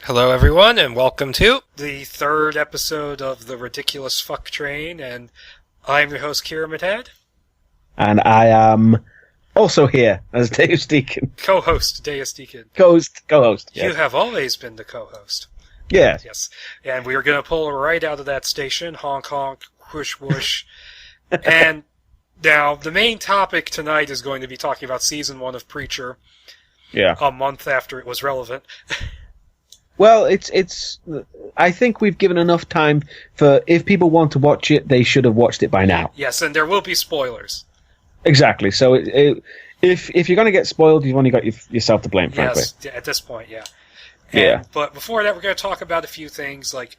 Hello, everyone, and welcome to the third episode of the Ridiculous Fuck Train, and I'm your host, Kira Madad. And I am also here as Deus Deacon. Co-host, Deus Deacon. Co-host, yes. You have always been the co-host. Yes. Yes. And we are going to pull right out of that station, honk honk, whoosh whoosh. And now, the main topic tonight is going to be talking about Season 1 of Preacher, a month after it was relevant. Well, it's. I think we've given enough time for if people want to watch it, they should have watched it by now. Yes, and there will be spoilers. Exactly. So if you're going to get spoiled, you've only got yourself to blame, frankly. Yes, at this point, yeah. Yeah. But before that, we're going to talk about a few things. Like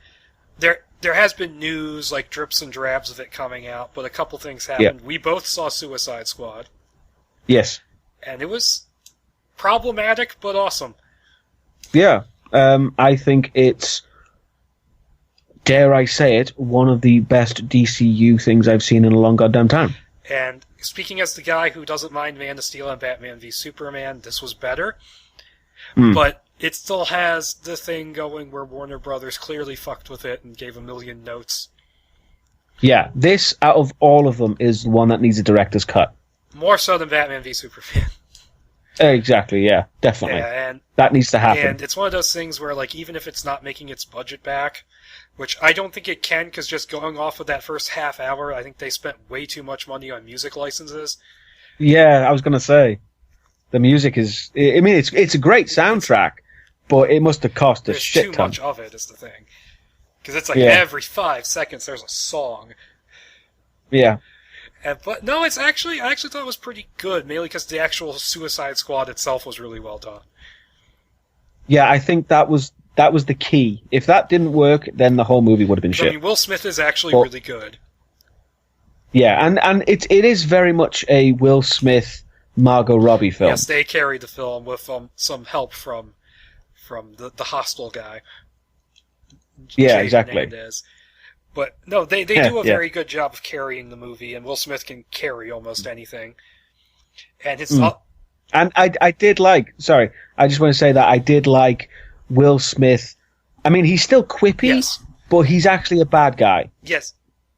there has been news, like drips and drabs of it coming out, but a couple things happened. Yeah. We both saw Suicide Squad. Yes. And it was problematic, but awesome. Yeah. I think it's, dare I say it, one of the best DCU things I've seen in a long goddamn time. And speaking as the guy who doesn't mind Man of Steel and Batman v Superman, this was better. But it still has the thing going where Warner Brothers clearly fucked with it and gave a million notes. Yeah, this, out of all of them, is the one that needs a director's cut. More so than Batman v Superman. Exactly, yeah, definitely. Yeah, and that needs to happen. And it's one of those things where, like, even if it's not making its budget back, which I don't think it can, because just going off of that first half hour, I think they spent way too much money on music licenses. Yeah, I was going to say. The music is... I mean, it's a great soundtrack, but it must have cost a shit ton. There's too much of it, is the thing. Because it's like every 5 seconds there's a song. Yeah. But no, I actually thought it was pretty good, mainly because the actual Suicide Squad itself was really well done. Yeah, I think that was the key. If that didn't work, then the whole movie would have been shit. I mean, Will Smith is actually really good. Yeah, and it is very much a Will Smith, Margot Robbie film. Yes, they carried the film with some help from the Hostel guy. Yeah, Jay exactly. Hernandez. But no, they do a very good job of carrying the movie, and Will Smith can carry almost anything. And it's not. And I did like. Sorry, I just want to say that I did like Will Smith. I mean, he's still quippy, but he's actually a bad guy. Yes.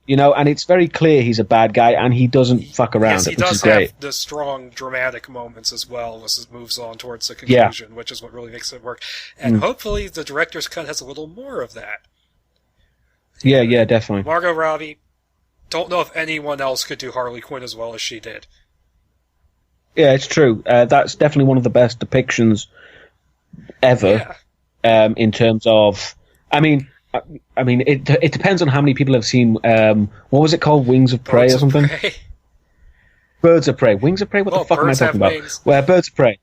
You know, and it's very clear he's a bad guy, and he doesn't fuck around, which is great. He does have the strong dramatic moments as well as it moves on towards the conclusion, which is what really makes it work. And hopefully the director's cut has a little more of that. Yeah, definitely. Margot Robbie, don't know if anyone else could do Harley Quinn as well as she did. Yeah, it's true. That's definitely one of the best depictions ever. Yeah. In terms of, I mean, it depends on how many people have seen. What was it called? Wings of Prey or something? Birds of Prey. Wings of Prey. What the fuck am I talking about? Wings. Well, Birds of Prey.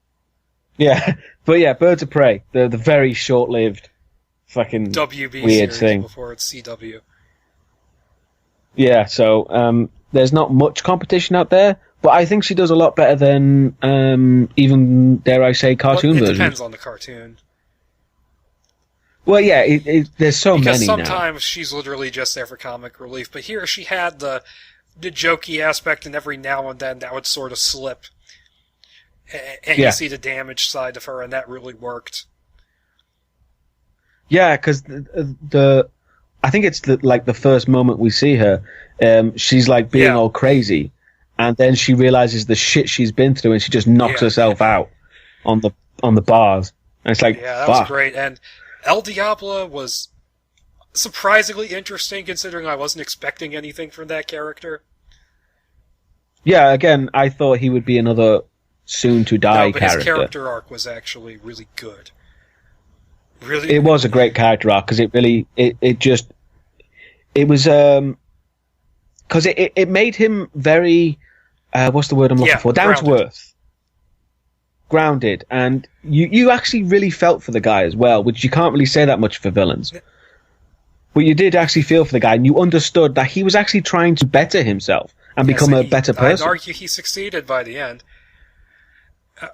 Yeah, but yeah, Birds of Prey. The very short-lived, fucking WB weird series thing before it's CW. Yeah, so there's not much competition out there, but I think she does a lot better than even, dare I say, cartoon versions. It depends on the cartoon. Well, yeah, there's so because many now. Because sometimes she's literally just there for comic relief, but here she had the jokey aspect, and every now and then that would sort of slip. And you see the damaged side of her, and that really worked. Yeah, because I think it's the first moment we see her, she's like being all crazy, and then she realizes the shit she's been through, and she just knocks herself out on the bars. And it's like, that was great. And El Diablo was surprisingly interesting, considering I wasn't expecting anything from that character. Yeah, again, I thought he would be another soon-to-die but character. His character arc was actually really good. Really, it was a great character arc because it was because it made him very what's the word I'm looking for, down to earth, grounded, and you actually really felt for the guy as well, which you can't really say that much for villains. But you did actually feel for the guy, and you understood that he was actually trying to better himself and become a better person. I'd argue he succeeded by the end.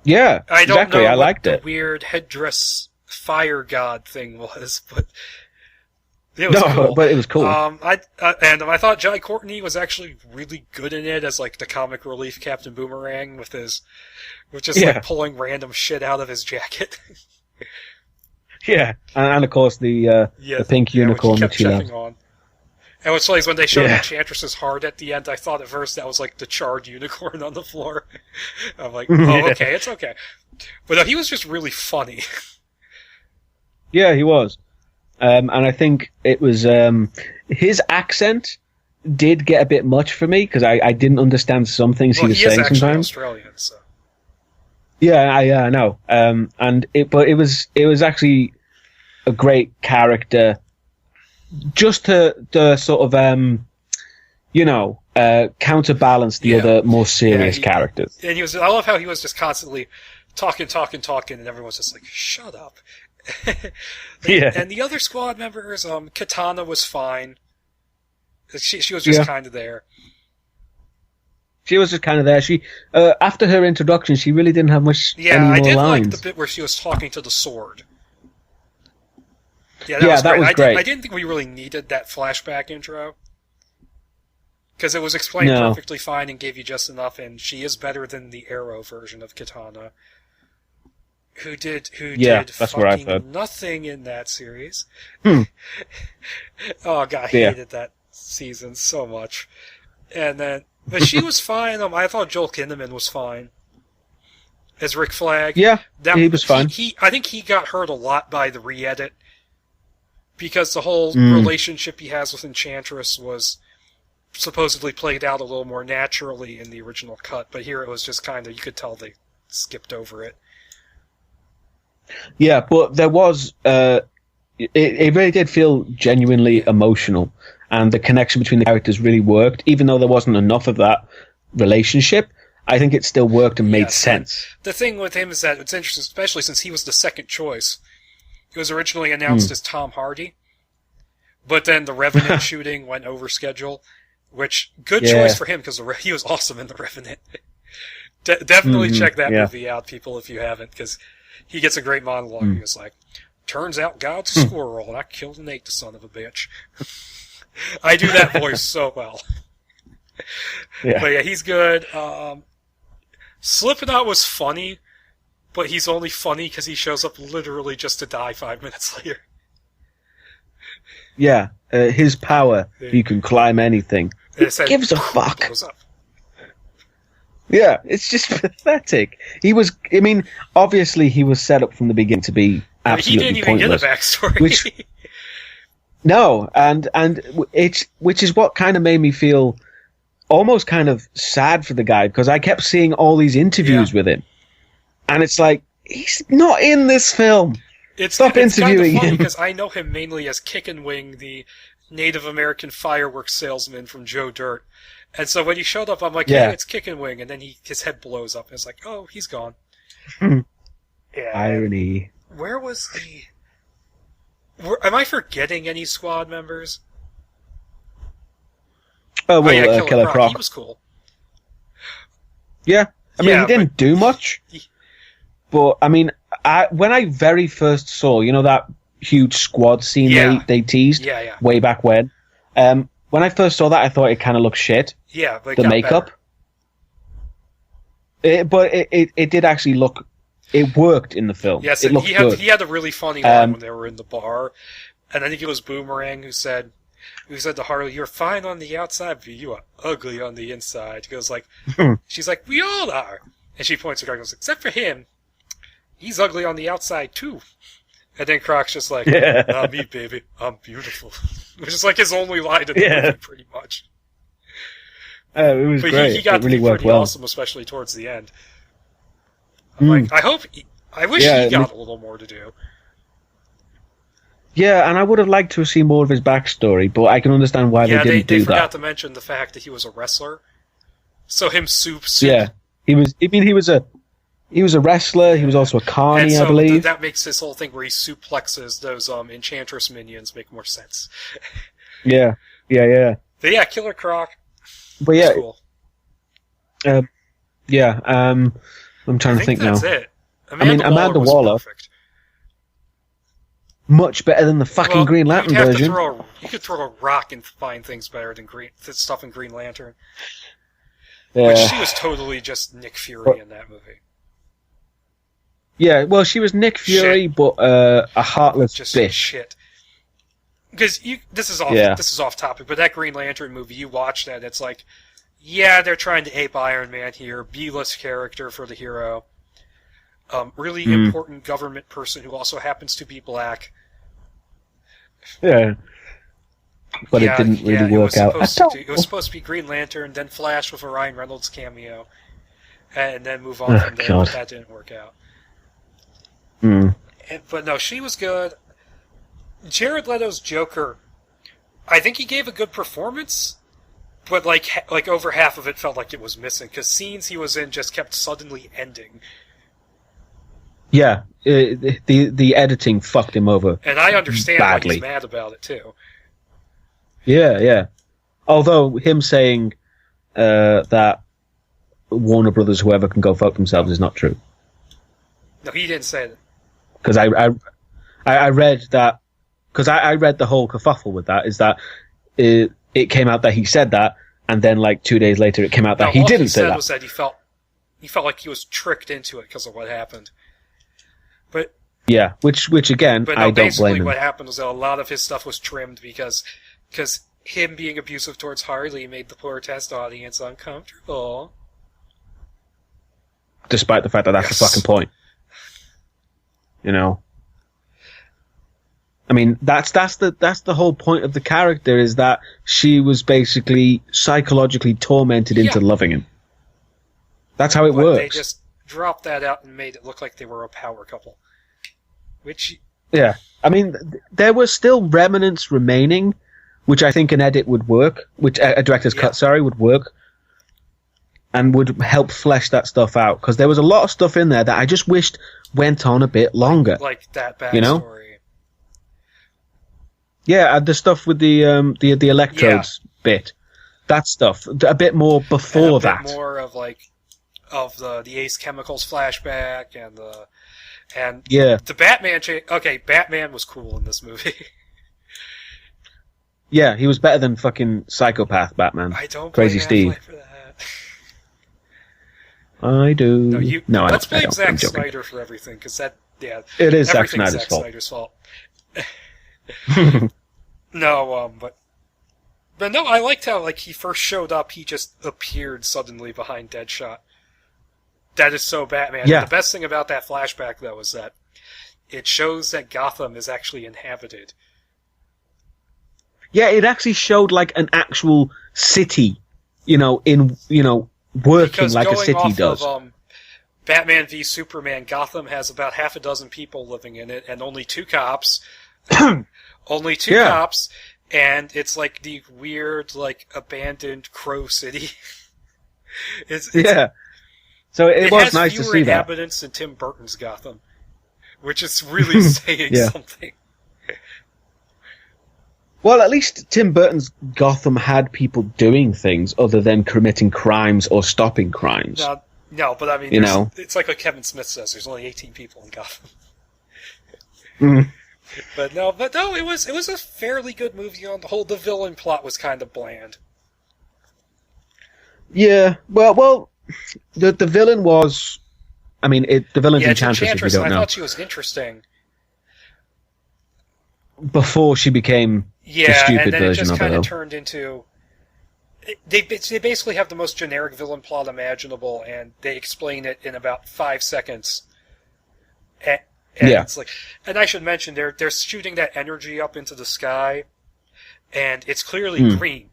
Yeah, I don't exactly. know I liked what it. The weird headdress fire god thing was, but it was cool. But it was cool. I thought Jai Courtney was actually really good in it as like the comic relief Captain Boomerang with just like pulling random shit out of his jacket. Yeah, and of course the pink unicorn which he kept checking on. And what's funny is when they showed Enchantress's heart at the end, I thought at first that was like the charred unicorn on the floor. I'm like, oh, okay, it's okay. But no, he was just really funny. Yeah, he was. And I think it was his accent did get a bit much for me because I didn't understand some things he was saying sometimes. Well, he is actually Australian, so. Yeah, I know. But it was actually a great character, just to sort of counterbalance the other more serious characters. And I love how he was just constantly talking, and everyone's just like, "Shut up." And the other squad members, Katana was fine. She was just kind of there. She was just kind of there. She after her introduction, she really didn't have much. Yeah, I did lines. like the bit where she was talking to the sword. Yeah, that was great. I didn't think we really needed that flashback intro because it was explained perfectly fine and gave you just enough. And she is better than the Arrow version of Katana, who did fucking nothing in that series. Oh god, I hated that season so much. And then, but she was fine. I thought Joel Kinnaman was fine as Rick Flag. Yeah, he was fine. I think he got hurt a lot by the re-edit because the whole relationship he has with Enchantress was supposedly played out a little more naturally in the original cut, but here it was just kind of, you could tell they skipped over it. Yeah, but there was it really did feel genuinely emotional, and the connection between the characters really worked, even though there wasn't enough of that relationship. I think it still worked and made sense. The thing with him is that it's interesting, especially since he was the second choice. He was originally announced as Tom Hardy, but then the Revenant shooting went over schedule, which, good choice for him, because he was awesome in the Revenant. Definitely check that movie out, people, if you haven't, because he gets a great monologue. He was like, "Turns out God's a squirrel, and I killed and ate the son of a bitch." I do that voice so well. But yeah, he's good. Slipknot was funny, but he's only funny because he shows up literally just to die 5 minutes later. Yeah, his power, you can climb anything. Who gives a fuck? Yeah, it's just pathetic. Obviously he was set up from the beginning to be absolutely pointless. He didn't even get a backstory. No, and which is what kind of made me feel almost kind of sad for the guy, because I kept seeing all these interviews with him, and it's like, he's not in this film. Stop interviewing him. Because I know him mainly as Kickin' Wing, the Native American fireworks salesman from Joe Dirt. And so when he showed up, I'm like, hey, it's Kickin' Wing, and then his head blows up, and it's like, oh, he's gone. Irony. Where was am I forgetting any squad members? Oh, well, Killer Croc. He was cool. Yeah. He didn't do much. But, when I very first saw, that huge squad scene they teased way back when, when I first saw that, I thought it kind of looked shit. Yeah, but the makeup. But it did actually look... It worked in the film. Yes, it looked good. He had a really funny line when they were in the bar, and I think it was Boomerang who said to Harley, "You're fine on the outside, but you are ugly on the inside." He goes like, she's like, "We all are," and she points at Croc and goes, "Except for him, he's ugly on the outside too." And then Croc's just like, "Not me, baby, I'm beautiful," which is like his only line in the movie, pretty much. It was great. He got to really be pretty awesome, especially towards the end. I'm like, I wish he got a little more to do. Yeah, and I would have liked to have seen more of his backstory, but I can understand why they didn't do that. They forgot to mention the fact that he was a wrestler. So him soup. Yeah, he was. He was a wrestler. He was also a carny, I believe. That makes this whole thing where he suplexes those Enchantress minions make more sense. Yeah. But yeah, Killer Croc. But yeah, cool. I'm trying to think now. That's it. Amanda Waller. Perfect. Much better than the fucking Green Lantern version. You could throw a rock and find things better than stuff in Green Lantern. Yeah. Which she was totally just Nick Fury in that movie. Yeah, well, she was Nick Fury, but a heartless just bitch. Shit. Because this is off topic, but that Green Lantern movie, you watch that, it's like, yeah, they're trying to ape Iron Man here, B-list character for the hero, really important government person who also happens to be black. Yeah. But it didn't really work out. It was supposed to be Green Lantern, then Flash with a Ryan Reynolds cameo, and then move on from there, but that didn't work out. But no, she was good. Jared Leto's Joker, I think he gave a good performance, but like over half of it felt like it was missing, because scenes he was in just kept suddenly ending. Yeah, the editing fucked him over. And I understand badly. why he's mad about it, too. Yeah. Although him saying that Warner Brothers, whoever can go fuck themselves, is not true. No, he didn't say that. Because I read that, because I read the whole kerfuffle with that, is that it came out that he said that, and then like 2 days later it came out that he didn't say that. All he said was that he felt like he was tricked into it because of what happened. But yeah, which again, I don't blame him. What happened was that a lot of his stuff was trimmed because him being abusive towards Harley made the protest audience uncomfortable. Despite the fact that that's the fucking point. You know? I mean, that's the whole point of the character, is that she was basically psychologically tormented into loving him. That's how it works. They just dropped that out and made it look like they were a power couple. Which... Yeah. I mean, there were still remnants remaining, which I think an edit would work, which a director's cut, would work, and would help flesh that stuff out. Because there was a lot of stuff in there that I just wished went on a bit longer. Like that backstory. You know? Yeah, the stuff with the electrodes bit. That stuff. A bit more before that. A bit more of the Ace Chemicals flashback and the Batman Batman was cool in this movie. Yeah, he was better than fucking psychopath Batman. I don't Crazy Steve. for that. I do. No, let's blame Zack Snyder for everything, because it is Zack Snyder's fault. Snyder's fault. No, but no, I liked how he first showed up. He just appeared suddenly behind Deadshot. That is so Batman. Yeah. The best thing about that flashback, though, is that it shows that Gotham is actually inhabited. Yeah, it actually showed an actual city, working because like a city does. Of, Batman v Superman, Gotham has about half a dozen people living in it, and only 2 cops. Only 2 cops, and it's like the weird, abandoned Crow City. Yeah. So it was nice to see that. It has fewer inhabitants than Tim Burton's Gotham, which is really saying something. Well, at least Tim Burton's Gotham had people doing things other than committing crimes or stopping crimes. No, but I mean, it's like what Kevin Smith says. There's only 18 people in Gotham. But no, it was a fairly good movie on the whole. The villain plot was kind of bland. Yeah, well, the villain was, I mean, the villain's Enchantress, if you don't know. I thought she was interesting. Before she became the stupid version of it. Yeah, and then it just kind of turned into... They basically have the most generic villain plot imaginable, and they explain it in about 5 seconds. And it's and I should mention, they're shooting that energy up into the sky, and it's clearly green.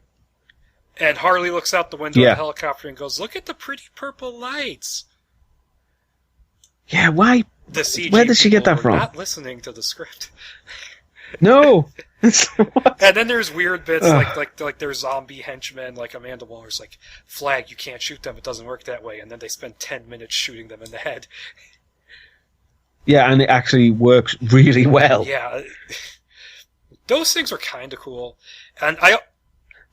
And Harley looks out the window of the helicopter and goes, "Look at the pretty purple lights." Yeah, why? The CG where did she get that from? Not listening to the script. No. And then there's weird bits like there's zombie henchmen, like Amanda Waller's like, "Flag, you can't shoot them. It doesn't work that way." And then they spend 10 minutes shooting them in the head. Yeah, and it actually works really well. Yeah. Those things are kind of cool. And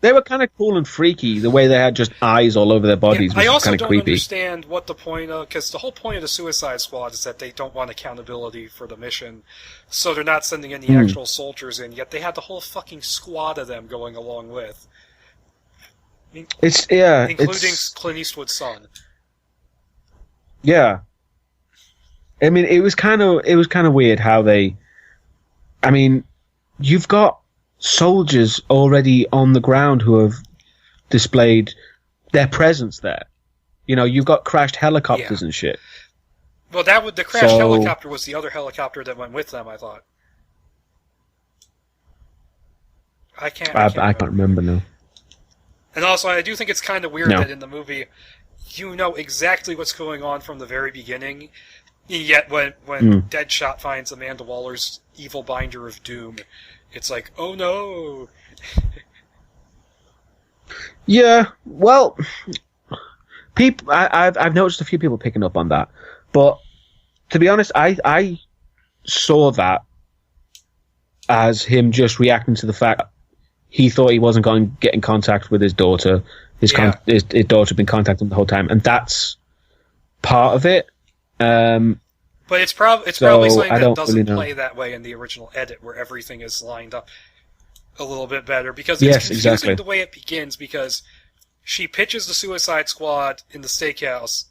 they were kind of cool and freaky, the way they had just eyes all over their bodies was kind of creepy. I also don't understand what the point of... Because the whole point of the Suicide Squad is that they don't want accountability for the mission, so they're not sending any actual soldiers in, yet they had the whole fucking squad of them going along with. Including Clint Eastwood's son. Yeah. I mean, it was kind of weird how they. I mean, you've got soldiers already on the ground who have displayed their presence there. You know, you've got crashed helicopters and shit. Well, the crashed helicopter was the other helicopter that went with them, I thought. I can't remember now. And also, I do think it's kind of weird that in the movie, you know exactly what's going on from the very beginning, yet when Deadshot finds Amanda Waller's evil binder of doom, it's like, oh no! Yeah, well, I've noticed a few people picking up on that, but to be honest, I saw that as him just reacting to the fact he thought he wasn't going to get in contact with his daughter. His daughter had been contacting him the whole time, and that's part of it. But it's probably something that doesn't play that way in the original edit, where everything is lined up a little bit better, because it's confusing the way it begins, because she pitches the Suicide Squad in the steakhouse,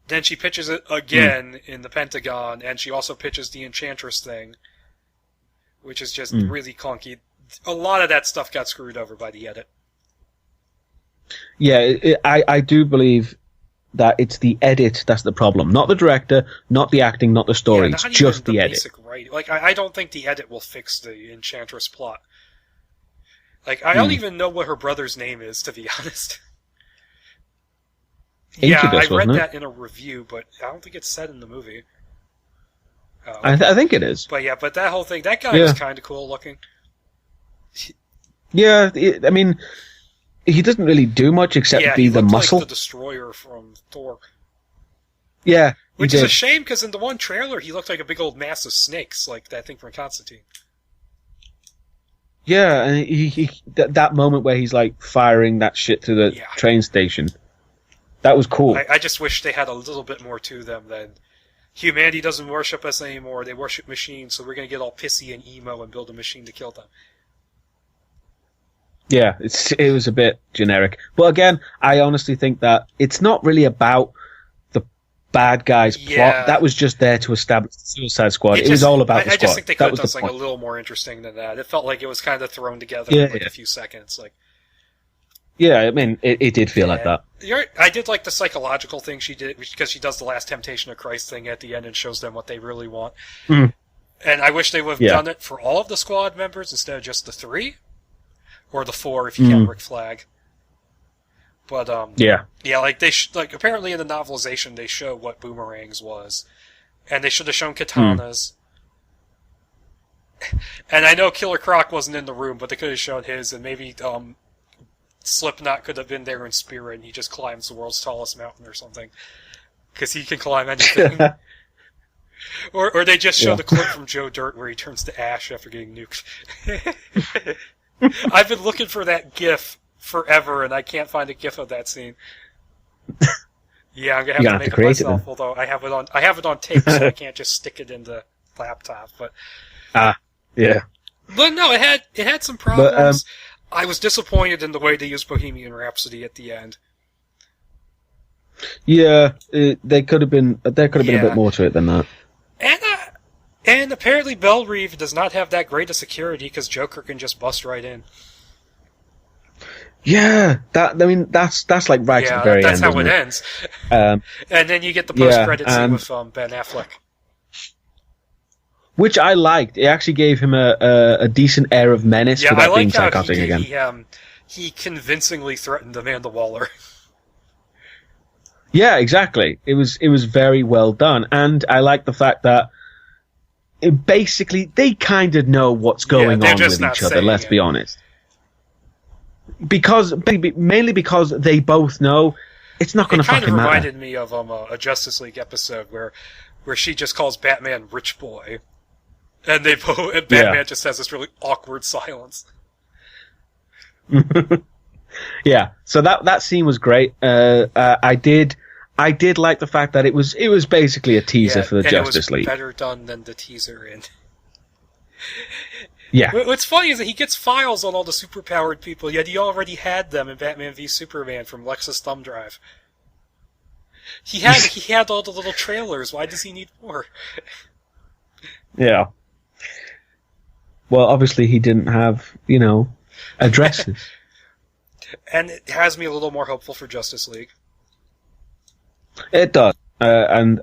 then she pitches it again in the Pentagon, and she also pitches the Enchantress thing, which is just really clunky. A lot of that stuff got screwed over by the edit. Yeah, I do believe that it's the edit that's the problem. Not the director, not the acting, not the story. It's just the edit. Like, I don't think the edit will fix the Enchantress plot. Like, I don't even know what her brother's name is, to be honest. Incubus, I read that in a review, but I don't think it's said in the movie. I think it is. But that whole thing, that guy was kind of cool looking. Yeah, I mean, he doesn't really do much except be the muscle. Like the Destroyer from Thor. Yeah, which is a shame, because in the one trailer he looked like a big old mass of snakes, like that thing from Constantine. Yeah, and he that moment where he's like firing that shit to the train station, that was cool. I just wish they had a little bit more to them than humanity doesn't worship us anymore. They worship machines, so we're gonna get all pissy and emo and build a machine to kill them. Yeah, it was a bit generic. But again, I honestly think that it's not really about the bad guy's plot. That was just there to establish the Suicide Squad. It was all about the squad. I just think they could have done something a little more interesting than that. It felt like it was kind of thrown together in a few seconds. Like, yeah, I mean, it did feel like that. I did like the psychological thing she did, because she does the Last Temptation of Christ thing at the end and shows them what they really want. And I wish they would have done it for all of the squad members instead of just the 3. Or the 4 if you count Rick Flag. But, like, like, apparently in the novelization they show what Boomerang's was. And they should have shown Katana's. And I know Killer Croc wasn't in the room, but they could have shown his, and maybe, Slipknot could have been there in spirit, and he just climbs the world's tallest mountain or something. Because he can climb anything. or they just show the clip from Joe Dirt where he turns to ash after getting nuked. I've been looking for that GIF forever, and I can't find a GIF of that scene. Yeah, I'm gonna have to make it myself. Although I have it on tape, so I can't just stick it in the laptop. But yeah. But no, it had some problems. But, I was disappointed in the way they used Bohemian Rhapsody at the end. Yeah, there could have been a bit more to it than that. And apparently Belle Reve does not have that great a security, because Joker can just bust right in. Yeah, that's like right at the very end. That's how it ends. And then you get the post-credits scene with Ben Affleck, which I liked. It actually gave him a decent air of menace without being psychotic again. He convincingly threatened Amanda Waller. Yeah, exactly. It was very well done, and I like the fact that basically they kind of know what's going on with each other. Let's be honest. Mainly because they both know it's not going to fucking matter. It kind of reminded me of a Justice League episode where she just calls Batman "rich boy," and Batman just has this really awkward silence. Yeah, so that scene was great. I did like the fact that it was basically a teaser for the Justice League. Better done than the teaser in. Yeah. What's funny is that he gets files on all the superpowered people, yet he already had them in Batman v Superman from Lex's thumb drive. He had all the little trailers. Why does he need more? Yeah. Well, obviously he didn't have, addresses. And it has me a little more hopeful for Justice League. It does. And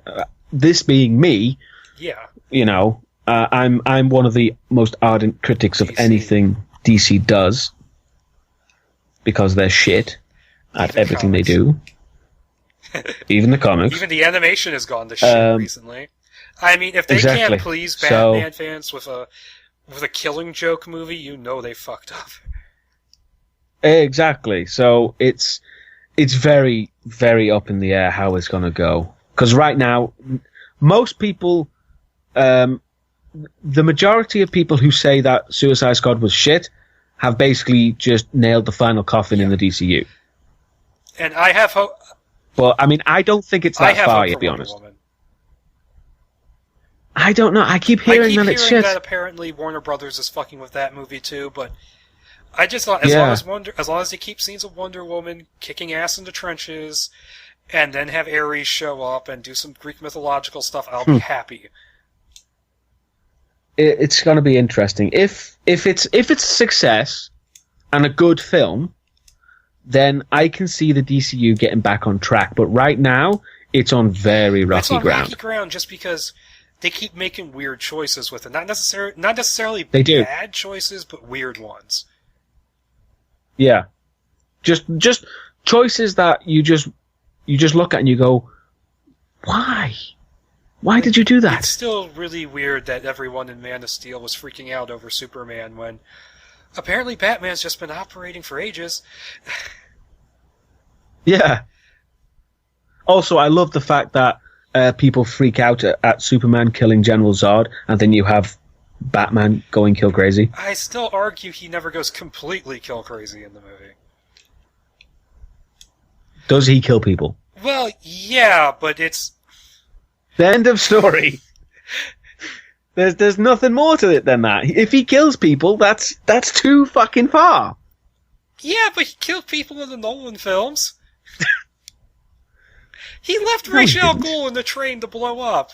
this being me, yeah, I'm one of the most ardent critics of anything DC does because they're shit at everything they do. Even the comics. Even the animation has gone to shit recently. I mean, if they can't please Batman fans with a Killing Joke movie, they fucked up. Exactly. So it's very, very up in the air how it's going to go. Because right now, most people, the majority of people who say that Suicide Squad was shit have basically just nailed the final coffin in the DCU. And I have hope. But, I mean, I don't think it's that far, to be honest. I don't know. I keep hearing that it's shit. That apparently Warner Brothers is fucking with that movie too, but I just thought as long as they keep scenes of Wonder Woman kicking ass in the trenches, and then have Ares show up and do some Greek mythological stuff, I'll be happy. It's going to be interesting. If it's a success and a good film, then I can see the DCU getting back on track. But right now, it's on very rocky ground. Rocky ground just because they keep making weird choices with it. Not necessarily bad choices, but weird ones. Yeah, just choices that you just look at and you go, why? Why did you do that? It's still really weird that everyone in Man of Steel was freaking out over Superman when apparently Batman's just been operating for ages. Yeah. Also, I love the fact that people freak out at Superman killing General Zod, and then you have Batman going kill crazy. I still argue he never goes completely kill crazy in the movie. Does he kill people? Well, yeah, but it's... The end of story. There's nothing more to it than that. If he kills people, that's too fucking far. Yeah, but he killed people in the Nolan films. He left Ra's al Ghul in the train to blow up.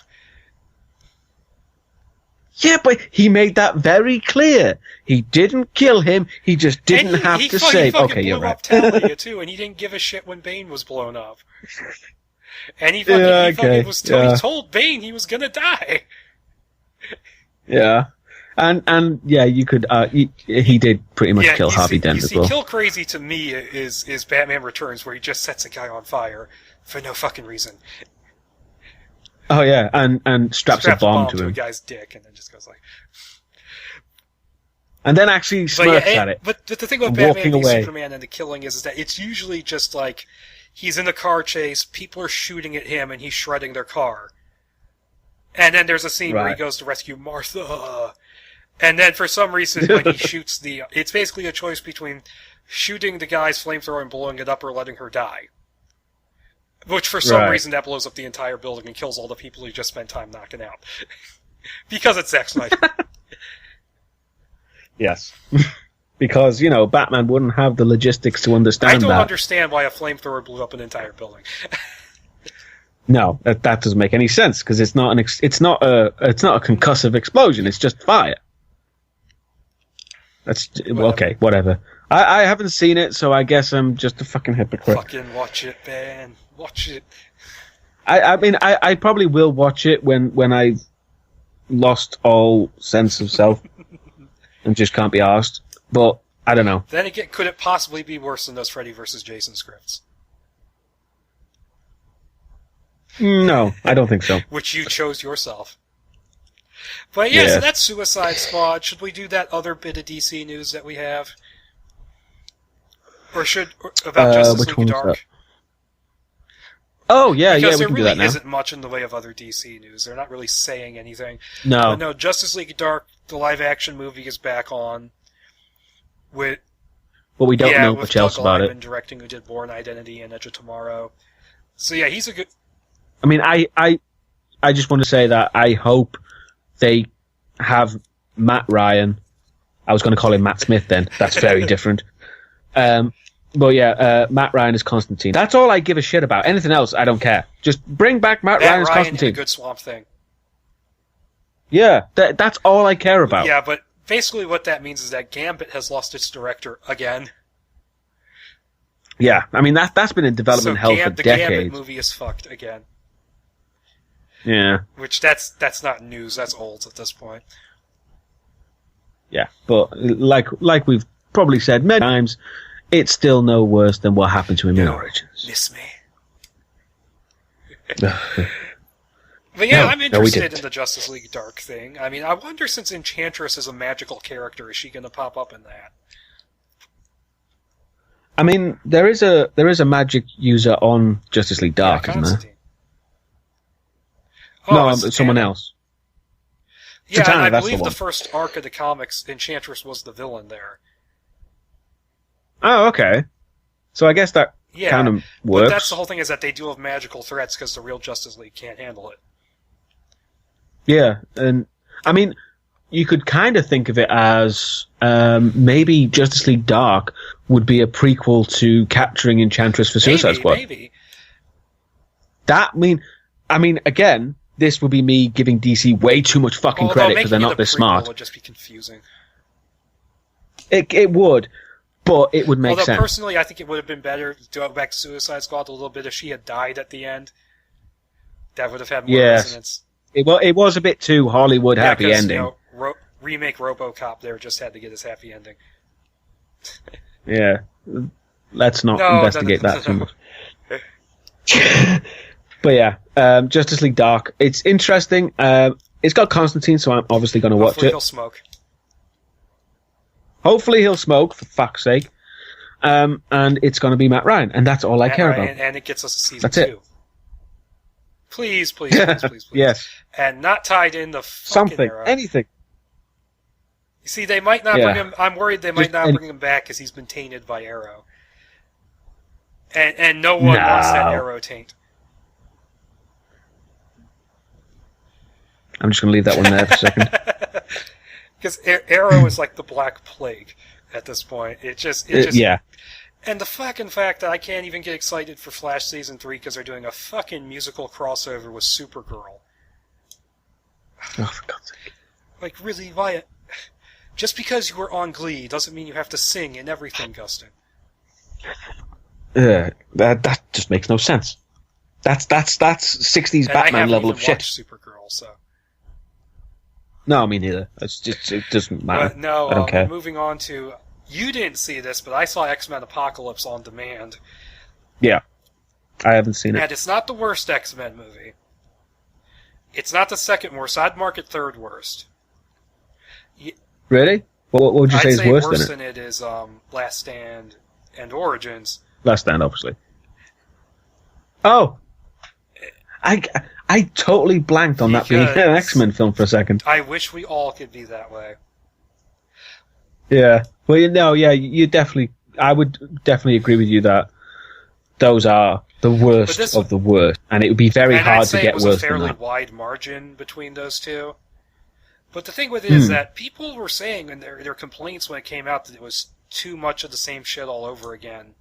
Yeah, but he made that very clear. He didn't kill him. He just didn't have to save. Okay, you're right. He blew up Talia too, and he didn't give a shit when Bane was blown up. And he told Bane he was gonna die. Yeah, and yeah, you could. He did pretty much kill Harvey Dent as well. Kill crazy to me is Batman Returns, where he just sets a guy on fire for no fucking reason. Oh yeah, and straps a bomb to him. A guy's dick, and then just goes like. And then actually smirks at it. But the thing about Batman v Superman and the killing is that it's usually just like he's in a car chase, people are shooting at him, and he's shredding their car. And then there's a scene where he goes to rescue Martha. And then for some reason, when he shoots it's basically a choice between shooting the guy's flamethrower and blowing it up or letting her die. Which for some reason that blows up the entire building and kills all the people he just spent time knocking out. Because it's Zack Snyder. Yes. Because, Batman wouldn't have the logistics to understand that. I don't understand why a flamethrower blew up an entire building. No, that doesn't make any sense because it's not a concussive explosion. It's just fire. That's okay. Whatever. I haven't seen it, so I guess I'm just a fucking hypocrite. Fucking watch it, man. Watch it. I mean, I probably will watch it when I've lost all sense of self and just can't be arsed. But I don't know. Then again, could it possibly be worse than those Freddy vs. Jason scripts? No, I don't think so. Which you chose yourself. But yeah, so that's Suicide Squad. Should we do that other bit of DC news that we have? Or about Justice League Dark? Oh, yeah, because we can do that now. There really isn't much in the way of other DC news. They're not really saying anything. No. But no, Justice League Dark, the live-action movie, is back on. But we don't know much else about it. Directing, who did Bourne Identity and Edge of Tomorrow. So yeah, he's a good... I mean, I just want to say that I hope they have Matt Ryan. I was going to call him Matt Smith then. That's very different. But yeah, Matt Ryan is Constantine. That's all I give a shit about. Anything else, I don't care. Just bring back Matt Ryan as Constantine. And a good Swamp Thing. Yeah, that's all I care about. Yeah, but basically what that means is that Gambit has lost its director again. Yeah, I mean, that's been in development hell for decades. The Gambit movie is fucked again. Yeah. Which, that's not news, that's old at this point. Yeah, but like we've probably said many times, it's still no worse than what happened to him in Origins. Miss me. But yeah, I'm interested in the Justice League Dark thing. I mean, I wonder, since Enchantress is a magical character, is she going to pop up in that? I mean, there is a magic user on Justice League Dark, isn't there? Oh, no, someone else. Yeah, Satana, and I believe the first arc of the comics, Enchantress was the villain there. Oh, okay. So I guess that kind of works. But that's the whole thing, is that they do have magical threats because the real Justice League can't handle it. Yeah, and I mean, you could kind of think of it as maybe Justice League Dark would be a prequel to capturing Enchantress for Suicide Squad. Maybe. I mean, again, this would be me giving DC way too much fucking credit because they're not this smart. Would just be confusing. It would, but it would make sense. Although personally, I think it would have been better to go back to Suicide Squad a little bit if she had died at the end. That would have had more resonance. It was a bit too Hollywood happy ending. You know, remake RoboCop there just had to get his happy ending. Yeah, let's not investigate that too much. But yeah, Justice League Dark. It's interesting. It's got Constantine, so I'm obviously going to watch it. Hopefully he'll smoke. Hopefully he'll smoke, for fuck's sake. And it's going to be Matt Ryan, and that's all I care about. And it gets us a season 2. That's it. Please. Yes. And not tied in the fucking something, Arrow. anything. You see, they might not bring him. I'm worried they might not bring him back because he's been tainted by Arrow. And no one wants that Arrow taint. I'm just going to leave that one there for a second. Because Arrow is like the Black Plague at this point. Yeah. And the fucking fact that I can't even get excited for Flash Season 3 because they're doing a fucking musical crossover with Supergirl. Oh, for God's sake. Like, really, why? Just because you were on Glee doesn't mean you have to sing in everything, Gustin. That just makes no sense. That's 60s and Batman level of shit. Supergirl, so. No, me neither. It doesn't matter. No, I don't care. Moving on to... You didn't see this, but I saw X-Men Apocalypse on demand. Yeah. I haven't seen it. And it's not the worst X-Men movie. It's not the second worst. I'd mark it third worst. Really? What would you say is worse than it? Worse than it is Last Stand and Origins. Last Stand, obviously. Oh! I totally blanked on that being an X-Men film for a second. I wish we all could be that way. Yeah. Well, you definitely... I would definitely agree with you that those are the worst of the worst, and it would be very hard to get worse than that. It was a fairly wide margin between those two. But the thing with it is that people were saying in their complaints when it came out that it was too much of the same shit all over again.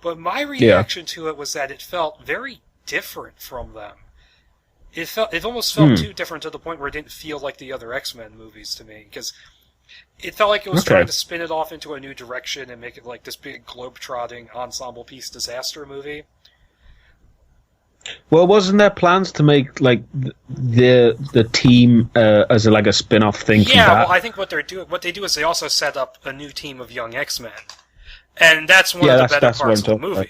But my reaction to it was that it felt very different from them. It almost felt too different to the point where it didn't feel like the other X-Men movies to me, because it felt like it was trying to spin it off into a new direction and make it like this big globe-trotting ensemble piece disaster movie. Well, wasn't there plans to make like the team as a spin-off thing? Yeah, well, I think what they do is they also set up a new team of young X-Men, and that's one of the better parts of the movie. About.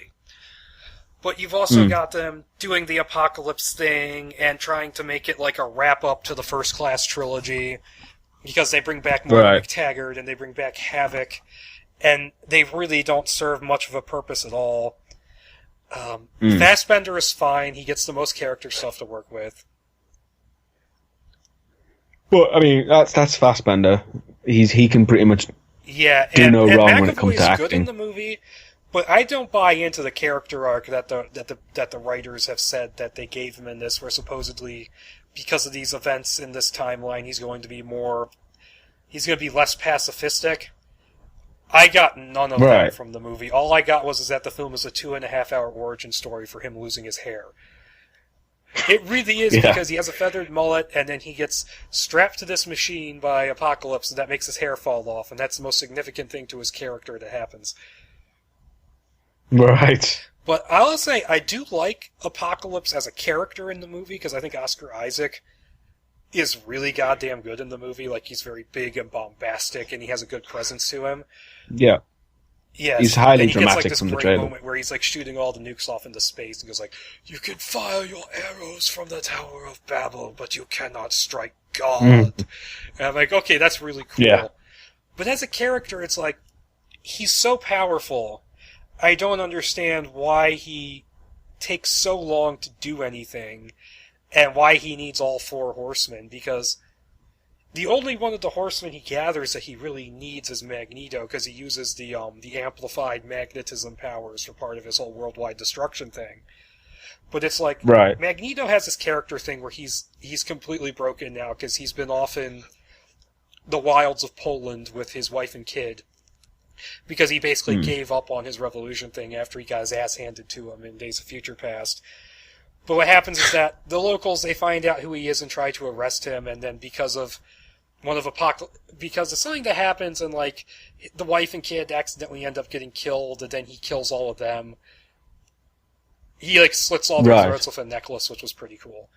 But you've also got them doing the Apocalypse thing and trying to make it like a wrap-up to the First Class trilogy, because they bring back Moira McTaggart and they bring back Havoc, and they really don't serve much of a purpose at all. Fassbender is fine. He gets the most character stuff to work with. Well, I mean, that's Fassbender. He can pretty much do no wrong McAvoy when it comes to acting. Good in the movie, but I don't buy into the character arc that the writers have said that they gave him in this, where supposedly because of these events in this timeline, he's going to be less pacifistic. I got none of that from the movie. All I got was that the film is a 2.5-hour origin story for him losing his hair. It really is, because he has a feathered mullet, and then he gets strapped to this machine by Apocalypse, and that makes his hair fall off, and that's the most significant thing to his character that happens. Right. But I'll say, I do like Apocalypse as a character in the movie, because I think Oscar Isaac is really goddamn good in the movie. Like, he's very big and bombastic, and he has a good presence to him. Yeah. Yes. He's highly dramatic gets, like, from the this trailer. great moment where he's like shooting all the nukes off into space and goes like, "You can fire your arrows from the Tower of Babel, but you cannot strike God." And I'm like, okay, that's really cool. Yeah. But as a character, it's like, he's so powerful. I don't understand why he takes so long to do anything, and why he needs all 4 horsemen, because the only one of the horsemen he gathers that he really needs is Magneto, because he uses the amplified magnetism powers for part of his whole worldwide destruction thing. But it's like, Magneto has this character thing where he's completely broken now, because he's been off in the wilds of Poland with his wife and kid, because he basically gave up on his revolution thing after he got his ass handed to him in Days of Future Past. But what happens is that the locals, they find out who he is and try to arrest him, and then because of something that happens, and like the wife and kid accidentally end up getting killed, and then he kills all of them. He like slits all their throats with a necklace, which was pretty cool.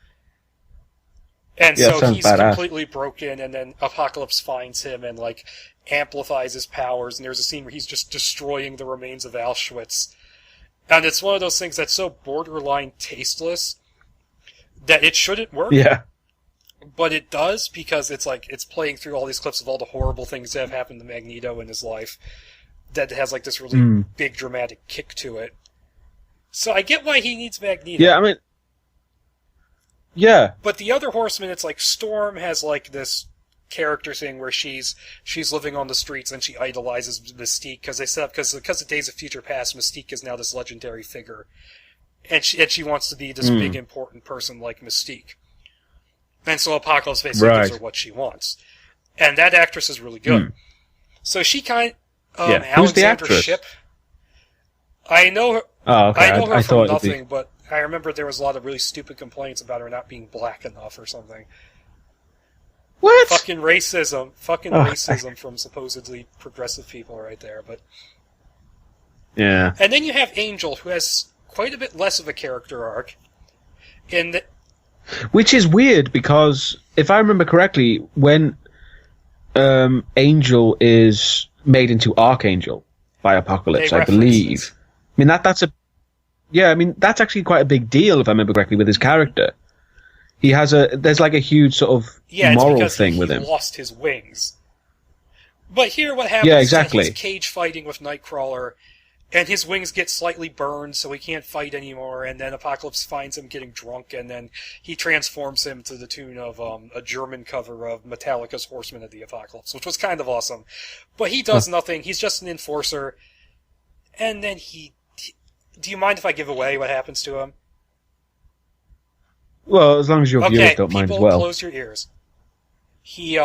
And so he's completely broken, and then Apocalypse finds him and like amplifies his powers, and there's a scene where he's just destroying the remains of Auschwitz. And it's one of those things that's so borderline tasteless that it shouldn't work. Yeah. But it does, because it's like, it's playing through all these clips of all the horrible things that have happened to Magneto in his life, that has like this really big dramatic kick to it. So I get why he needs Magneto. Yeah, I mean... Yeah. But the other Horsemen, it's like, Storm has like this character thing where she's living on the streets and she idolizes Mystique, because they set up, because of Days of Future Past, Mystique is now this legendary figure. And she wants to be this big important person like Mystique. And so Apocalypse basically gives her what she wants. And that actress is really good. So she Who's the actress? Shipp. I know her, I know her from nothing, but I remember there was a lot of really stupid complaints about her not being black enough or something. What? Fucking racism. Racism from supposedly progressive people right there, but... Yeah. And then you have Angel, who has quite a bit less of a character arc. Which is weird, because if I remember correctly, when Angel is made into Archangel by Apocalypse, I believe. I mean, that's actually quite a big deal, if I remember correctly, with his character. He has there's like a huge sort of moral thing with him. He lost his wings. But here what happens is that he's cage fighting with Nightcrawler, and his wings get slightly burned, so he can't fight anymore, and then Apocalypse finds him getting drunk, and then he transforms him to the tune of a German cover of Metallica's Horsemen of the Apocalypse, which was kind of awesome. But he does nothing, he's just an enforcer, and then do you mind if I give away what happens to him? Well, as long as your viewers don't mind as well. Close your ears. He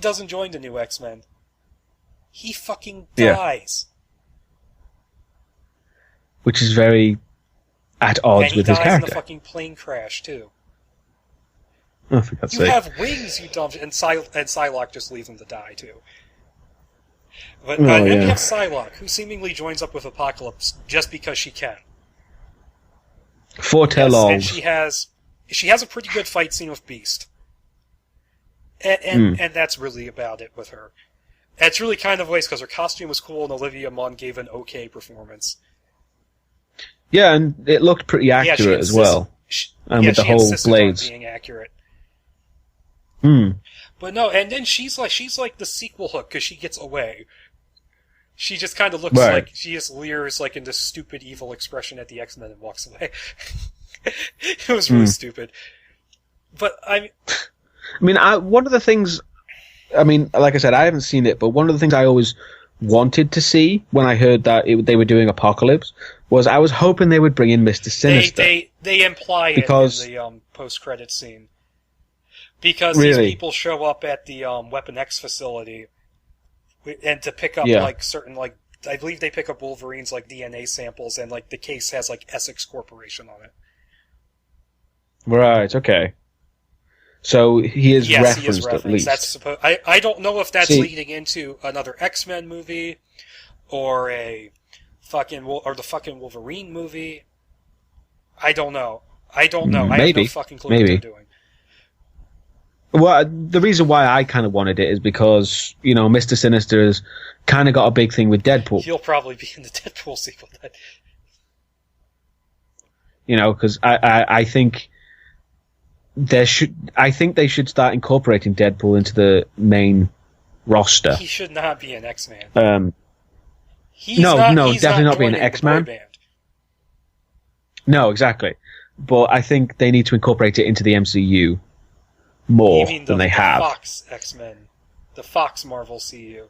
doesn't join the new X-Men. He fucking dies. Which is very at odds with his character. And he dies in a fucking plane crash, too. Oh, for God's sake. You have wings, you dumb... And Psylocke just leaves him to die, too. But then you have Psylocke, who seemingly joins up with Apocalypse just because she can. Foretell. And she has a pretty good fight scene with Beast. And that's really about it with her. And it's really kind of a waste, because her costume was cool and Olivia Munn gave an okay performance. Yeah, and it looked pretty accurate as well. With the whole blades. On being accurate. Hmm. But no, and then she's like the sequel Hook, because she gets away. She just kind of looks like, she just leers like in this stupid evil expression at the X-Men and walks away. It was really stupid. But one of the things, like I said, I haven't seen it, but one of the things I always wanted to see when I heard that they were doing Apocalypse was I was hoping they would bring in Mr. Sinister. They imply it in the post-credits scene. Because these people show up at the Weapon X facility, and to pick up like certain like I believe they pick up Wolverine's like DNA samples, and like the case has like Essex Corporation on it. Right. Okay. So he is referenced at least. That's I don't know if that's leading into another X-Men movie or the fucking Wolverine movie. I don't know. Maybe. I have no fucking clue what they're doing. Well, the reason why I kind of wanted it is because, Mr. Sinister has kind of got a big thing with Deadpool. He'll probably be in the Deadpool sequel then. Because I think they should start incorporating Deadpool into the main roster. He should not be an X-Man. He's definitely not be an X-Man. No, exactly. But I think they need to incorporate it into the MCU more than they have. Fox X-Men. The Fox Marvel CU.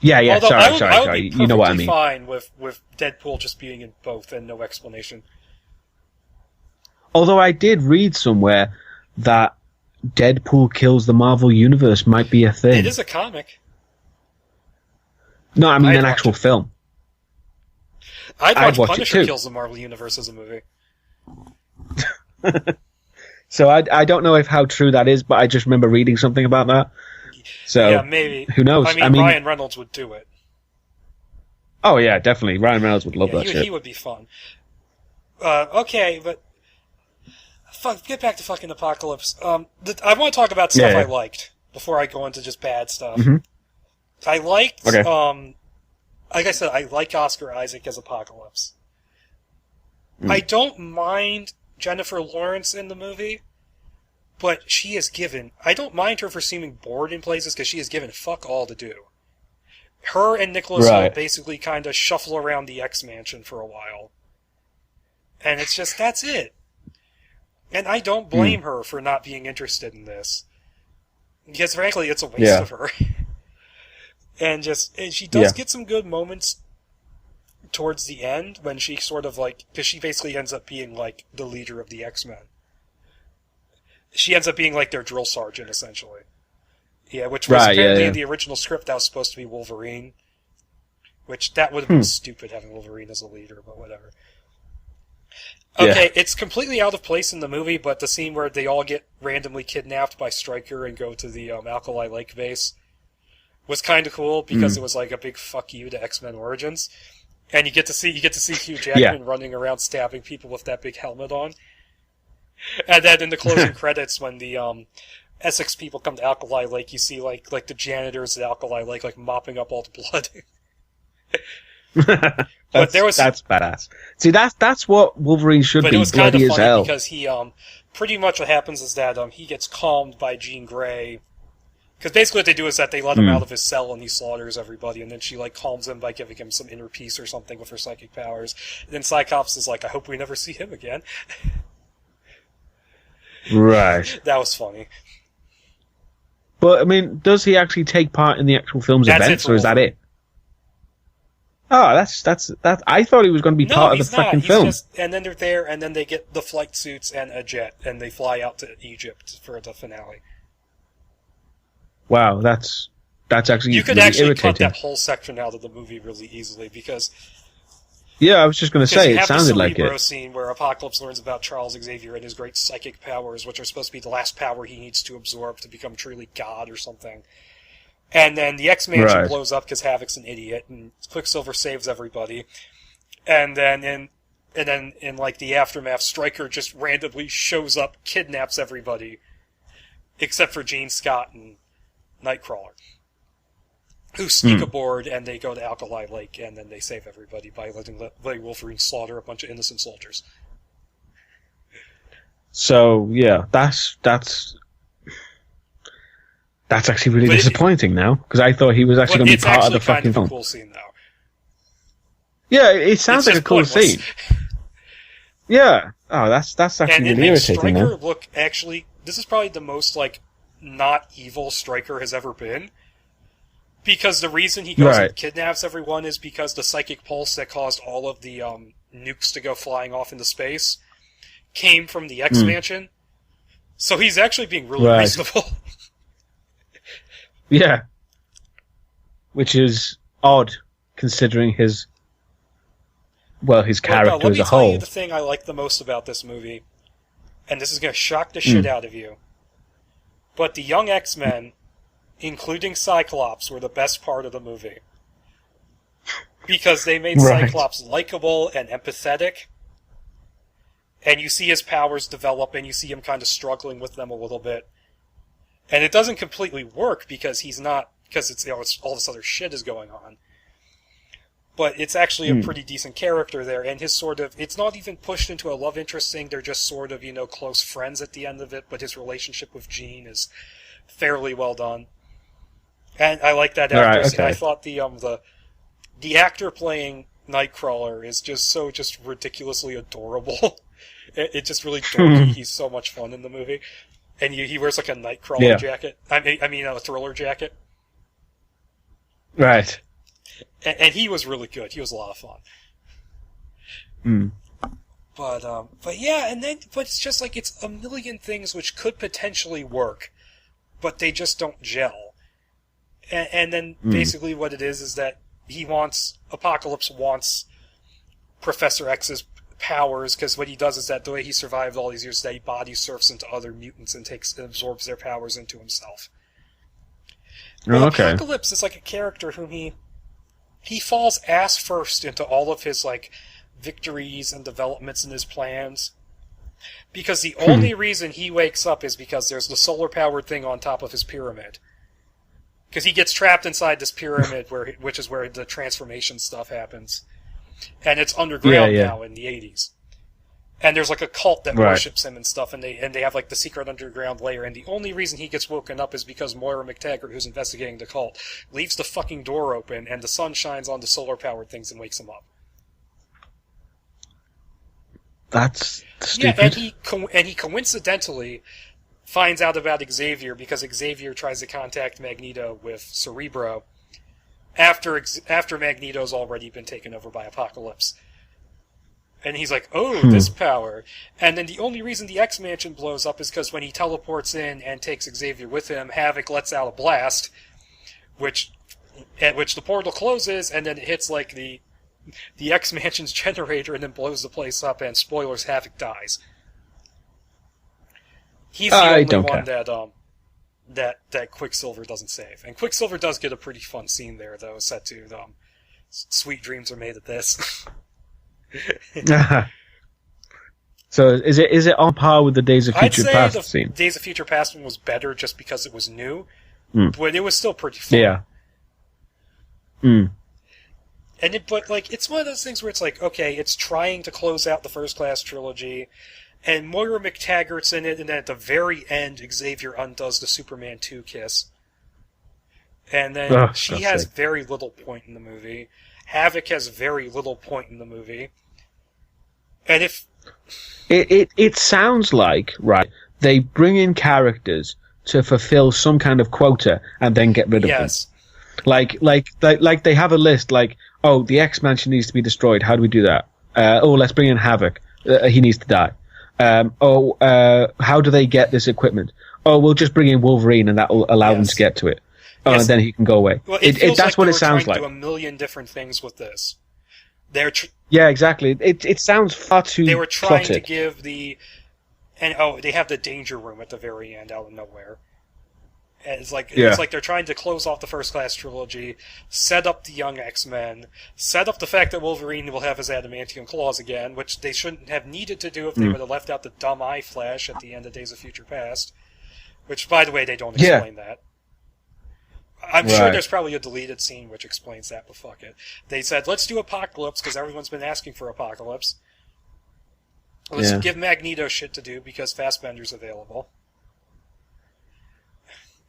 Yeah, sorry. You know what I mean. Fine with Deadpool just being in both and no explanation. Although I did read somewhere that Deadpool Kills the Marvel Universe might be a thing. It is a comic. No, I mean an actual film. I'd watch Punisher Kills the Marvel Universe as a movie. So I don't know how true that is, but I just remember reading something about that. So yeah, maybe. Who knows? I mean, Ryan Reynolds would do it. Oh yeah, definitely. Ryan Reynolds would love that shit. He would be fun. Okay, but get back to fucking Apocalypse. I want to talk about stuff I liked before I go into just bad stuff. Mm-hmm. I liked. Okay. Like I said, I like Oscar Isaac as Apocalypse. I don't mind Jennifer Lawrence in the movie, but she is given... I don't mind her for seeming bored in places because she is given fuck all to do. Her and Nicholas Hoult basically kind of shuffle around the X-Mansion for a while. And it's just, that's it. And I don't blame her for not being interested in this. Because frankly, it's a waste of her. And she does get some good moments towards the end when she sort of because she basically ends up being like the leader of the X-Men. She ends up being like their drill sergeant, essentially. Yeah, which was apparently in the original script that was supposed to be Wolverine. Which that would have been stupid having Wolverine as a leader, but whatever. Okay, it's completely out of place in the movie, but the scene where they all get randomly kidnapped by Stryker and go to the Alkali Lake base was kind of cool because it was like a big fuck you to X-Men Origins, and you get to see Hugh Jackman running around stabbing people with that big helmet on, and then in the closing credits when the Essex people come to Alkali Lake, you see like the janitors at Alkali Lake like mopping up all the blood. That's badass. See, that's what Wolverine should be. But it was kind of funny hell. Because he pretty much what happens is that he gets calmed by Jean Grey. Because basically what they do is that they let him out of his cell and he slaughters everybody, and then she calms him by giving him some inner peace or something with her psychic powers. And then Cyclops is like, I hope we never see him again. Right. That was funny. But I mean, does he actually take part in the actual film's events, or is that it? Oh, that's that. I thought he was going to be part of the fucking film. And then they're there, and then they get the flight suits and a jet, and they fly out to Egypt for the finale. Wow, that's actually you could really actually irritating. cut that whole section out of the movie really easily because. Yeah, I was just going to say it sounded like it. You have the Cerebro scene where Apocalypse learns about Charles Xavier and his great psychic powers, which are supposed to be the last power he needs to absorb to become truly God or something. And then the X-Mansion blows up because Havoc's an idiot, and Quicksilver saves everybody. And then in like the aftermath, Stryker just randomly shows up, kidnaps everybody, except for Jean Scott and Nightcrawler, who sneak aboard and they go to Alkali Lake, and then they save everybody by letting Wolverine slaughter a bunch of innocent soldiers. So yeah, that's actually really disappointing now, because I thought he was actually going to be part of the fucking film. It's actually kind of a cool scene, though. Yeah, it sounds like a cool scene. Yeah. Oh, that's actually really irritating. And Stryker, this is probably the most not evil Stryker has ever been. Because the reason he goes and kidnaps everyone is because the psychic pulse that caused all of the nukes to go flying off into space came from the X-Mansion. So he's actually being really reasonable. Yeah. which is odd considering his character as a whole. Let me tell you the thing I like the most about this movie, and this is going to shock the shit out of you. But the young X-Men, including Cyclops, were the best part of the movie. Because they made Cyclops likable and empathetic, and you see his powers develop, and you see him kind of struggling with them a little bit. And it doesn't completely work because it's all this other shit is going on. But it's actually a pretty decent character there, and it's not even pushed into a love interest thing, they're just sort of, close friends at the end of it, but his relationship with Jean is fairly well done. And I like that actress, and I thought the actor playing Nightcrawler is just ridiculously adorable. It's just really dorky. He's so much fun in the movie. And he wears like a Nightcrawler jacket. I mean a Thriller jacket. Right. And he was really good. He was a lot of fun. But yeah, but it's just like it's a million things which could potentially work, but they just don't gel. And then basically what it is that Apocalypse wants Professor X's powers, because what he does is that the way he survived all these years is that he body surfs into other mutants and absorbs their powers into himself. Well, Apocalypse is like a character whom he falls ass first into all of his victories and developments in his plans. Because the only reason he wakes up is because there's the solar-powered thing on top of his pyramid. Because he gets trapped inside this pyramid, which is where the transformation stuff happens. And it's underground now in the 80s. And there's a cult that worships him and stuff, and they have the secret underground layer, and the only reason he gets woken up is because Moira McTaggart, who's investigating the cult, leaves the fucking door open, and the sun shines on the solar-powered things and wakes him up. That's stupid. Yeah, and he coincidentally finds out about Xavier because Xavier tries to contact Magneto with Cerebro after Magneto's already been taken over by Apocalypse. And he's like, this power. And then the only reason the X-Mansion blows up is because when he teleports in and takes Xavier with him, Havoc lets out a blast, at which the portal closes, and then it hits the X-Mansion's generator and then blows the place up, and spoilers, Havoc dies. He's the only one that Quicksilver doesn't save. And Quicksilver does get a pretty fun scene there, though, set to Sweet Dreams Are Made of This. So is it on par with the Days of Future Past scene? The Days of Future Past one was better just because it was new, but it was still pretty fun. Yeah. But it's one of those things where it's okay, it's trying to close out the First Class trilogy, and Moira McTaggart's in it, and then at the very end, Xavier undoes the Superman 2 kiss. And then she has very little point in the movie. Havoc has very little point in the movie. And if... It sounds like, they bring in characters to fulfill some kind of quota and then get rid of them. Like they have a list, the X-Mansion needs to be destroyed. How do we do that? Let's bring in Havoc. He needs to die. How do they get this equipment? We'll just bring in Wolverine and that will allow them to get to it. And then he can go away. Well, that's what it sounds like. They were trying to do a million different things with this. Yeah, exactly. It sounds far too They were trying plotted. to give they have the Danger Room at the very end out of nowhere. And it's like they're trying to close off the First Class trilogy, set up the young X-Men, set up the fact that Wolverine will have his adamantium claws again, which they shouldn't have needed to do if they would have left out the dumb eye flash at the end of Days of Future Past. Which, by the way, they don't explain that. I'm sure there's probably a deleted scene which explains that, but fuck it. They said, let's do Apocalypse, because everyone's been asking for Apocalypse. Let's give Magneto shit to do, because Fassbender's available.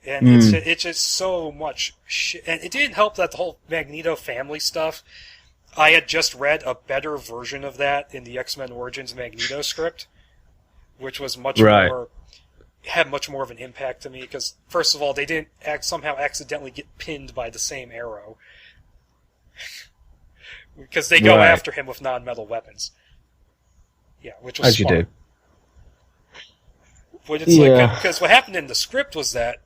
And it's just so much shit. And it didn't help that the whole Magneto family stuff, I had just read a better version of that in the X-Men Origins Magneto script, which was had much more of an impact to me, because, first of all, they didn't somehow accidentally get pinned by the same Arrow. Because they go after him with non-metal weapons. Yeah, which was smart. As you do. But it's because what happened in the script was that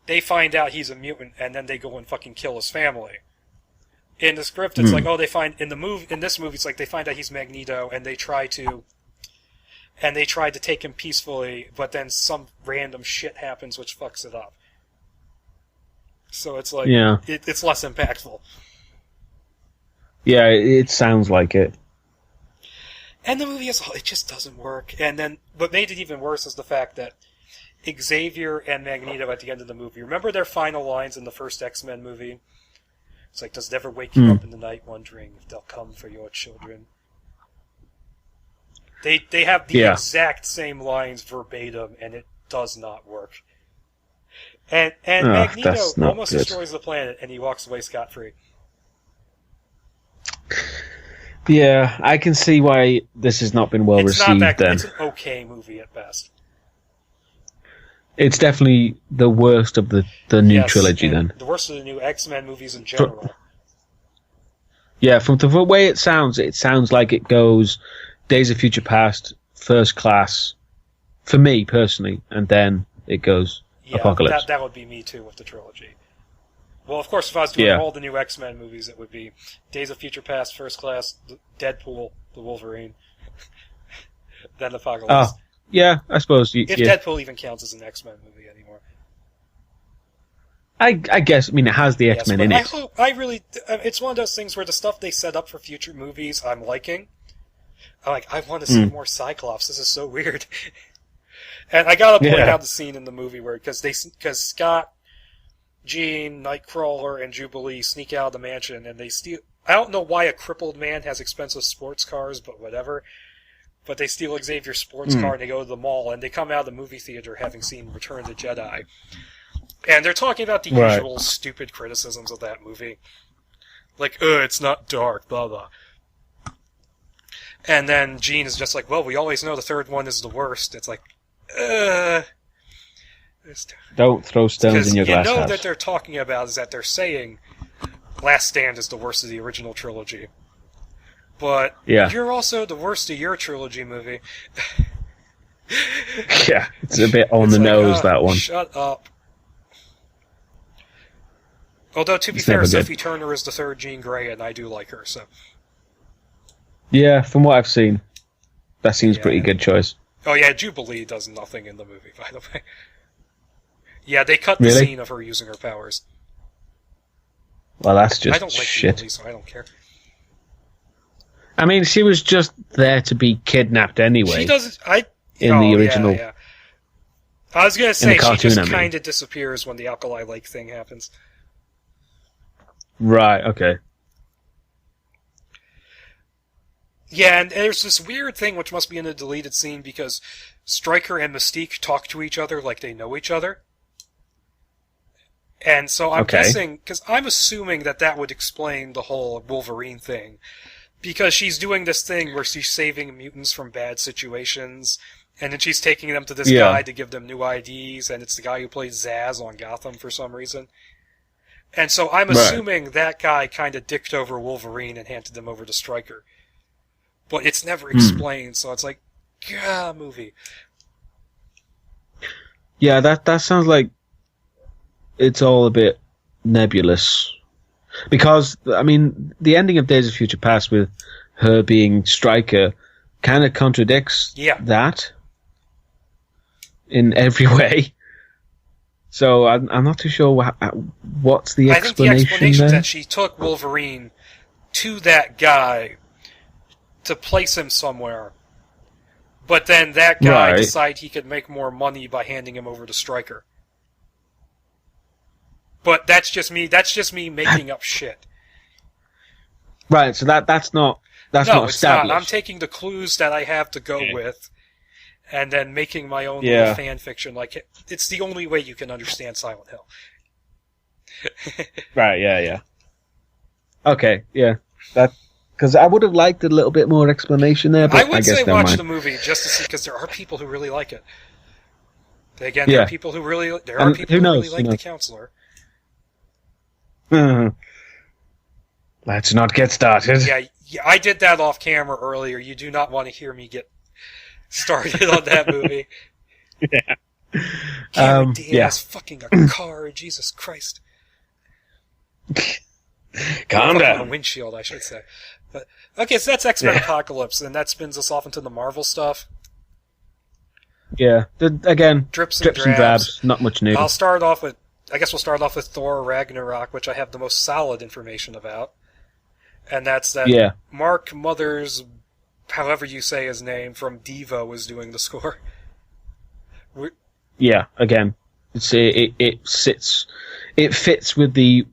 they find out he's a mutant, and then they go and fucking kill his family. In the script, it's like, oh, they find in this movie, it's like they find out he's Magneto, and they try to take him peacefully, but then some random shit happens which fucks it up. So it's like, it's less impactful. Yeah, it sounds like it. And the movie as a whole, it just doesn't work. And then, what made it even worse is the fact that Xavier and Magneto at the end of the movie, remember their final lines in the first X-Men movie? It's like, does it ever wake you up in the night wondering if they'll come for your children? They have the exact same lines verbatim, and it does not work. And Magneto almost destroys the planet, and he walks away scot-free. Yeah, I can see why this has not been well received. Then it's an okay movie at best. It's definitely the worst of the new trilogy. Then the worst of the new X-Men movies in general. Yeah, from the way it sounds like it goes Days of Future Past, First Class, for me personally, and then it goes Apocalypse. That would be me too with the trilogy. Well, of course, if I was doing all the new X-Men movies, it would be Days of Future Past, First Class, Deadpool, the Wolverine, then Apocalypse. Oh, yeah, I suppose. If Deadpool even counts as an X-Men movie anymore. I guess, it has the X-Men in it. It's one of those things where the stuff they set up for future movies I'm liking. I want to see more Cyclops. This is so weird. And I gotta point out the scene in the movie where, because Scott, Jean, Nightcrawler, and Jubilee sneak out of the mansion, and they steal... I don't know why a crippled man has expensive sports cars, but whatever. But they steal Xavier's sports car, and they go to the mall, and they come out of the movie theater having seen Return of the Jedi. And they're talking about the usual stupid criticisms of that movie. Like, it's not dark, blah, blah. And then Jean is just like, well, we always know the third one is the worst. It's like, don't throw stones in your glass house. You know that they're talking about is that they're saying Last Stand is the worst of the original trilogy. But you're also the worst of your trilogy movie. Yeah, it's a bit on the nose, that one. Shut up. Although, to be fair, Sophie Turner is the third Jean Grey, and I do like her, so... Yeah, from what I've seen, that seems pretty good choice. Oh yeah, Jubilee does nothing in the movie, by the way. Yeah, they cut the scene of her using her powers. Well, that's just I don't like shit. Jubilee, so I don't care. She was just there to be kidnapped anyway. She doesn't... In the original... Yeah. I was going to say, she just kind of disappears when the Alkali Lake thing happens. Right, okay. Yeah, and there's this weird thing which must be in a deleted scene because Stryker and Mystique talk to each other like they know each other. And so I'm guessing, because I'm assuming that would explain the whole Wolverine thing. Because she's doing this thing where she's saving mutants from bad situations, and then she's taking them to this guy to give them new IDs, and it's the guy who plays Zaz on Gotham for some reason. And so I'm assuming that guy kind of dicked over Wolverine and handed them over to Stryker. But it's never explained, so it's like, movie. Yeah, that sounds like it's all a bit nebulous. Because, the ending of Days of Future Past with her being Stryker kind of contradicts that in every way. So I'm not too sure what's the explanation. I think the explanation is that she took Wolverine to that guy to place him somewhere, but then that guy decided he could make more money by handing him over to Stryker. But that's just me making up shit. Right, so that's not established. It's not. I'm taking the clues that I have to go with, and then making my own little fan fiction. Like it's the only way you can understand Silent Hill. Right. Yeah. Okay. Yeah. Because I would have liked a little bit more explanation there. But I would say watch the movie just to see, because there are people who really like it. Again, there are people who really like The Counselor. Let's not get started. Yeah, I did that off camera earlier. You do not want to hear me get started on that movie. Yeah. Cameron Diaz fucking a car, Jesus Christ. Calm down. A windshield, I should say. But okay, so that's X-Men Apocalypse, and that spins us off into the Marvel stuff. Yeah, again, drips and drabs. Not much new. I'll start off with, I guess we'll start off with Thor Ragnarok, which I have the most solid information about. And that's that Mark Mothers, however you say his name, from Devo is doing the score. Yeah, again, it fits with the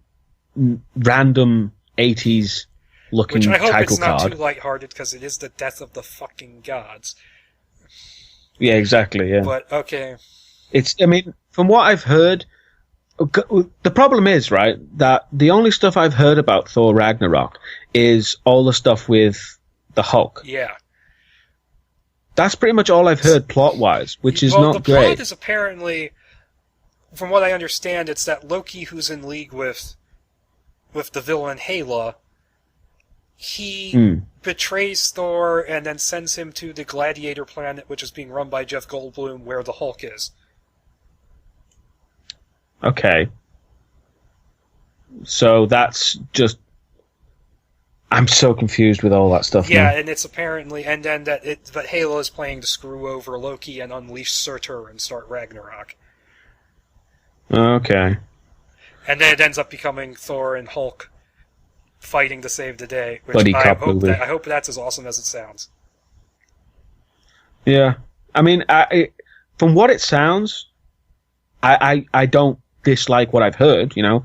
random 80s looking title card. Which I hope it's not too lighthearted, because it is the death of the fucking gods. Yeah, exactly, yeah. But, okay. From what I've heard, the problem is, right, that the only stuff I've heard about Thor Ragnarok is all the stuff with the Hulk. Yeah. That's pretty much all I've heard plot-wise, which is not great. The plot is apparently, from what I understand, it's that Loki, who's in league with the villain Hela, he betrays Thor and then sends him to the Gladiator planet, which is being run by Jeff Goldblum, where the Hulk is. Okay. So that's just... I'm so confused with all that stuff. Yeah, now. And it's apparently... And then that Hela is planning to screw over Loki and unleash Surtur and start Ragnarok. Okay. And then it ends up becoming Thor and Hulk fighting to save the day. Which I hope that's as awesome as it sounds. Yeah. I mean, from what it sounds, I don't dislike what I've heard, you know.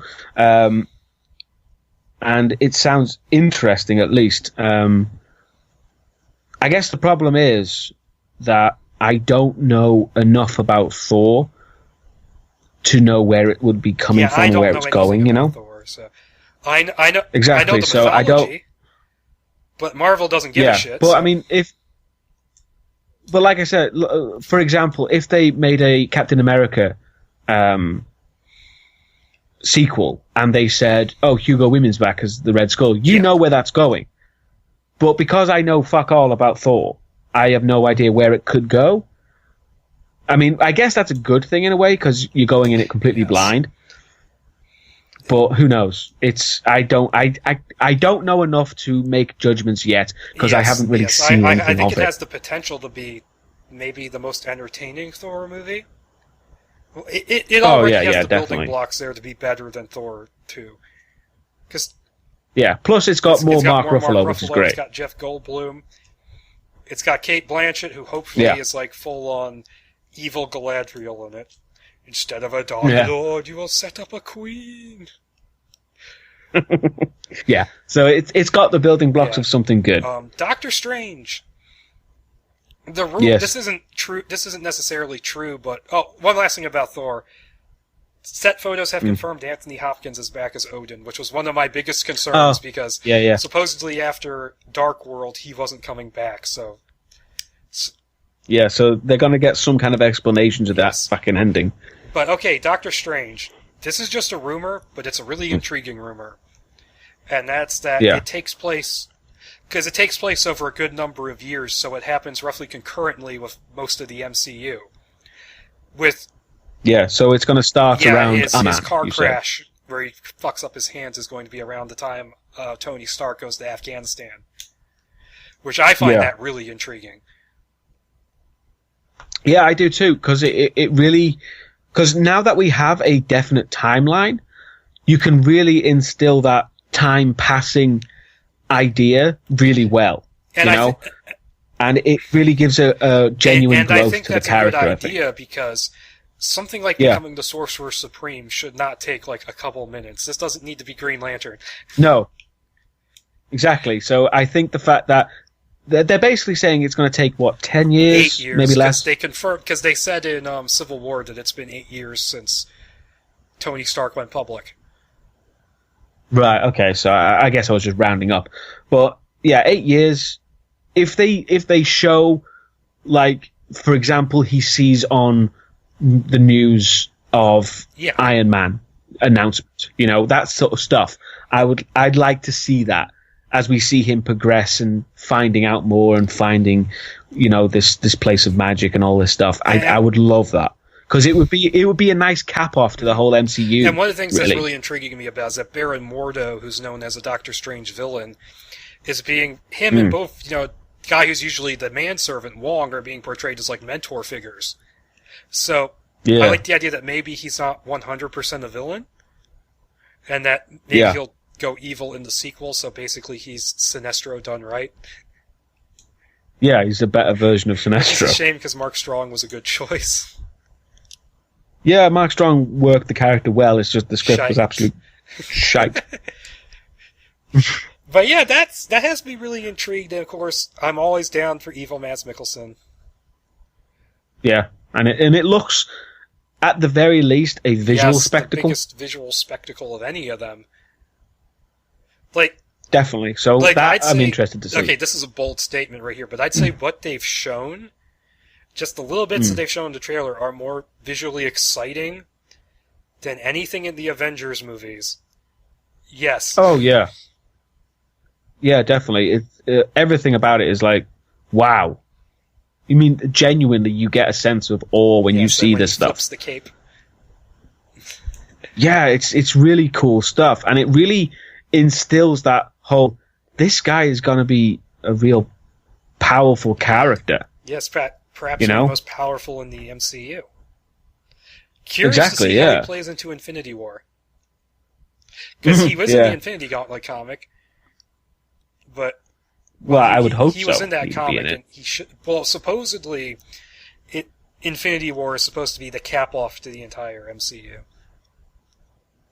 And it sounds interesting, at least. I guess the problem is that I don't know enough about Thor to know where it would be coming from and where it's going, you know? Thor, so. I know exactly. I know the so I don't. But Marvel doesn't give a shit. But so. I mean, but like I said, for example, if they made a Captain America sequel and they said, "Oh, Hugo Weaving's back as the Red Skull," you know where that's going. But because I know fuck all about Thor, I have no idea where it could go. I mean, I guess that's a good thing in a way because you're going in it completely blind. But who knows? I don't know enough to make judgments yet because I haven't really seen anything of it. I think it has the potential to be maybe the most entertaining Thor movie. It already has the building blocks there to be better than Thor 2. Plus it's got more Mark Ruffalo, which is great. It's got Jeff Goldblum. It's got Cate Blanchett, who hopefully is like full-on evil Galadriel in it. Instead of a Dark Lord, you will set up a queen. Yeah, so it's got the building blocks of something good. Doctor Strange. This isn't true. This isn't necessarily true, but one last thing about Thor. Set photos have confirmed Anthony Hopkins is back as Odin, which was one of my biggest concerns because supposedly after Dark World he wasn't coming back. So they're going to get some kind of explanation to that fucking ending. But okay, Doctor Strange. This is just a rumor, but it's a really intriguing rumor, and that's that it takes place. Because it takes place over a good number of years, so it happens roughly concurrently with most of the MCU. So it's going to start around his car crash, where he fucks up his hands, is going to be around the time Tony Stark goes to Afghanistan. Which I find that really intriguing. Yeah, I do too, because it really... Because now that we have a definite timeline, you can really instill that time passing idea really well, and and it really gives a genuine growth to the character. And I think that's a good idea because something like becoming the Sorcerer Supreme should not take like a couple minutes. This doesn't need to be Green Lantern. No, exactly. So I think the fact that they're basically saying it's going to take 10 years, 8 years, maybe less. They confirmed because they said in Civil War that it's been 8 years since Tony Stark went public. Right, okay, so I guess I was just rounding up. But, 8 years. If they show, like, for example, he sees on the news of Iron Man announcement, that sort of stuff, I'd like to see that as we see him progress and finding out more and finding, this place of magic and all this stuff. I would love that. because it would be a nice cap off to the whole MCU. And one of the things that's really intriguing me about is that Baron Mordo, who's known as a Doctor Strange villain, is being him and both, guy who's usually the manservant, Wong, are being portrayed as like mentor figures. So I like the idea that maybe he's not 100% a villain, and that maybe he'll go evil in the sequel. So basically, he's Sinestro done right. Yeah, he's a better version of Sinestro. It's a shame because Mark Strong was a good choice. Yeah, Mark Strong worked the character well. It's just the script was absolute shite. But yeah, that has me really intrigued. And of course, I'm always down for evil Mads Mikkelsen. Yeah, and it looks, at the very least, a visual spectacle. The biggest visual spectacle of any of them. Like, definitely. So like, I'm interested to see. Okay, this is a bold statement right here, but I'd say what they've shown, just the little bits that they've shown in the trailer, are more visually exciting than anything in the Avengers movies. Yes. Oh, yeah. Yeah, definitely. Everything about it is like, wow. You mean, genuinely, you get a sense of awe when you see this stuff. Flips the cape. Yeah, it's really cool stuff, and it really instills that whole, this guy is going to be a real powerful character. Yes, perhaps the most powerful in the MCU. Curious to see how he plays into Infinity War. Because he was in the Infinity Gauntlet comic, but I would hope he was in that comic, and he should. Well, supposedly, Infinity War is supposed to be the cap-off to the entire MCU.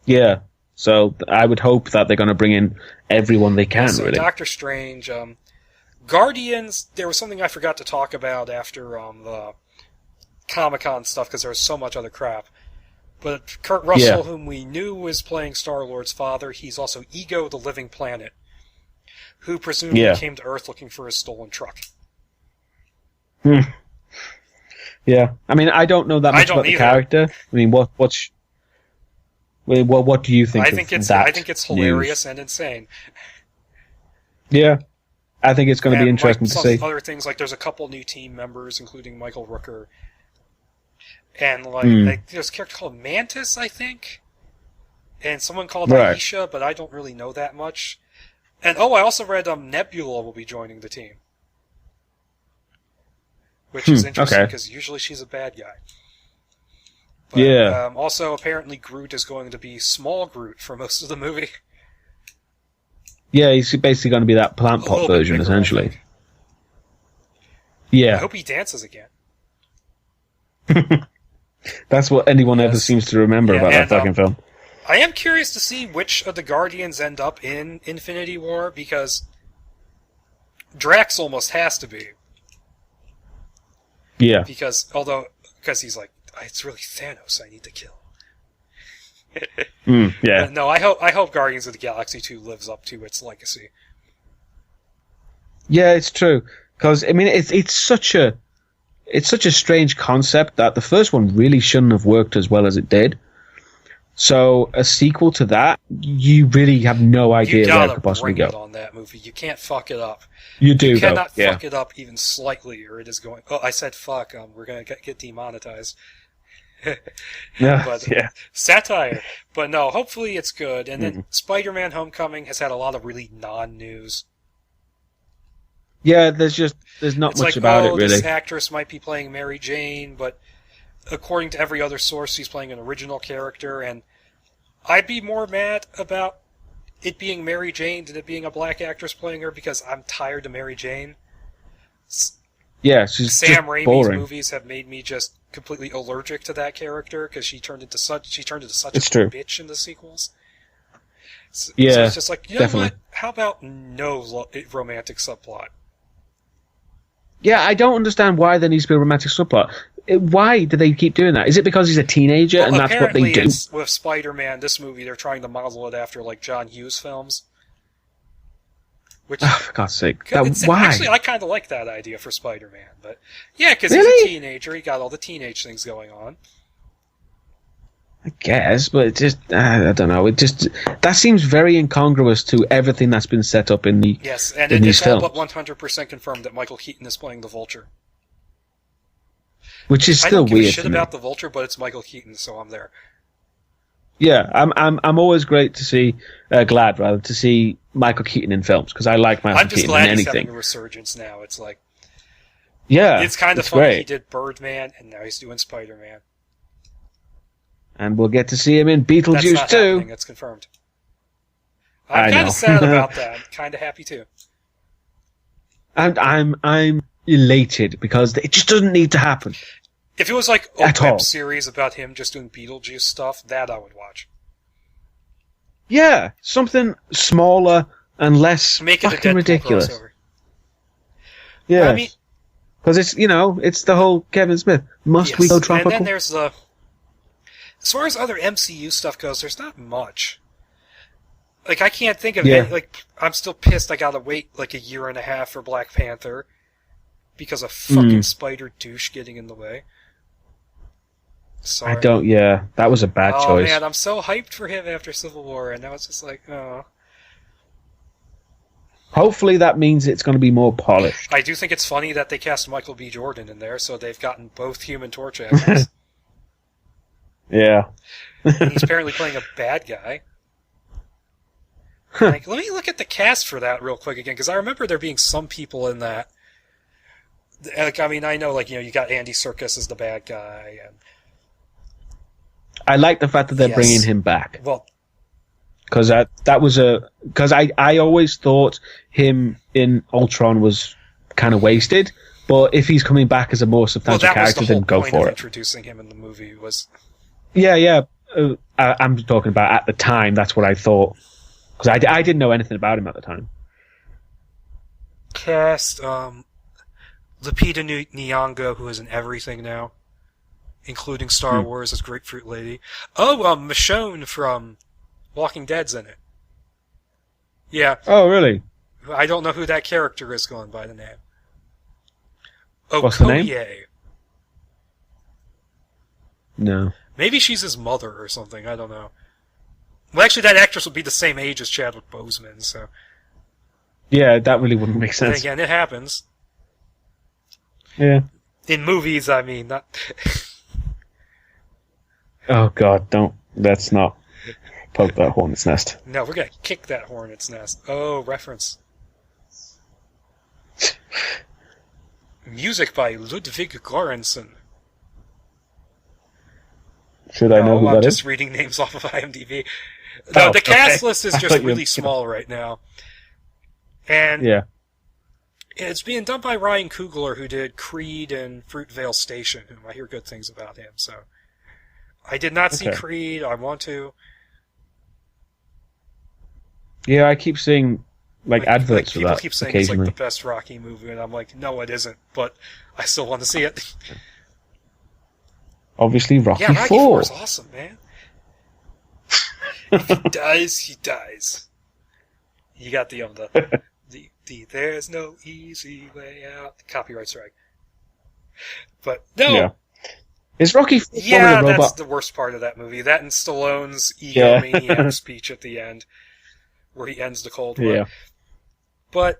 Yeah, so I would hope that they're going to bring in everyone they can, so really. Doctor Strange, Guardians, there was something I forgot to talk about after the Comic-Con stuff, because there was so much other crap. But Kurt Russell, whom we knew was playing Star-Lord's father, he's also Ego, the Living Planet, who presumably came to Earth looking for his stolen truck. Yeah, I mean, I don't know that much about the character. I mean, what do you think? I think it's hilarious and insane. Yeah, I think it's going to be interesting to see. Other things, like there's a couple new team members, including Michael Rooker, and there's a character called Mantis, I think, and someone called Aisha, but I don't really know that much. And I also read Nebula will be joining the team, which is interesting because usually she's a bad guy. But, also, apparently, Groot is going to be Small Groot for most of the movie. Yeah, he's basically going to be that plant pot version, essentially. Yeah. I hope he dances again. That's what anyone ever seems to remember about that fucking film. I am curious to see which of the Guardians end up in Infinity War, because Drax almost has to be. Yeah. Because he's like, it's really Thanos I need to kill. Yeah. But no, I hope Guardians of the Galaxy 2 lives up to its legacy. Yeah, it's true. Because I mean, it's such a strange concept that the first one really shouldn't have worked as well as it did. So a sequel to that, you really have no idea where it could possibly go. You gotta bring it on that movie. You can't fuck it up. You do. You cannot fuck it up even slightly, or it is going. Oh, I said fuck. We're gonna get demonetized. Satire. But no, hopefully it's good. And then Spider-Man: Homecoming has had a lot of really non-news. Yeah, there's not much about it really. This actress might be playing Mary Jane, but according to every other source, she's playing an original character, and I'd be more mad about it being Mary Jane than it being a black actress playing her, because I'm tired of Mary Jane. Yeah, she's Sam just Raimi's boring. movies have made me just completely allergic to that character, because she turned into such a bitch in the sequels. So it's just like, definitely. What? How about no romantic subplot? Yeah, I don't understand why there needs to be a romantic subplot. Why do they keep doing that? Is it because he's a teenager and that's what they do? With Spider-Man, this movie, they're trying to model it after like John Hughes films. Which, for God's sake. Why? Actually, I kind of like that idea for Spider-Man. But yeah, because he's a teenager. He got all the teenage things going on. I guess, but it just, I don't know. That seems very incongruous to everything that's been set up in the Yes, and it's all but 100% confirmed that Michael Keaton is playing the Vulture. which is still weird. I don't give a shit about the Vulture, but it's Michael Keaton, so I'm there. Yeah, I'm always glad to see Michael Keaton in films because I like Michael Keaton in anything. I'm just glad he's having a resurgence now. It's like, yeah, it's kind of funny. Great. He did Birdman, and now he's doing Spider-Man. And we'll get to see him in Beetlejuice too. That's confirmed. I'm kind of sad about that. Kind of happy too. And I'm elated because it just doesn't need to happen. If it was like a web series about him just doing Beetlejuice stuff, that I would watch. Yeah, something smaller and less fucking ridiculous. Crossover. Yeah, because it's it's the whole Kevin Smith. Must we go tropical? And then there's the. As far as other MCU stuff goes, there's not much. Like I can't think of it. Like I'm still pissed. I gotta wait like a year and a half for Black Panther because of fucking Spider douche getting in the way. Sorry. That was a bad choice. Oh man, I'm so hyped for him after Civil War, and now it's just like, oh. Hopefully that means it's going to be more polished. I do think it's funny that they cast Michael B. Jordan in there, so they've gotten both Human Torch actors. Yeah. And he's apparently playing a bad guy. Like, let me look at the cast for that real quick again, because I remember there being some people in that. Like, I mean, I know, like, you got Andy Serkis as the bad guy, and I like the fact that they're bringing him back. Well, because I always thought him in Ultron was kind of wasted, but if he's coming back as a more substantial character, then go for it. Introducing him in the movie was. Yeah. I'm talking about at the time. That's what I thought, because I didn't know anything about him at the time. Cast Lupita Nyong'o, who is in everything now, including Star Wars as Grapefruit Lady. Oh, Michonne from Walking Dead's in it. Yeah. Oh, really? I don't know who that character is going by the name. What's the name? No. Maybe she's his mother or something, I don't know. Well, actually, that actress would be the same age as Chadwick Boseman, so. Yeah, that really wouldn't make sense. But again, it happens. Yeah. In movies, I mean, not... Oh God, let's not poke that hornet's nest. No, we're gonna kick that hornet's nest. Oh, reference. Music by Ludwig Göransson. Should I know who that is? I'm just reading names off of IMDb. No, the cast list is just really small right now. And it's being done by Ryan Coogler, who did Creed and Fruitvale Station, whom I hear good things about him, so... I did not see Creed. I want to. Yeah, I keep seeing adverts for that. People keep saying it's like the best Rocky movie, and I'm like, no, it isn't. But I still want to see it. Obviously, Rocky 4. Yeah, Rocky 4 is awesome, man. If he dies, he dies. You got the "There's no easy way out" copyright strike. But no. Yeah. Is Rocky Yeah, that's the worst part of that movie. That and Stallone's egomaniac speech at the end, where he ends the Cold War. Yeah. But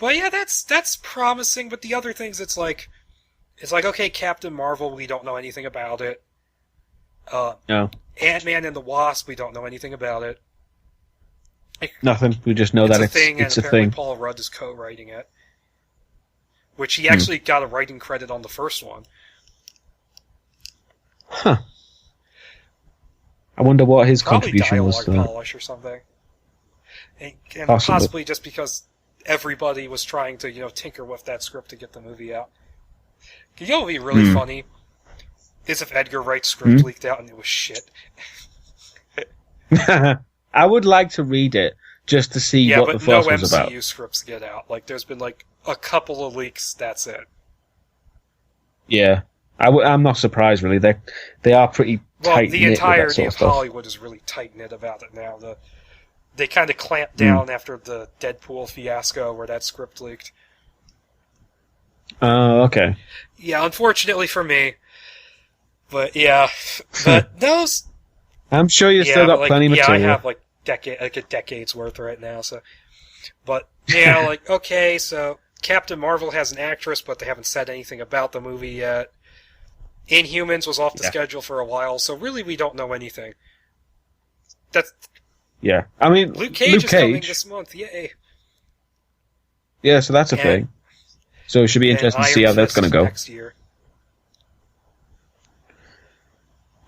yeah, that's promising. But the other things, it's like, okay, Captain Marvel, we don't know anything about it. No. Ant-Man and the Wasp, we don't know anything about it. Nothing. We just know that it's a thing. And apparently Paul Rudd is co-writing it. Which he actually got a writing credit on the first one. Huh. I wonder what his contribution was to that. Polish or something. And possibly just because everybody was trying to, tinker with that script to get the movie out. You know what would be really funny? Is if Edgar Wright's script leaked out and it was shit. I would like to read it just to see what the fuss was about. Yeah, but no MCU scripts get out. Like, there's been, a couple of leaks, that's it. Yeah. I'm not surprised, really. They are pretty tight-knit. The entirety of Hollywood is really tight-knit about it now. They kind of clamped down after the Deadpool fiasco where that script leaked. Oh, okay. Yeah, unfortunately for me. But, yeah. But those... I'm sure you still got plenty of material. Yeah, I have, a decade's worth right now, so... But, yeah, okay, so... Captain Marvel has an actress, but they haven't said anything about the movie yet. Inhumans was off the schedule for a while, so really we don't know anything. Yeah, I mean, Luke Cage is coming this month, yay! Yeah, so that's a thing. So it should be interesting to see how that's going to go. Next year.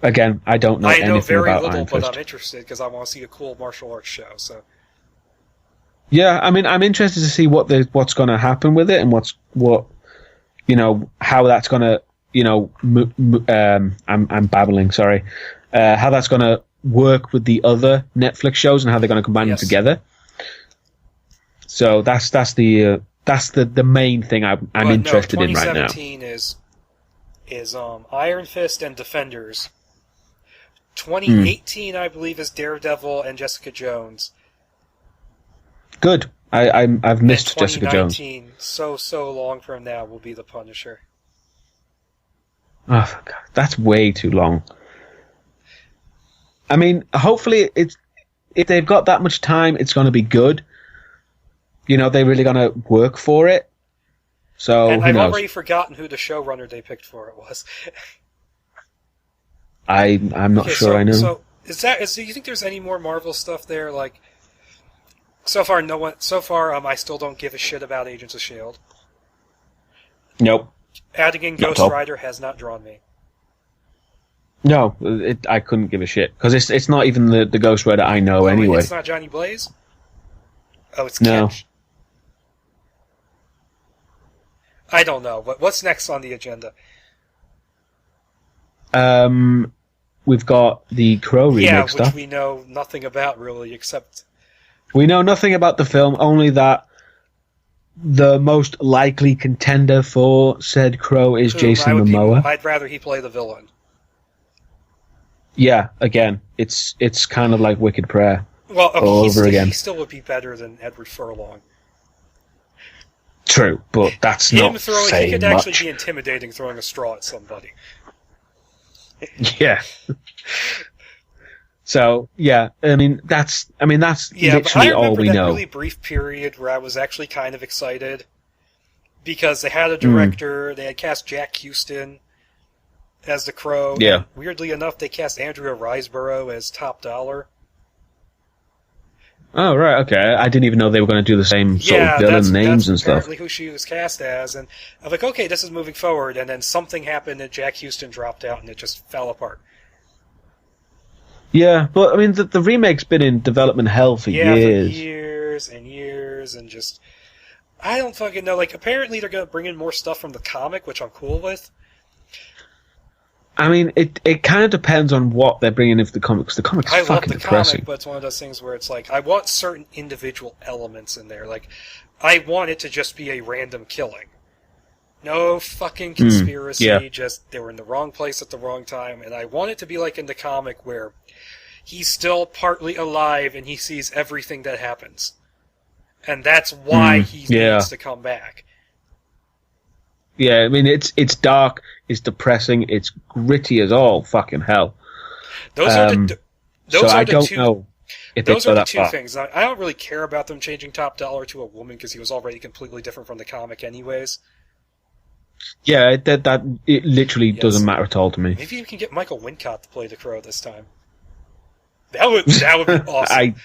Again, I don't know anything about Iron Fist. I know very little, but I'm interested because I want to see a cool martial arts show. So. Yeah, I mean, I'm interested to see what's going to happen with it and how that's going to, I'm babbling, sorry, how that's going to work with the other Netflix shows and how they're going to combine them together. So that's the main thing I'm interested in right now. 2017 is Iron Fist and Defenders. 2018, I believe, is Daredevil and Jessica Jones. Good. I've missed Jessica Jones. 2019, so long from now, will be The Punisher. Oh God, that's way too long. I mean, hopefully, if they've got that much time, it's going to be good. They're really going to work for it. So and who I've knows? already forgotten who the showrunner they picked for it was. I'm not sure. I know. So do you think there's any more Marvel stuff there? Like, so far, no one. So far, I still don't give a shit about Agents of S.H.I.E.L.D. Nope. Adding in Ghost Rider has not drawn me. No, I couldn't give a shit because it's not even the Ghost Rider I know anyway. It's not Johnny Blaze. Oh, it's no. Ketch. I don't know. What's next on the agenda? We've got the Crow remake stuff. Which we know nothing about really, except we know nothing about the film. Only that the most likely contender for said Crow is Jason Momoa. I'd rather he play the villain. Yeah, again, it's kind of like Wicked Prayer. Well, all over again. He still would be better than Edward Furlong. True, but that's not saying much. He could actually be intimidating throwing a straw at somebody. Yeah. So, yeah, that's literally all we know. I remember that really brief period where I was actually kind of excited because they had a director, they had cast Jack Houston as the Crow. Yeah. And weirdly enough, they cast Andrea Riseborough as Top Dollar. Oh, right, okay. I didn't even know they were going to do the same sort of villain names and stuff. That's apparently who she was cast as, and I'm like, okay, this is moving forward, and then something happened and Jack Houston dropped out and it just fell apart. Yeah, but the remake's been in development hell for years. For years and years, and just... I don't fucking know. Like, apparently they're going to bring in more stuff from the comic, which I'm cool with. It kind of depends on what they're bringing in for the comics. The comic's fucking depressing. I love the comic, but it's one of those things where it's like, I want certain individual elements in there. Like, I want it to just be a random killing. No fucking conspiracy, just they were in the wrong place at the wrong time, and I want it to be like in the comic where he's still partly alive and he sees everything that happens. And that's why he needs to come back. Yeah, it's dark, it's depressing, it's gritty as all fucking hell. Those are the two far. things. I don't really care about them changing Top Dollar to a woman because he was already completely different from the comic anyways. Yeah, it literally doesn't matter at all to me. Maybe you can get Michael Wincott to play the Crow this time. That would be awesome.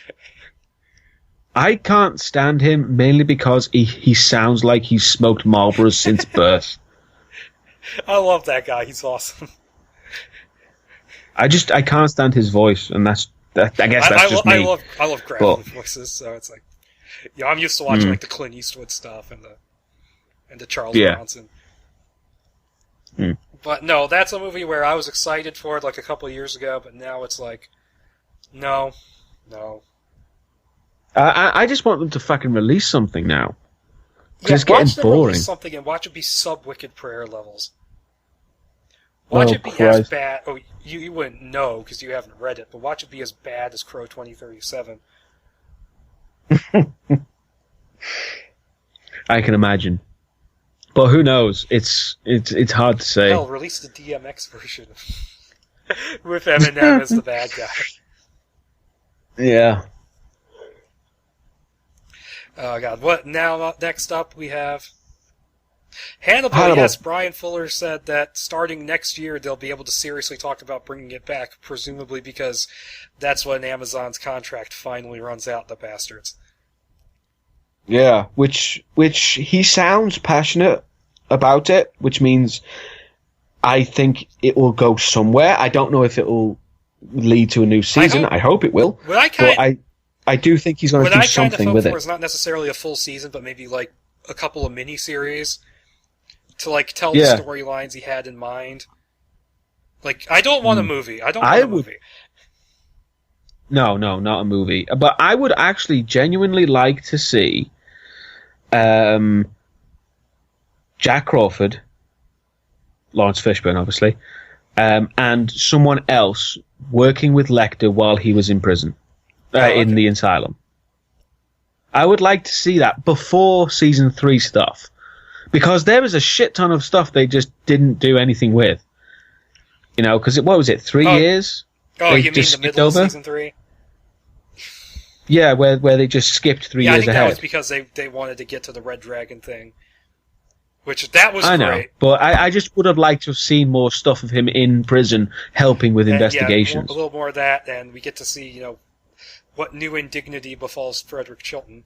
I can't stand him mainly because he sounds like he's smoked Marlboros since birth. I love that guy. He's awesome. I can't stand his voice, and I guess that's just me. I love gravelly voices, so it's like, I'm used to watching like the Clint Eastwood stuff and the Charles Bronson. But no, that's a movie where I was excited for it like a couple of years ago, but now it's like, no. I just want them to fucking release something now. Yeah, it's getting boring. Release something and watch it be sub-Wicked Prayer levels. Watch it be as bad. Oh, you wouldn't know because you haven't read it, but watch it be as bad as Crow 2037. I can imagine, but who knows? It's hard to say. Hell, release the DMX version with Eminem as the bad guy. Yeah. Oh God! What now? Next up, we have Hannibal, yes, Brian Fuller said that starting next year they'll be able to seriously talk about bringing it back, presumably because that's when Amazon's contract finally runs out, the bastards. Yeah, which he sounds passionate about it, which means I think it will go somewhere. I don't know if it will lead to a new season. I hope it will. I do think he's going to do something with it. What I kind of hope for is not necessarily a full season, but maybe like a couple of mini-series to like tell the storylines he had in mind. Like, I don't want a movie. I don't want a movie. No, not a movie. But I would actually genuinely like to see Jack Crawford, Lawrence Fishburne, obviously, and someone else working with Lecter while he was in prison, in the asylum. I would like to see that before season 3 stuff. Because there is a shit ton of stuff they just didn't do anything with. You know, because what was it, 3 years? Oh, you mean the middle of season 3? Yeah, where they just skipped 3 years ahead. I think that was because they wanted to get to the Red Dragon thing. Which, that was great. I know, but I just would have liked to have seen more stuff of him in prison helping with investigations. Yeah, a little more of that, and we get to see, you know, what new indignity befalls Frederick Chilton.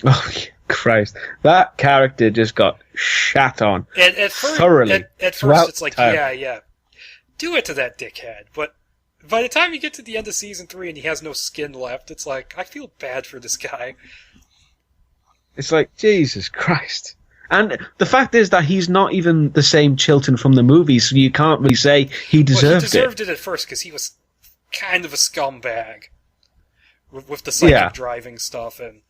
Oh, Christ. That character just got shat on thoroughly. At first it's like, yeah, do it to that dickhead. But by the time you get to the end of season 3 and he has no skin left, it's like, I feel bad for this guy. It's like, Jesus Christ. And the fact is that he's not even the same Chilton from the movies, so you can't really say he deserved it. He deserved it at first because he was kind of a scumbag with the psychic driving stuff and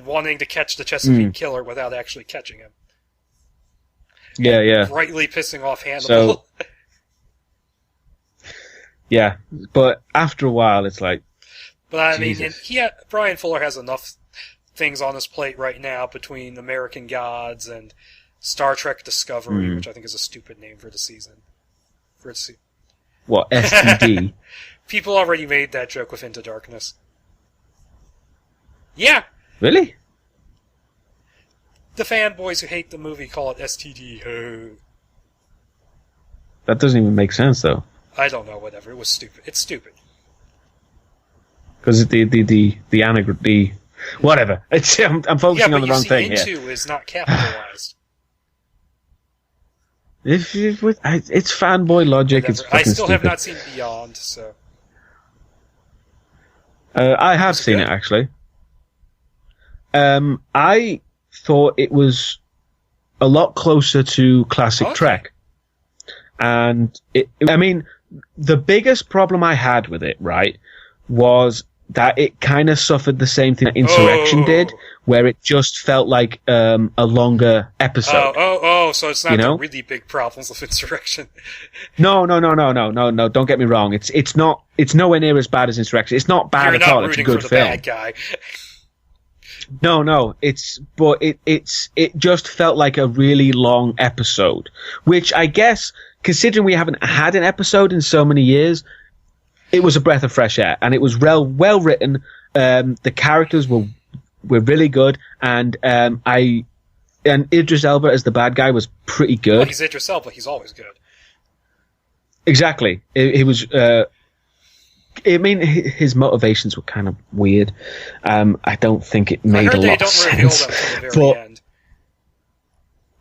wanting to catch the Chesapeake Killer without actually catching him. Yeah. Rightly pissing off Hannibal. So, yeah, but after a while, it's like. But I mean, Brian Fuller has enough things on his plate right now between American Gods and Star Trek Discovery, which I think is a stupid name for the season. What, STD? People already made that joke with Into Darkness. Yeah. Really? The fanboys who hate the movie call it STD. That doesn't even make sense, though. I don't know. Whatever. It was stupid. It's stupid. Because the anagram, whatever. I'm focusing on the wrong thing. Into is not capitalized. It's fanboy logic. It's I still stupid. have not seen Beyond, so. I have seen it actually. I thought it was a lot closer to classic Trek. And the biggest problem I had with it, right, was that it kind of suffered the same thing that Insurrection did, where it just felt like a longer episode. So it's not the really big problems with Insurrection. No, don't get me wrong. It's nowhere near as bad as Insurrection. It's not bad at all. It's a good film. Bad guy. No, it just felt like a really long episode, which I guess, considering we haven't had an episode in so many years, it was a breath of fresh air, and it was well written. The characters were really good, and Idris Elba as the bad guy was pretty good. Well, he's Idris Elba; he's always good. Exactly. He was. His motivations were kind of weird. I don't think it made a lot of sense. But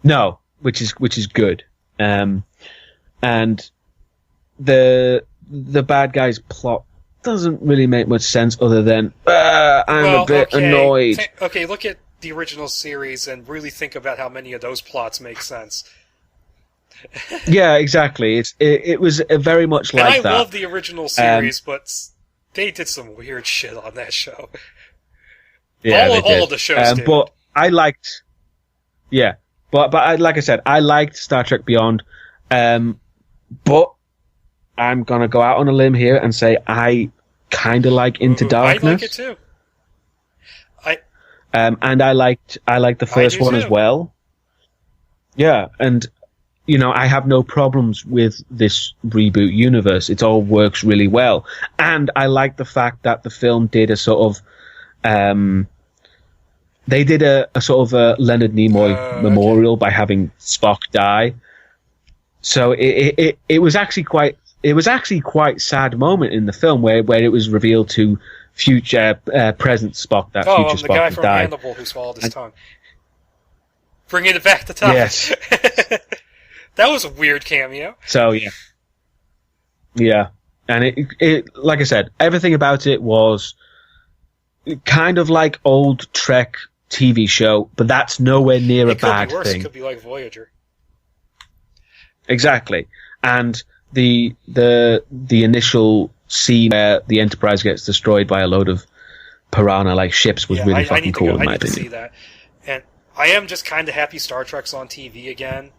no, which is good. And the bad guy's plot doesn't really make much sense other than I'm a bit annoyed. Look at the original series and really think about how many of those plots make sense. Yeah, exactly. It was very much like that. I love the original series, but they did some weird shit on that show. Yeah, all of the shows did. But I liked. Yeah, but like I said, I liked Star Trek Beyond. But I'm gonna go out on a limb here and say I kind of like Into Darkness. I like it too. And I liked the first one as well. Yeah, and I have no problems with this reboot universe. It all works really well. And I like the fact that the film did a sort of they did a sort of a Leonard Nimoy memorial by having Spock die. So it was actually quite sad moment in the film where it was revealed to present Spock that future Spock the guy had from died. Hannibal who swallowed his tongue. Bringing it back to topic. Yes. That was a weird cameo. So yeah, and it like I said, everything about it was kind of like old Trek TV show, but that's nowhere near a bad thing. Thing. It could be like Voyager. Exactly, and the initial scene where the Enterprise gets destroyed by a load of piranha-like ships was really fucking cool in my opinion. I need to see that, and I am just kind of happy Star Trek's on TV again.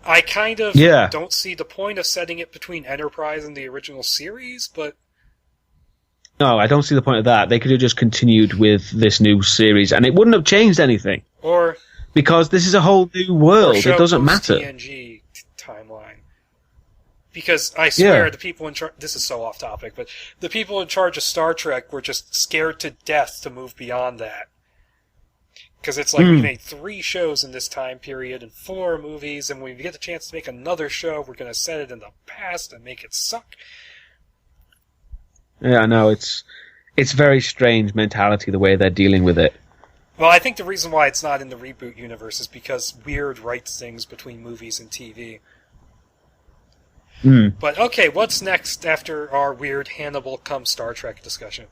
I kind of don't see the point of setting it between Enterprise and the original series, but... No, I don't see the point of that. They could have just continued with this new series, and it wouldn't have changed anything. Because this is a whole new world. It doesn't matter. TNG timeline. Because I swear the people in charge... This is so off topic, but the people in charge of Star Trek were just scared to death to move beyond that. Because it's like we made 3 shows in this time period and 4 movies, and when we get the chance to make another show, we're going to set it in the past and make it suck. Yeah, I know. It's very strange mentality, the way they're dealing with it. Well, I think the reason why it's not in the reboot universe is because Weird writes things between movies and TV. But okay, what's next after our weird Hannibal come Star Trek discussion?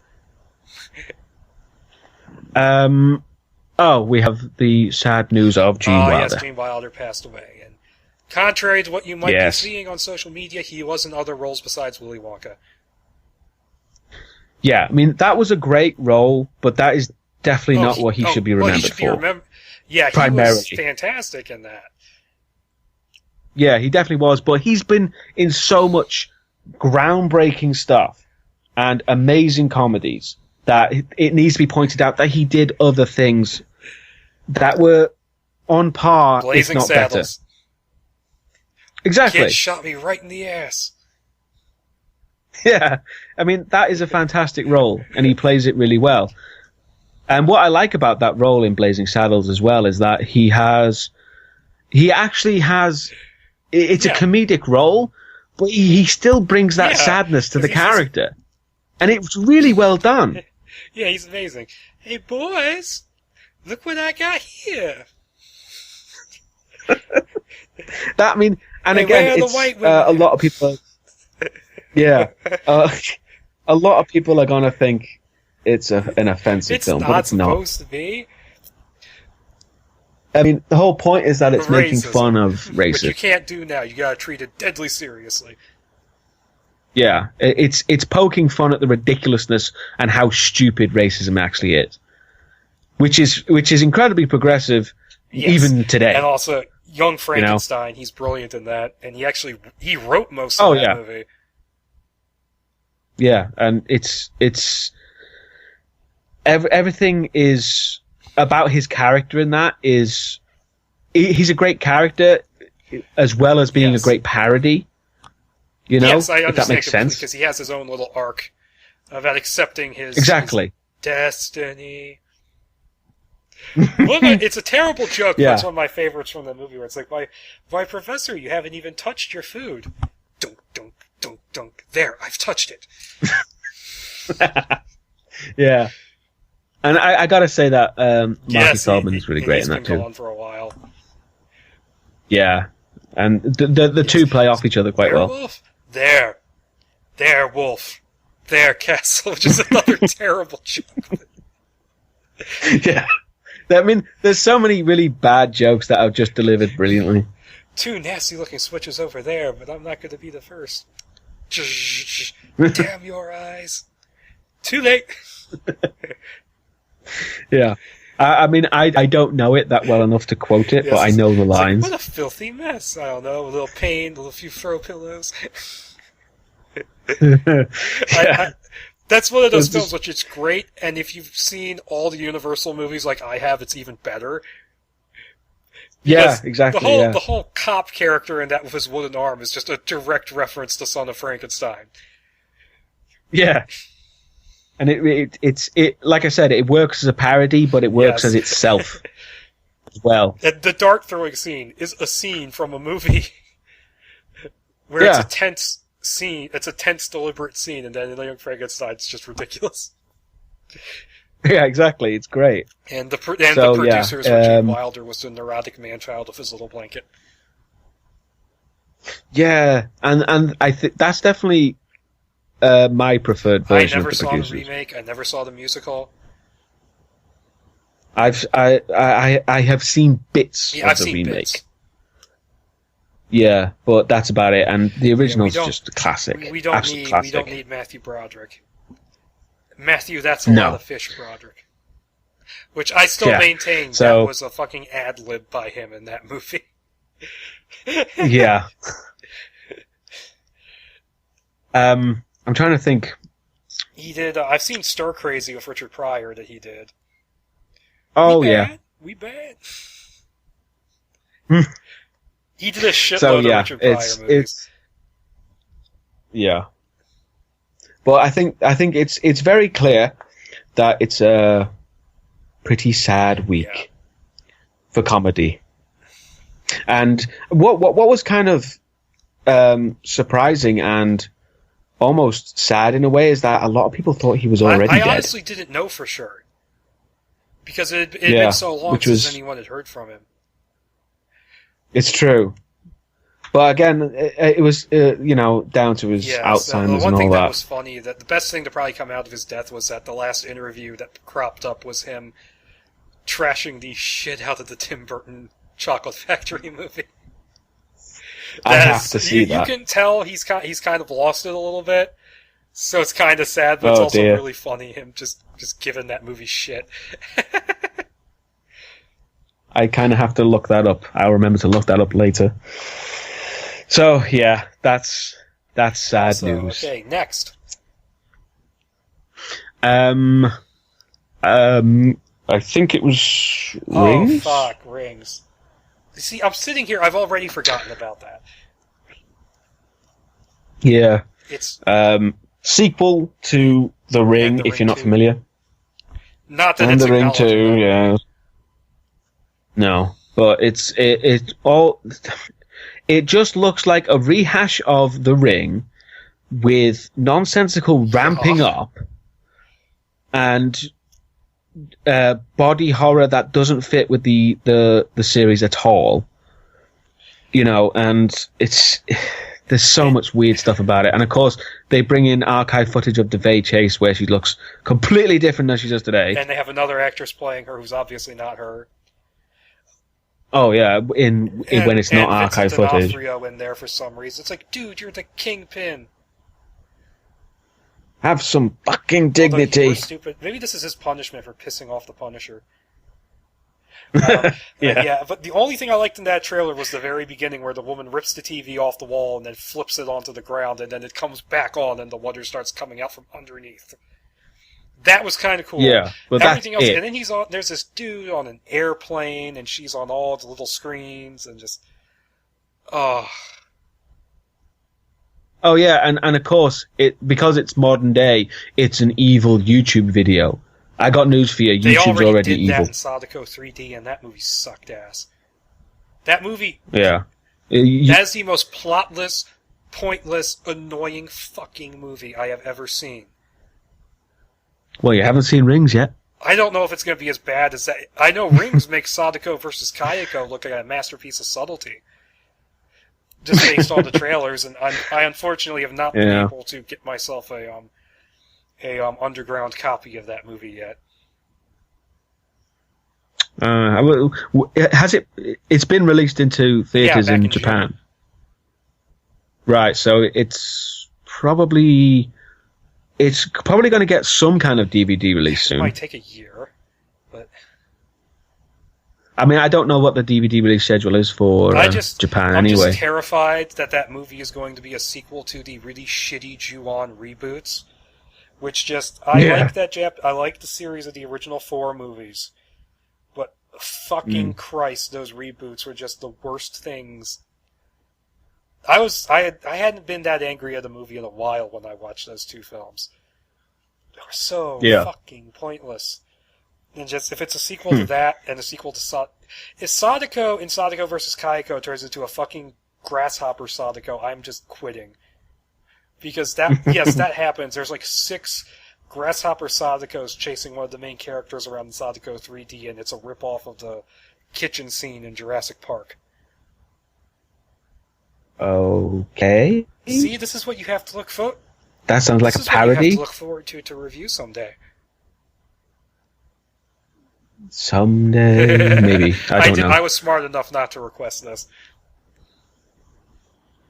We have the sad news of Gene Wilder. Yes, Gene Wilder passed away. And contrary to what you might be seeing on social media, he was in other roles besides Willy Wonka. Yeah, I mean, that was a great role, but that is definitely not what he should be remembered for. He was fantastic in that. Yeah, he definitely was, but he's been in so much groundbreaking stuff and amazing comedies that it needs to be pointed out that he did other things that were on par, Blazing if not Saddles. Better. Exactly. Kid shot me right in the ass. Yeah, I mean, that is a fantastic role, and he plays it really well. And what I like about that role in Blazing Saddles as well is that he actually has, it's a comedic role, but he still brings that sadness to the character. And it's really well done. Yeah, he's amazing. Hey, boys, look what I got here. That, I mean, and again, it's, a lot of people... Yeah. A lot of people are going to think it's an offensive film, but it's not. It's not supposed to be. I mean, the whole point is that it's making fun of racism. Which you can't do now. You gotta treat it deadly seriously. Yeah, it's poking fun at the ridiculousness and how stupid racism actually is, which is incredibly progressive, even today. And also, Young Frankenstein, he's brilliant in that, and he wrote most of that movie. Yeah, and it's everything is about his character in that is he's a great character as well as being a great parody. You know, yes, I understand if that makes sense, because he has his own little arc about accepting his destiny. It's a terrible joke, but it's one of my favorites from the movie, where it's like, why, Professor, you haven't even touched your food. Dunk, dunk, dunk, dunk. There, I've touched it. Yeah. And I gotta say that Marty Feldman's really great in that too. He's been going for a while. Yeah. And the two play off each other quite well. Wolf. There, Wolf. There, Castle, which is another terrible joke. Yeah. I mean, there's so many really bad jokes that I've just delivered brilliantly. 2 nasty-looking switches over there, but I'm not going to be the first. Damn your eyes. Too late. Yeah. I mean, I don't know it that well enough to quote it, but I know the lines. Like, what a filthy mess. I don't know, a little pain, a few throw pillows. That's one of those films which is great, and if you've seen all the Universal movies like I have, it's even better. Yeah, exactly. The whole cop character in that with his wooden arm is just a direct reference to Son of Frankenstein. Yeah. And it's like I said, it works as a parody, but it works as itself as well. The dart throwing scene is a scene from a movie where it's a tense scene. It's a tense, deliberate scene, and then in The Young Frankenstein, it's just ridiculous. Yeah, exactly. It's great. And the producers for Gene Wilder was the neurotic man-child of his little blanket. Yeah, and I think that's definitely my preferred version of the producers. I never saw the remake. I never saw the musical. I have seen bits of the remake. Bits. Yeah, but that's about it. And the original's just a classic. We don't need Matthew Broderick. Matthew, that's a lot of fish, Broderick. Which I still maintain that was a fucking ad-lib by him in that movie. Yeah. I'm trying to think. He did. I've seen Stir Crazy with Richard Pryor that he did. Oh, We bad. He did a shitload of Richard Pryor movies. Yeah. But I think it's very clear that it's a pretty sad week for comedy. And what was kind of surprising and almost sad in a way is that a lot of people thought he was already dead. I honestly didn't know for sure. Because it had been so long since anyone had heard from him. It's true. But again, it was, down to his Alzheimer's and all that. The one thing that was funny, that the best thing to probably come out of his death was that the last interview that cropped up was him trashing the shit out of the Tim Burton Chocolate Factory movie. I have to see that. You can tell he's kind of lost it a little bit, so it's kind of sad, but it's also really funny, him just giving that movie shit. I kind of have to look that up. I'll remember to look that up later. So, yeah, that's sad news. Okay, next. I think it was Rings? Oh, fuck, Rings. See, I'm sitting here, I've already forgotten about that. Yeah. It's sequel to The Ring, if you're not familiar. Not that it's The Ring 2, yeah. No, but it just looks like a rehash of The Ring with nonsensical ramping up and body horror that doesn't fit with the series at all. And there's so much weird stuff about it. And of course, they bring in archive footage of DeVay Chase where she looks completely different than she does today. And they have another actress playing her who's obviously not her. Oh yeah, when it's not archive footage. And Vincent D'Onofrio in there for some reason. It's like, dude, you're the Kingpin. Have some fucking dignity. Stupid. Maybe this is his punishment for pissing off the Punisher. Yeah, but the only thing I liked in that trailer was the very beginning where the woman rips the TV off the wall and then flips it onto the ground, and then it comes back on and the water starts coming out from underneath. That was kind of cool. Yeah, but everything else, and then there's this dude on an airplane, and she's on all the little screens, and just, oh yeah, and of course, because it's modern day, it's an evil YouTube video. I got news for you. YouTube's already did evil. That in Sadako 3D, and that movie sucked ass. That movie, yeah, that is the most plotless, pointless, annoying fucking movie I have ever seen. Well, you haven't seen Rings yet. I don't know if it's going to be as bad as that. I know Rings makes Sadako versus Kayako look like a masterpiece of subtlety. Just based on the trailers, and I unfortunately have not been able to get myself a underground copy of that movie yet. Has it? It's been released into theaters in Japan. June. Right, so it's probably going to get some kind of DVD release soon. It might take a year, but I mean, I don't know what the DVD release schedule is for Japan anyway. I'm just terrified that movie is going to be a sequel to the really shitty Ju-On reboots, which like I like the series of the original 4 movies, but fucking Christ, those reboots were just the worst things. I hadn't been that angry at a movie in a while when I watched those 2 films. are so fucking pointless. And just, if it's a sequel to that, and a sequel to if Sadako in Sadako vs. Kaiko turns into a fucking grasshopper Sadako, I'm just quitting. Because that happens. There's like 6 grasshopper Sadakos chasing one of the main characters around the Sadako 3D, and it's a ripoff of the kitchen scene in Jurassic Park. Okay. See, this is what you have to look for. That sounds like a parody. What you have to look forward to review someday. Someday, maybe. I don't know. I was smart enough not to request this.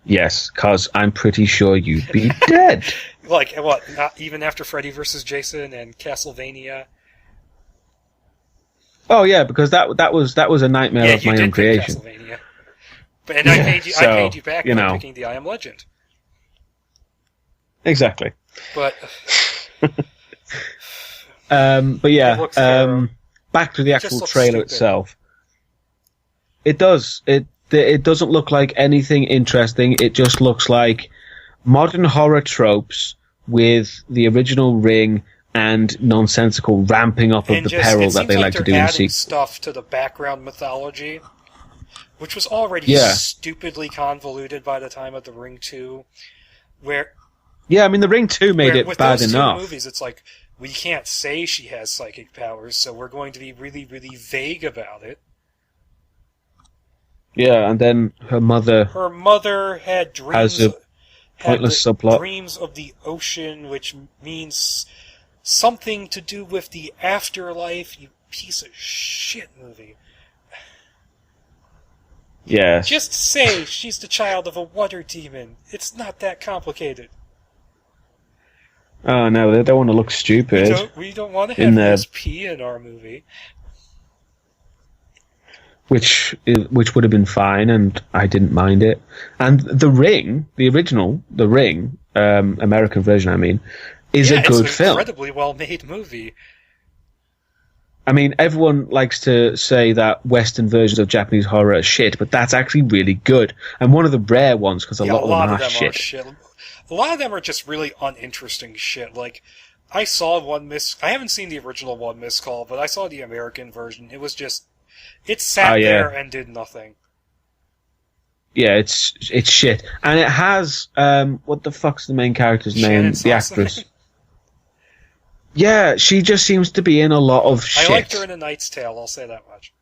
Yes, because I'm pretty sure you'd be dead. Like, what, not even after Freddy vs. Jason and Castlevania? Oh, yeah, because that was a nightmare of my own creation. Castlevania. And I paid you back by picking the I Am Legend. Exactly. But yeah, back to the actual trailer itself. It does. It doesn't look like anything interesting. It just looks like modern horror tropes with the original Ring and nonsensical ramping up of the peril that they like to do in sequels. Stuff to the background mythology, which was already stupidly convoluted by the time of the Ring 2. I mean, the Ring 2 made it bad enough. With those 2 movies, it's like, we can't say she has psychic powers, so we're going to be really, really vague about it. Yeah, and then her mother had dreams. Has a pointless subplot. Dreams of the ocean, which means something to do with the afterlife. You piece of shit movie. Yeah. Just say she's the child of a water demon. It's not that complicated. Oh no, they don't want to look stupid. We don't want to have ESP in our movie. Which would have been fine, and I didn't mind it. And The Ring, the original The Ring, American version, I mean, is a good film. It's an incredibly well-made movie. I mean, everyone likes to say that Western versions of Japanese horror are shit, but that's actually really good. And one of the rare ones, because a lot of them are shit. A lot of them are just really uninteresting shit. Like, I saw I haven't seen the original One Missed Call, but I saw the American version. It was just... It sat there and did nothing. Yeah, it's shit. And it has, what the fuck's the main character's name? The actress. Yeah, she just seems to be in a lot of shit. I liked her in A Knight's Tale, I'll say that much.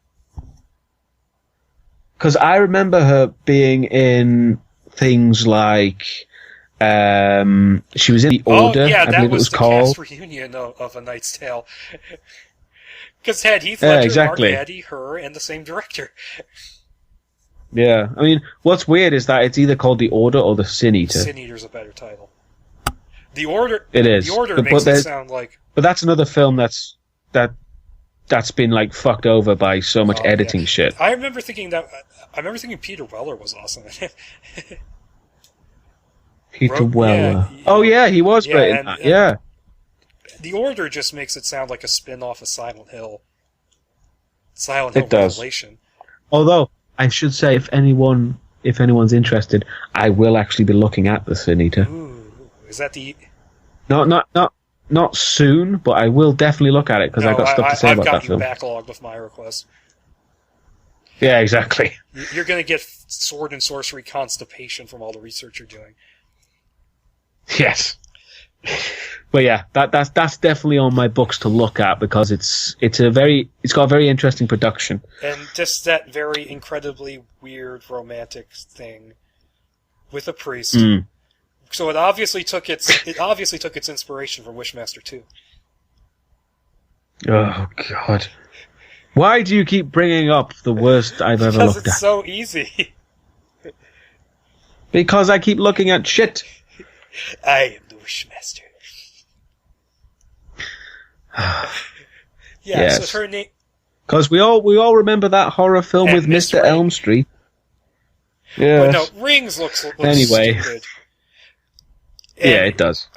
Because I remember her being in things like... she was in The Order, I believe it was called. That was the cast reunion of A Knight's Tale. Because had Heath Ledger, Mark Addy, her, and the same director. Yeah, I mean, what's weird is that it's either called The Order or The Sin Eater. Sin Eater's a better title. The Order. It is. The Order makes it sound like. But that's another film that's been like fucked over by so much editing shit. I remember thinking Peter Weller was awesome. Peter Weller. He was great in that. Yeah. The Order just makes it sound like a spin-off of Silent Hill. Silent Hill Revelation. Although, I should say, if anyone's interested, I will actually be looking at the Sin Eater. Ooh, is that the... Not soon, but I will definitely look at it, because I've got stuff to say about that film. I've got you backlogged with my requests. Yeah, exactly. You're going to get sword and sorcery constipation from all the research you're doing. Yes. But yeah, that's definitely on my books to look at, because it's got a very interesting production. And just that very incredibly weird romantic thing with a priest. Mm. So it obviously took its inspiration from Wishmaster 2. Oh God. Why do you keep bringing up the worst I've ever looked at? Because it's so easy. Because I keep looking at shit. I am the Wishmaster. Yes. So her name. Because we all remember that horror film with Mr. Elm Street. Yeah. No, Rings looks anyway. Stupid. Yeah, it does.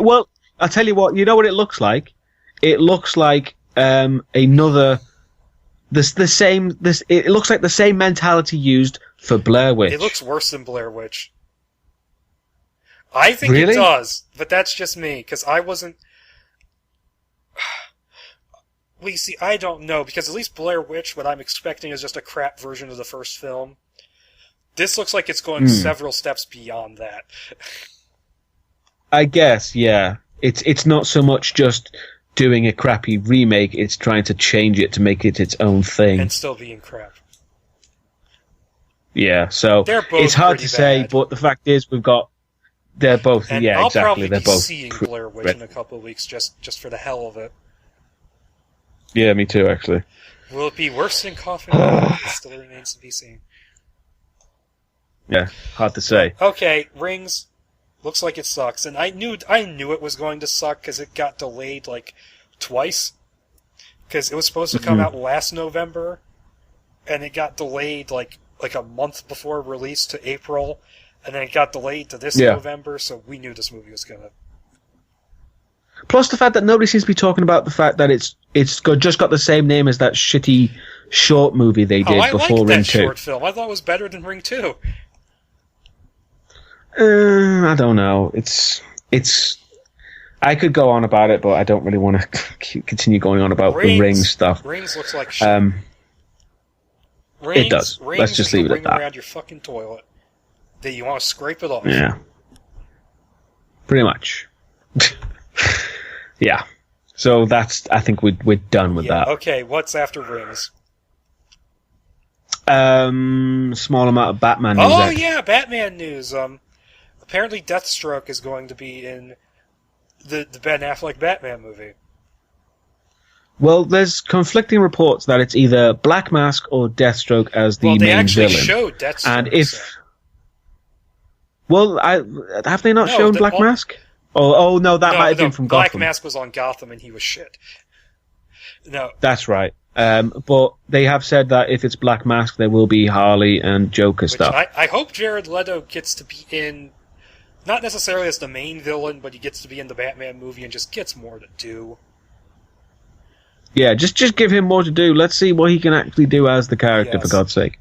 Well, I'll tell you what. You know what it looks like? It looks like another. It looks like the same mentality used for Blair Witch. It looks worse than Blair Witch. I think it does, but that's just me, because I wasn't... see, I don't know, because at least Blair Witch, what I'm expecting is just a crap version of the first film. This looks like it's going several steps beyond that. I guess, yeah. It's not so much just doing a crappy remake, it's trying to change it to make it its own thing. And still being crap. Yeah, so it's hard to say, but the fact is they're both, and yeah, I'll exactly. They're both. I'll probably be seeing Blair Witch in a couple of weeks just for the hell of it. Yeah, me too, actually. Will it be worse than Coffin? It still remains to be seen. Yeah, hard to say. Okay, Rings. Looks like it sucks, and I knew it was going to suck because it got delayed like twice. Because it was supposed to come out last November, and it got delayed like a month before release to April, and then it got delayed to this November. So we knew this movie was gonna. Plus the fact that nobody seems to be talking about the fact that it's just got the same name as that shitty short movie they did before Ring 2. I liked that short film. I thought it was better than Ring 2. I don't know. It's. I could go on about it, but I don't really want to continue going on about the Rings stuff. Rings looks like shit. It does. Let's just leave it at that. Around your fucking toilet that you want to scrape it off. Yeah. Pretty much. Yeah. So I think we're done with that. Okay, what's after Rings? Small amount of Batman news. Oh yeah, Batman news. Apparently Deathstroke is going to be in the Ben Affleck Batman movie. Well, there's conflicting reports that it's either Black Mask or Deathstroke as the main villain. Well, they actually showed Deathstroke. And if... Well, have they not shown Black Mask? Oh, no, that might have been from Gotham. Black Mask was on Gotham and he was shit. No. That's right. But they have said that if it's Black Mask, there will be Harley and Joker stuff. I hope Jared Leto gets to be in, not necessarily as the main villain, but he gets to be in the Batman movie and just gets more to do. Yeah, just give him more to do. Let's see what he can actually do as the character, for God's sake.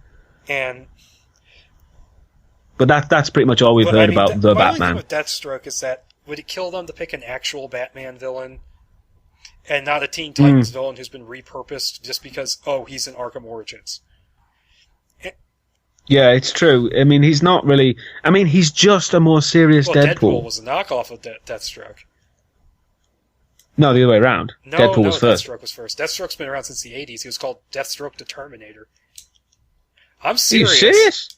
But that's pretty much all we've heard about the Batman. My only thing with Deathstroke is that, would it kill them to pick an actual Batman villain? And not a Teen Titans villain who's been repurposed just because, he's in Arkham Origins. Yeah, it's true. I mean, he's not really... I mean, he's just a more serious Deadpool. Deadpool was a knockoff of Deathstroke. No, the other way around. Deadpool was first. Deathstroke was first. Deathstroke's been around since the 80s. He was called Deathstroke the Terminator. I'm serious. Are you serious?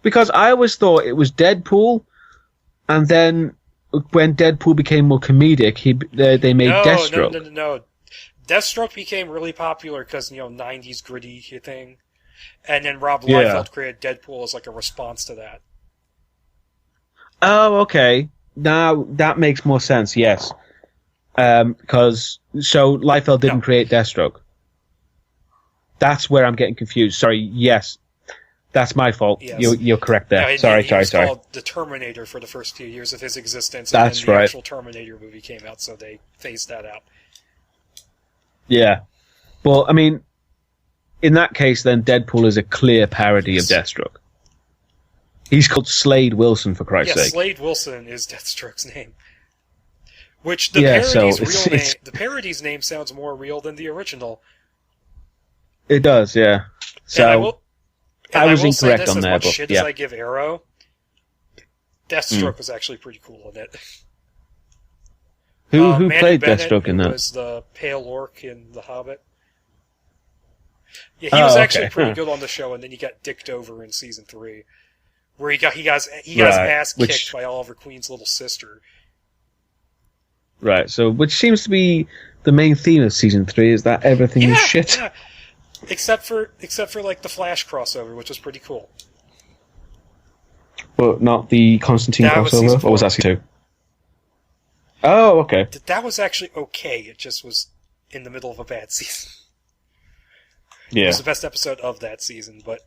Because I always thought it was Deadpool, and then when Deadpool became more comedic, they made Deathstroke. No. Deathstroke became really popular because, 90s gritty thing. And then Rob Liefeld created Deadpool as like a response to that. Oh, okay. Now that makes more sense, yes. Because Liefeld didn't create Deathstroke. That's where I'm getting confused. Sorry, yes. That's my fault. Yes. You're correct there. Sorry. He was called the Terminator for the first few years of his existence. And then the actual Terminator movie came out, so they phased that out. Yeah. Well, I mean, in that case, then Deadpool is a clear parody of Deathstroke. He's called Slade Wilson, for Christ's sake. Slade Wilson is Deathstroke's name. Which the parody's name sounds more real than the original. It does, yeah. So I was incorrect on there, as much shit as I give Arrow, Deathstroke was actually pretty cool in it. Who played Deathstroke in that? Who was the Pale Orc in The Hobbit. Yeah, he was actually pretty good on the show, and then he got dicked over in season 3, where he got his ass kicked by Oliver Queen's little sister. Right. So, which seems to be the main theme of season 3 is that everything is shit. Yeah. Except for like the Flash crossover, which was pretty cool. But not the Constantine crossover? Or was that season 2? Oh, okay. That was actually okay. It just was in the middle of a bad season. Yeah. It was the best episode of that season, but...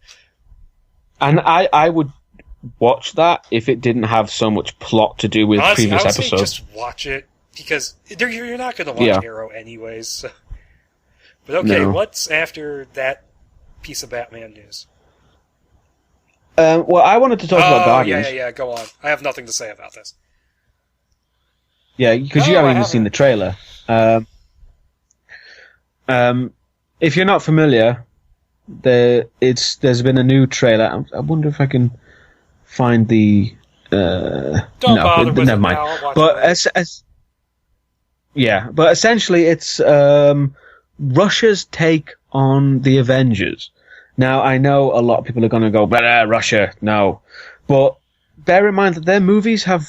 And I would watch that if it didn't have so much plot to do with previous episodes. Say just watch it, because you're not going to watch Arrow anyways. So. But okay, what's after that piece of Batman news? Well, I wanted to talk about Guardians. Yeah, go on. I have nothing to say about this. Yeah, because you haven't even seen the trailer. If you're not familiar, there's been a new trailer. I wonder if I can find the. Don't bother with never it mind. now. But but essentially it's Russia's take on the Avengers. Now I know a lot of people are going to go, Russia, no, but bear in mind that their movies have,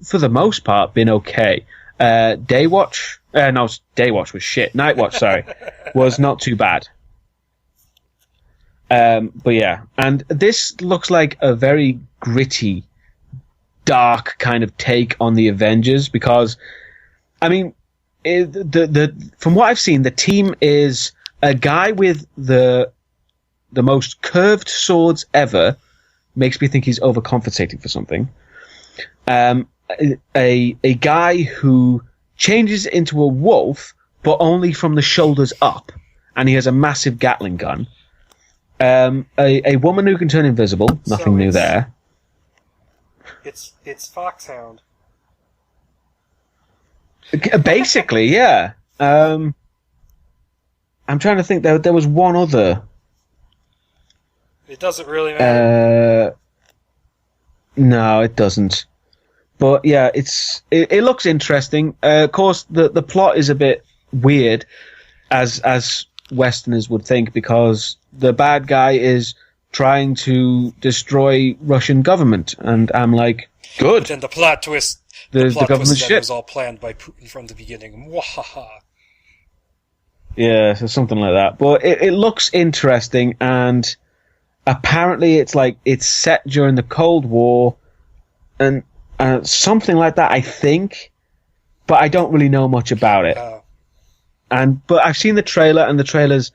for the most part, been okay. Daywatch was shit. Nightwatch, sorry, was not too bad. But yeah, and this looks like a very gritty, dark kind of take on the Avengers because, I mean, from what I've seen, the team is a guy with the most curved swords ever. Makes me think he's overcompensating for something. A guy who changes into a wolf, but only from the shoulders up, and he has a massive Gatling gun. A woman who can turn invisible. Nothing new there. It's Foxhound. Basically, yeah. I'm trying to think. There was one other. It doesn't really matter. No, it doesn't. But yeah, it looks interesting. Of course, the plot is a bit weird, as Westerners would think, because the bad guy is trying to destroy Russian government, and I'm like, good. Then the plot twist. The government shit was all planned by Putin from the beginning. Mwahaha. Yeah, so something like that. But it looks interesting, and apparently it's set during the Cold War, and something like that, I think. But I don't really know much about it. But I've seen the trailer, and the trailer's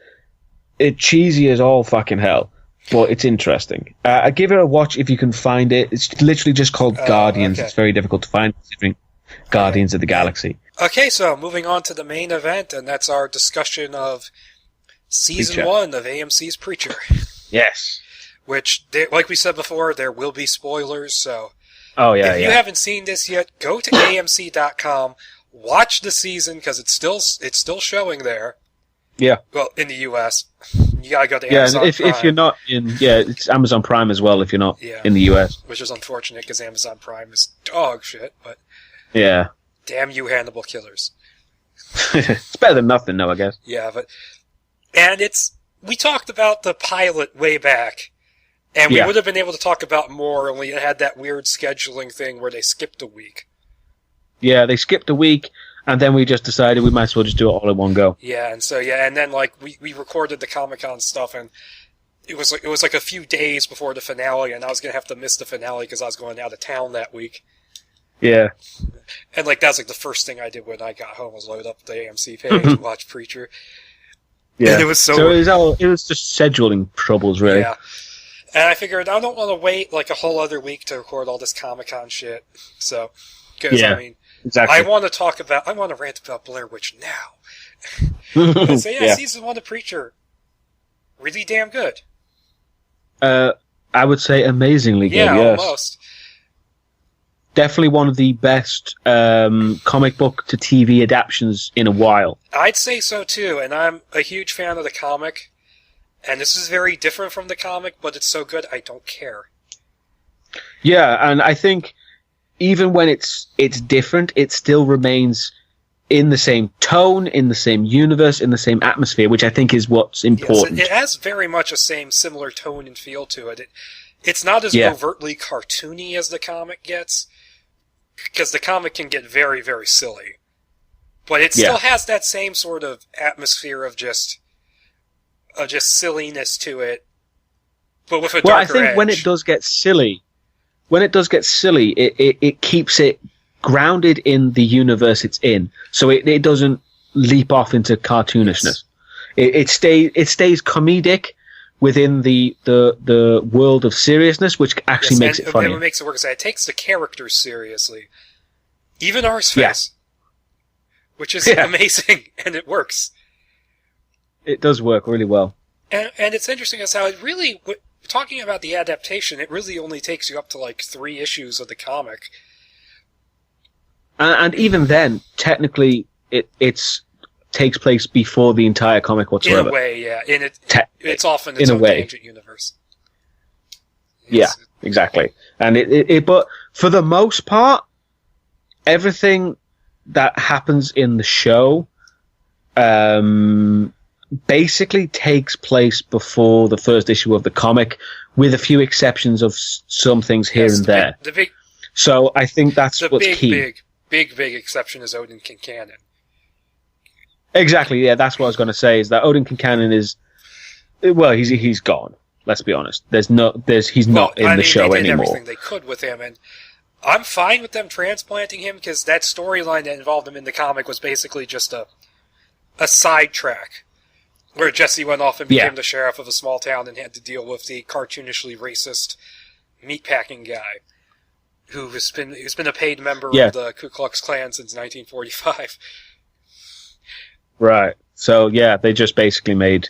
cheesy as all fucking hell. But it's interesting. I give it a watch if you can find it. It's literally just called Guardians. Okay. It's very difficult to find, considering Guardians of the Galaxy. Okay, so moving on to the main event, and that's our discussion of Season 1 of AMC's Preacher. Yes. Which, like we said before, there will be spoilers, so... If you haven't seen this yet, go to AMC.com, watch the season, because it's still showing there. Yeah. Well, in the US. You gotta go to Amazon Prime. If you're not in... Yeah, it's Amazon Prime as well if you're not in the US. Which is unfortunate, because Amazon Prime is dog shit, but... Yeah. Damn you, Hannibal Killers. It's better than nothing, though, I guess. Yeah, but... And we talked about the pilot way back, and we would have been able to talk about more, only it had that weird scheduling thing where they skipped a week. Yeah, they skipped a week, and then we just decided we might as well just do it all in one go. Yeah, and then we recorded the Comic-Con stuff, and it was like a few days before the finale, and I was gonna have to miss the finale because I was going out of town that week. Yeah. And that's the first thing I did when I got home was load up the AMC page and watch Preacher. Yeah. And it was so it was just scheduling troubles, really. Yeah. And I figured I don't want to wait a whole other week to record all this Comic-Con shit. So, because exactly. I want to rant about Blair Witch now. So Season 1 of Preacher, really damn good. I would say amazingly good. Yeah, yes. Almost. Definitely one of the best comic book to TV adaptations in a while. I'd say so too, and I'm a huge fan of the comic. And this is very different from the comic, but it's so good I don't care. Yeah, and I think even when it's different, it still remains in the same tone, in the same universe, in the same atmosphere, which I think is what's important. Yes, it has very much a similar tone and feel to it. It's not as overtly cartoony as the comic gets, because the comic can get very, very silly. But it still has that same sort of atmosphere of just silliness to it, but with a darker I think edge. when it does get silly, it keeps it grounded in the universe it's in, so it doesn't leap off into cartoonishness. Yes. It stays comedic within the world of seriousness, which actually makes it funny. It makes it work. It takes the characters seriously, even Arseface, which is amazing, and it works. It does work really well. And it's interesting as how it really, talking about the adaptation, it really only takes you up to 3 issues of the comic. And even then, technically, it's takes place before the entire comic whatsoever. In a way, yeah. It's often its own tangent universe. Yeah, exactly. And but for the most part, everything that happens in the show basically takes place before the first issue of the comic, with a few exceptions of some things here and there. So I think that's what's key. Big exception is Odin Kincannon. Exactly, yeah, that's what I was going to say, is that Odin Kincannon is... Well, he's gone. Let's be honest. He's not in the show they did anymore. Everything they could with him, and I'm fine with them transplanting him, because that storyline that involved him in the comic was basically just a sidetrack, where Jesse went off and became the sheriff of a small town and had to deal with the cartoonishly racist meatpacking guy, who's been a paid member of the Ku Klux Klan since 1945. Right. So yeah, they just basically made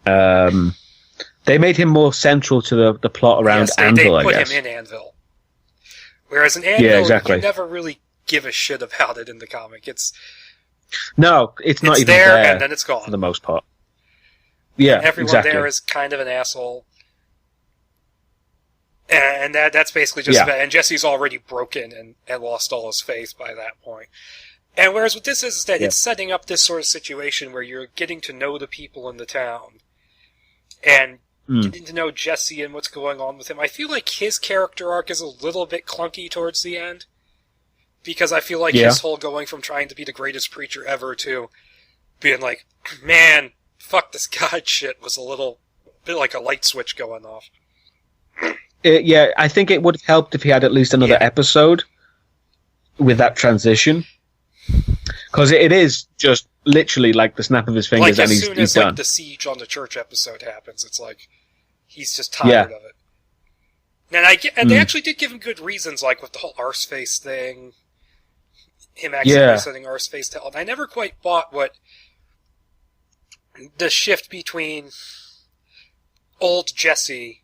they made him more central to the plot around Anvil, I guess. They put him in Anvil. Whereas in Anvil, you never really give a shit about it in the comic. It's not even there, and then it's gone for the most part. Yeah, and everyone there is kind of an asshole, and that's basically just about. And Jesse's already broken and lost all his faith by that point. And whereas what this is that it's setting up this sort of situation where you're getting to know the people in the town, and getting to know Jesse and what's going on with him. I feel like his character arc is a little bit clunky towards the end, because I feel like his whole going from trying to be the greatest preacher ever to being like, man, fuck this God shit, was a bit like a light switch going off. I think it would have helped if he had at least another episode with that transition. Because it is just literally like the snap of his fingers, and he's done. As soon as the siege on the church episode happens, it's like he's just tired of it. And they actually did give him good reasons, like with the whole Arseface thing, him actually sending Arseface to hell. I never quite bought what the shift between old Jesse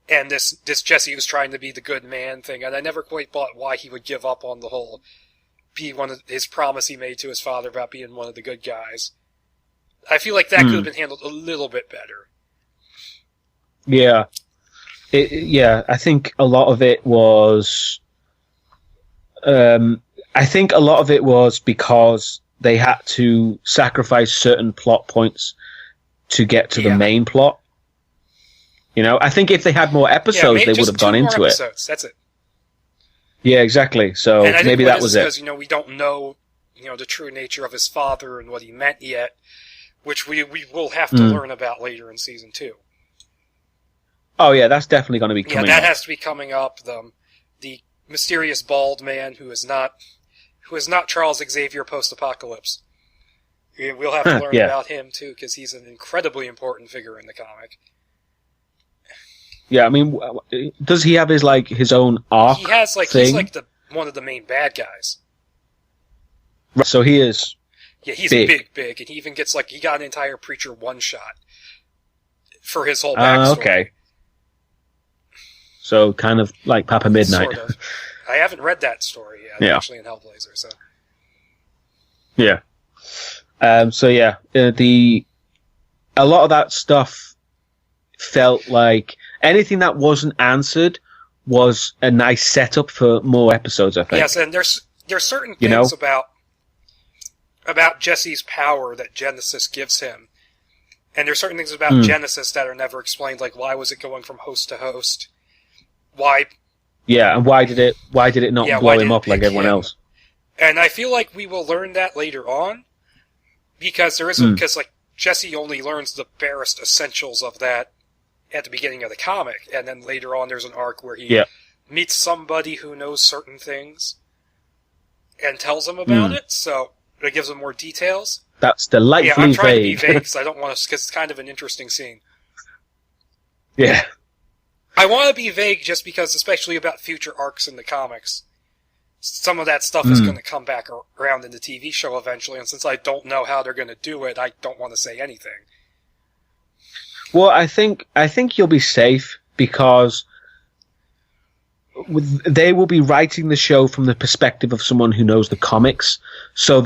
and this Jesse who's trying to be the good man thing, and I never quite bought why he would give up on the whole be one of his promise he made to his father about being one of the good guys. I feel like that could have been handled a little bit better. Yeah. I think a lot of it was... because they had to sacrifice certain plot points to get to the main plot. You know, I think if they had more episodes, they would have gone into episodes. It. That's it. Yeah, exactly. So maybe that was it. Because we don't know, the true nature of his father and what he meant yet, which we will have to learn about later in season 2. Oh yeah, that's definitely going to be coming up. Yeah, that has to be coming up. The mysterious bald man who is not Charles Xavier post-apocalypse. We'll have to learn about him too, because he's an incredibly important figure in the comic. Yeah, I mean, does he have his own arc? He has he's one of the main bad guys. Right, so he is. Yeah, he's big, and he even gets he got an entire Preacher one-shot for his whole backstory. Okay. So kind of like Papa Midnight. Sort of. I haven't read that story yet. Actually, in Hellblazer. So. Yeah. A lot of that stuff felt like anything that wasn't answered was a nice setup for more episodes, I think. Yes, and there's certain things about Jesse's power that Genesis gives him. And there's certain things about Genesis that are never explained, like why was it going from host to host? Why? Yeah, and why did it not blow him up like everyone else? And I feel like we will learn that later on, because Jesse only learns the barest essentials of that at the beginning of the comic, and then later on there's an arc where he meets somebody who knows certain things and tells him about it, so it gives him more details. That's delightfully vague. I'm trying to be vague because I don't want to, because it's kind of an interesting scene. Yeah. I want to be vague just because, especially about future arcs in the comics, some of that stuff is going to come back around in the TV show eventually, and since I don't know how they're going to do it, I don't want to say anything. Well, I think you'll be safe because they will be writing the show from the perspective of someone who knows the comics, so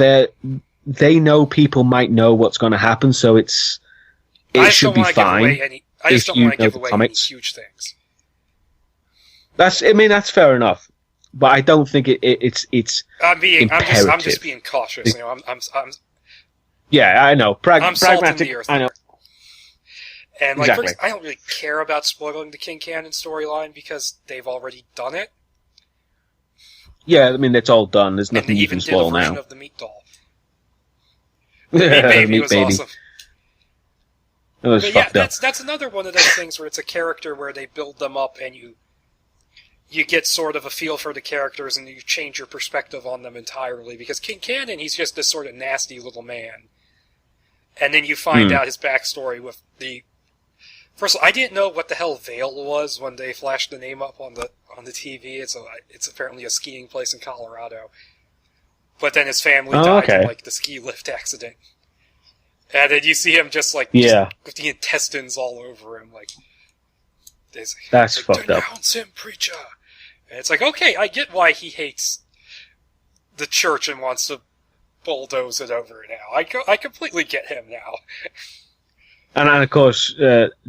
they know people might know what's going to happen, so it should be fine. I just don't want to give away any huge things. That's fair enough, but I don't think it's. I'm just being cautious. You know, I'm. Yeah, I know. I'm pragmatic. The earth. I know. And like, exactly. I don't really care about spoiling the King Cannon storyline because they've already done it. Yeah, I mean it's all done. There's nothing you can spoil now. And they even did a version of the Meat Doll. The Meat Baby was awesome. It was fucked up. That's another one of those things where it's a character where they build them up and you get sort of a feel for the characters and you change your perspective on them entirely. Because King Cannon, he's just this sort of nasty little man. And then you find out his backstory with the... First of all, I didn't know what the hell Vail was when they flashed the name up on the TV. It's apparently a skiing place in Colorado. But then his family died in like the ski lift accident. And then you see him just like with the intestines all over him, like that's like, fucked up. Denounce him, preacher. And it's like, okay, I get why he hates the church and wants to bulldoze it over now. I completely get him now. And of course,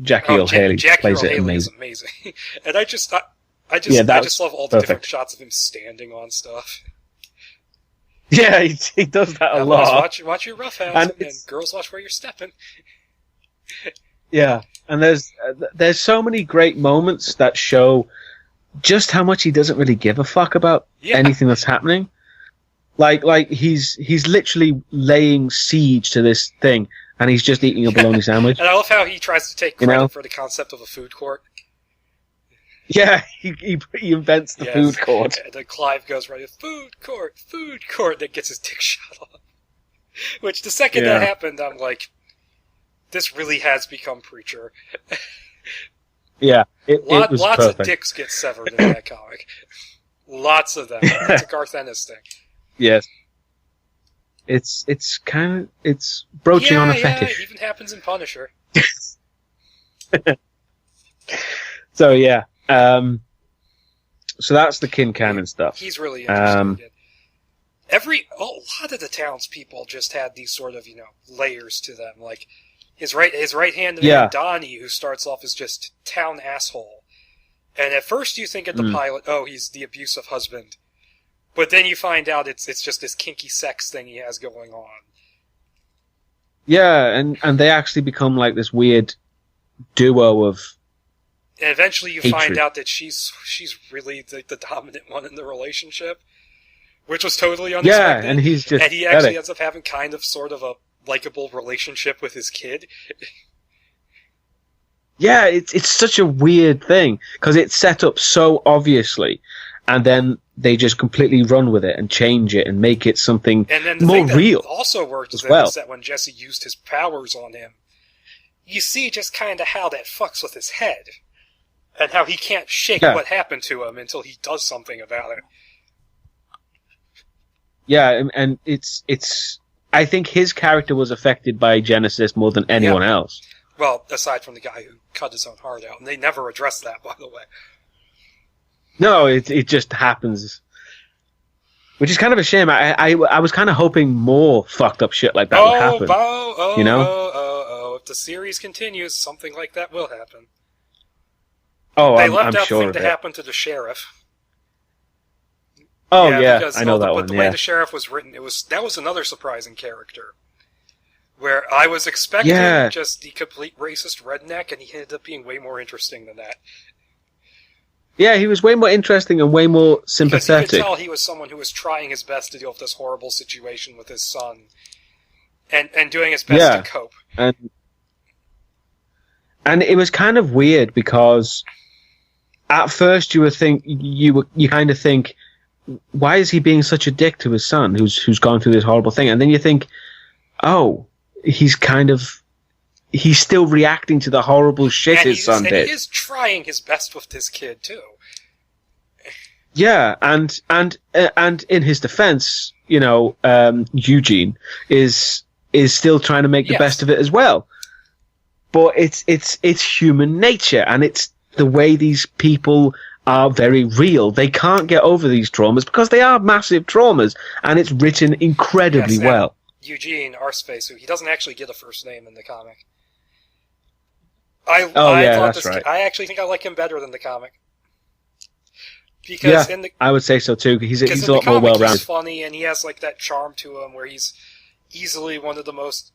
Jackie Earle Haley plays it amazing. And I just love all the different shots of him standing on stuff. Yeah, he does that a lot. Watch your roughhouse, and girls watch where you're stepping. Yeah, and there's so many great moments that show just how much he doesn't really give a fuck about anything that's happening. Like he's literally laying siege to this thing, and he's just eating a bologna sandwich. And I love how he tries to take credit for the concept of a food court. Yeah, he invents the food court. And then Clive goes right, food court, that gets his dick shot off. Which, the second that happened, I'm like, this really has become Preacher. Yeah, it was lots perfect. of dicks get severed in that comic. Lots of them. It's a Garth Ennis thing. Yes. It's broaching on a fetish. It even happens in Punisher. So yeah. So that's the King Cannon stuff. He's really interesting. A lot of the townspeople just had these sort of, layers to them. Like his right hand man, Donnie, who starts off as just town asshole. And at first you think at the pilot, he's the abusive husband. But then you find out it's just this kinky sex thing he has going on. Yeah, and they actually become like this weird duo of. And eventually you hatred. find out that she's really the dominant one in the relationship, which was totally unexpected. Yeah, and he actually ends up having kind of sort of a likable relationship with his kid. Yeah, it's such a weird thing because it's set up so obviously, and then they just completely run with it and change it and make it something and then the more thing that real. Also worked is that when Jesse used his powers on him, you see just kind of how that fucks with his head. And how he can't shake what happened to him until he does something about it. Yeah, and it's. I think his character was affected by Genesis more than anyone else. Well, aside from the guy who cut his own heart out, and they never addressed that, by the way. No, it just happens, which is kind of a shame. I was kind of hoping more fucked up shit like that would happen. If the series continues, something like that will happen. Oh, they left I'm out sure the thing to happen to the sheriff. Oh yeah, I know that one. The way the sheriff was written, that was another surprising character. Where I was expecting just the complete racist redneck, and he ended up being way more interesting than that. Yeah, he was way more interesting and way more sympathetic. Because you could tell he was someone who was trying his best to deal with this horrible situation with his son, and doing his best to cope. And it was kind of weird because at first you kind of think, why is he being such a dick to his son who's gone through this horrible thing? And then you think, he's still reacting to the horrible shit his son did. And he is trying his best with this kid too. Yeah, and in his defense, Eugene is still trying to make the best of it as well. But it's human nature, and it's the way these people are very real. They can't get over these traumas because they are massive traumas, and it's written incredibly well. Eugene Arseface, who he doesn't actually get a first name in the comic. I actually think I like him better than the comic. Because I would say so too. He's a lot more well-rounded. He's funny, and he has like that charm to him where he's easily one of the most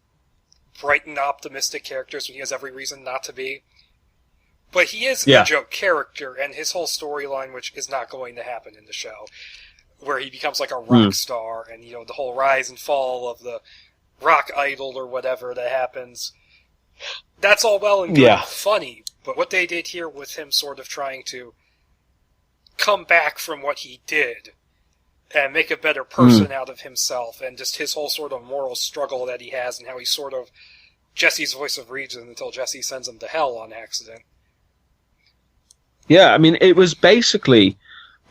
bright and optimistic characters when he has every reason not to be. But he is a joke character, and his whole storyline, which is not going to happen in the show, where he becomes like a rock star, and the whole rise and fall of the rock idol or whatever that happens. That's all well and good and funny, but what they did here with him sort of trying to come back from what he did and make a better person out of himself, and just his whole sort of moral struggle that he has, and how he's sort of Jesse's voice of reason until Jesse sends him to hell on accident. Yeah, I mean, it was basically...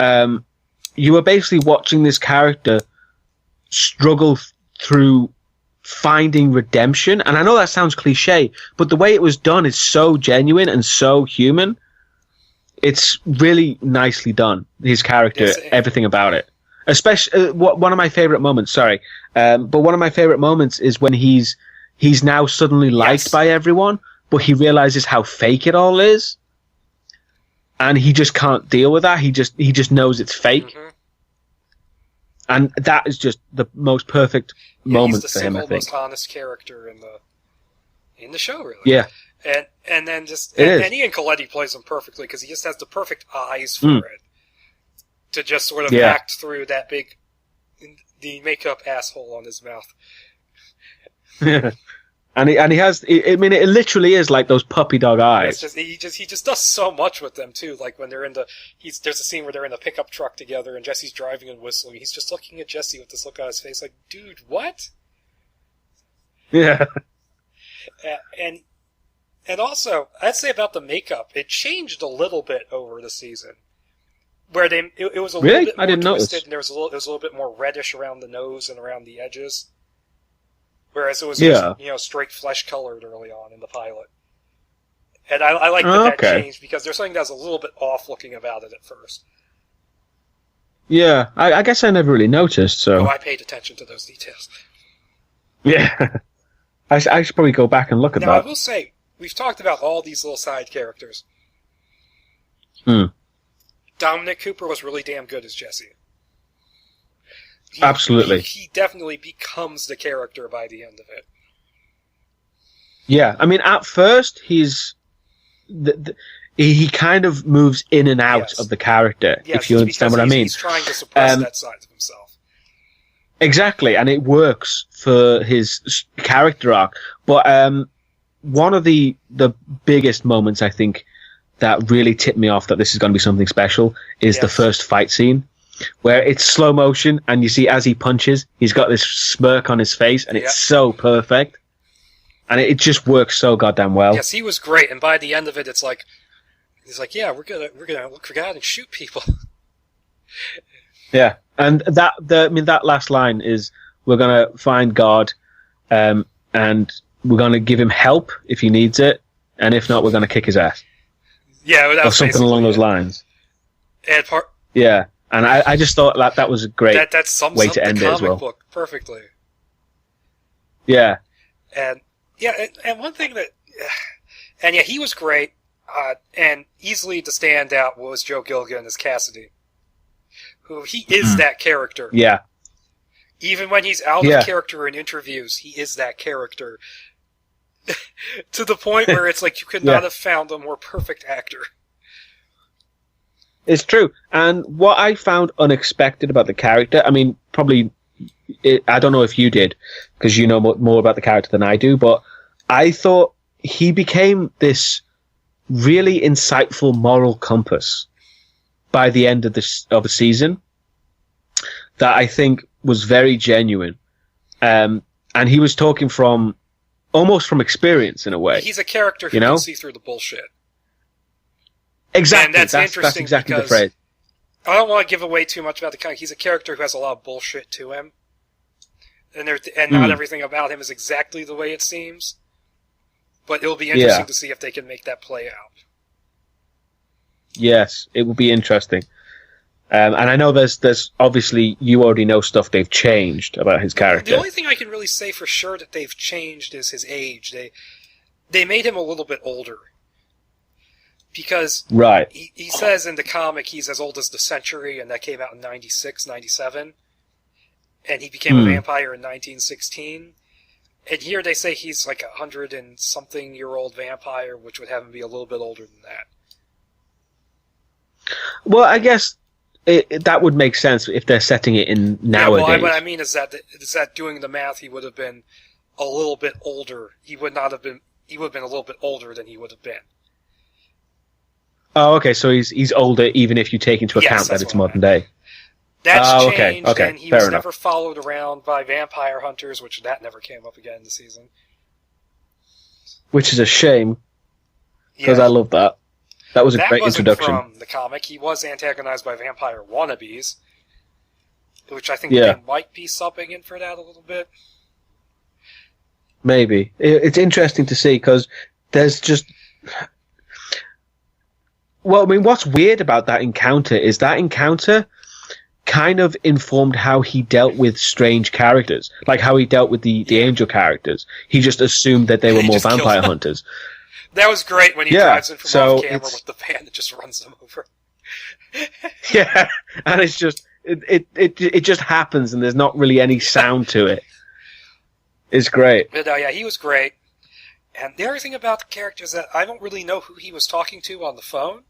you were basically watching this character struggle through finding redemption. And I know that sounds cliche, but the way it was done is so genuine and so human. It's really nicely done. His character, everything about it. Especially, one of my favorite moments, but one of my favorite moments is when he's now suddenly liked by everyone, but he realizes how fake it all is. And he just can't deal with that. He just knows it's fake. Mm-hmm. And that is just the most perfect moment for him, I think. He's the most honest character in the show, really. Yeah. And then Ian Coletti plays him perfectly, because he just has the perfect eyes for it. To just sort of act through that the makeup asshole on his mouth. Yeah. And he has, I mean, it literally is like those puppy dog eyes. He just does so much with them too. Like when they're there's a scene where they're in a pickup truck together and Jesse's driving and whistling. He's just looking at Jesse with this look on his face like, dude, what? Yeah. And also, I'd say about the makeup, it changed a little bit over the season. Where it was a little bit more twisted, and it was a little bit more reddish around the nose and around the edges. Whereas it was just, straight flesh colored early on in the pilot. And I like that changed, because there's something that was a little bit off looking about it at first. Yeah, I guess I never really noticed, so... Oh, I paid attention to those details. Yeah. I should probably go back and look at that. Now, I will say, we've talked about all these little side characters. Dominic Cooper was really damn good as Jesse. Absolutely. He definitely becomes the character by the end of it. Yeah, I mean, at first, he kind of moves in and out of the character, if you understand what I mean. He's trying to suppress that side of himself. Exactly, and it works for his character arc. But one of the biggest moments, I think, that really tipped me off that this is going to be something special is the first fight scene, where it's slow motion, and you see as he punches, he's got this smirk on his face, and it's so perfect. And it just works so goddamn well. Yes, he was great, and by the end of it, it's like, he's like, yeah, we're gonna look for God and shoot people. Yeah, and that last line is, we're gonna find God, and we're gonna give him help if he needs it, and if not, we're gonna kick his ass. Yeah, or something along those lines. And yeah. And I just thought that was a great way to end it as well. Book perfectly. Yeah. And one thing that, he was great. And easily to stand out was Joe Gilgun as Cassidy, who he is that character. Yeah. Even when he's out of character in interviews, he is that character. To the point where it's like you could not have found a more perfect actor. It's true. And what I found unexpected about the character, I mean, probably, I don't know if you did, because you know more about the character than I do, but I thought he became this really insightful moral compass by the end of the season that I think was very genuine. And he was talking almost from experience in a way. He's a character who can see through the bullshit. Exactly. And that's interesting, that's exactly the phrase. I don't want to give away too much about the character. He's a character who has a lot of bullshit to him. And not everything about him is exactly the way it seems. But it'll be interesting to see if they can make that play out. Yes, it will be interesting. And I know there's obviously you already know stuff they've changed about his character. The only thing I can really say for sure that they've changed is his age. They made him a little bit older. Because right. he says in the comic he's as old as the Century, and that came out in 96, 97. And he became a vampire in 1916. And here they say he's like 100-and-something-year-old vampire, which would have him be a little bit older than that. Well, I guess that would make sense if they're setting it in nowadays. Yeah, well, what I mean is that doing the math, he would have been a little bit older. He would have been a little bit older than he would have been. Oh, okay, so he's older even if you take into account that it's modern day. That's changed, okay, and he was never followed around by vampire hunters, which that never came up again in the season. Which is a shame, because I love that. That was a great introduction. From the comic. He was antagonized by vampire wannabes, which I think they might be subbing in for that a little bit. Maybe. It's interesting to see, because there's just... Well, I mean, what's weird about that encounter is that encounter kind of informed how he dealt with strange characters, like how he dealt with the angel characters. He just assumed that they were more vampire hunters. That was great when he drives in from off camera with the van that just runs them over. Yeah, and it's just it just happens, and there's not really any sound to it. It's great. But yeah, he was great. And the other thing about the character is that I don't really know who he was talking to on the phone.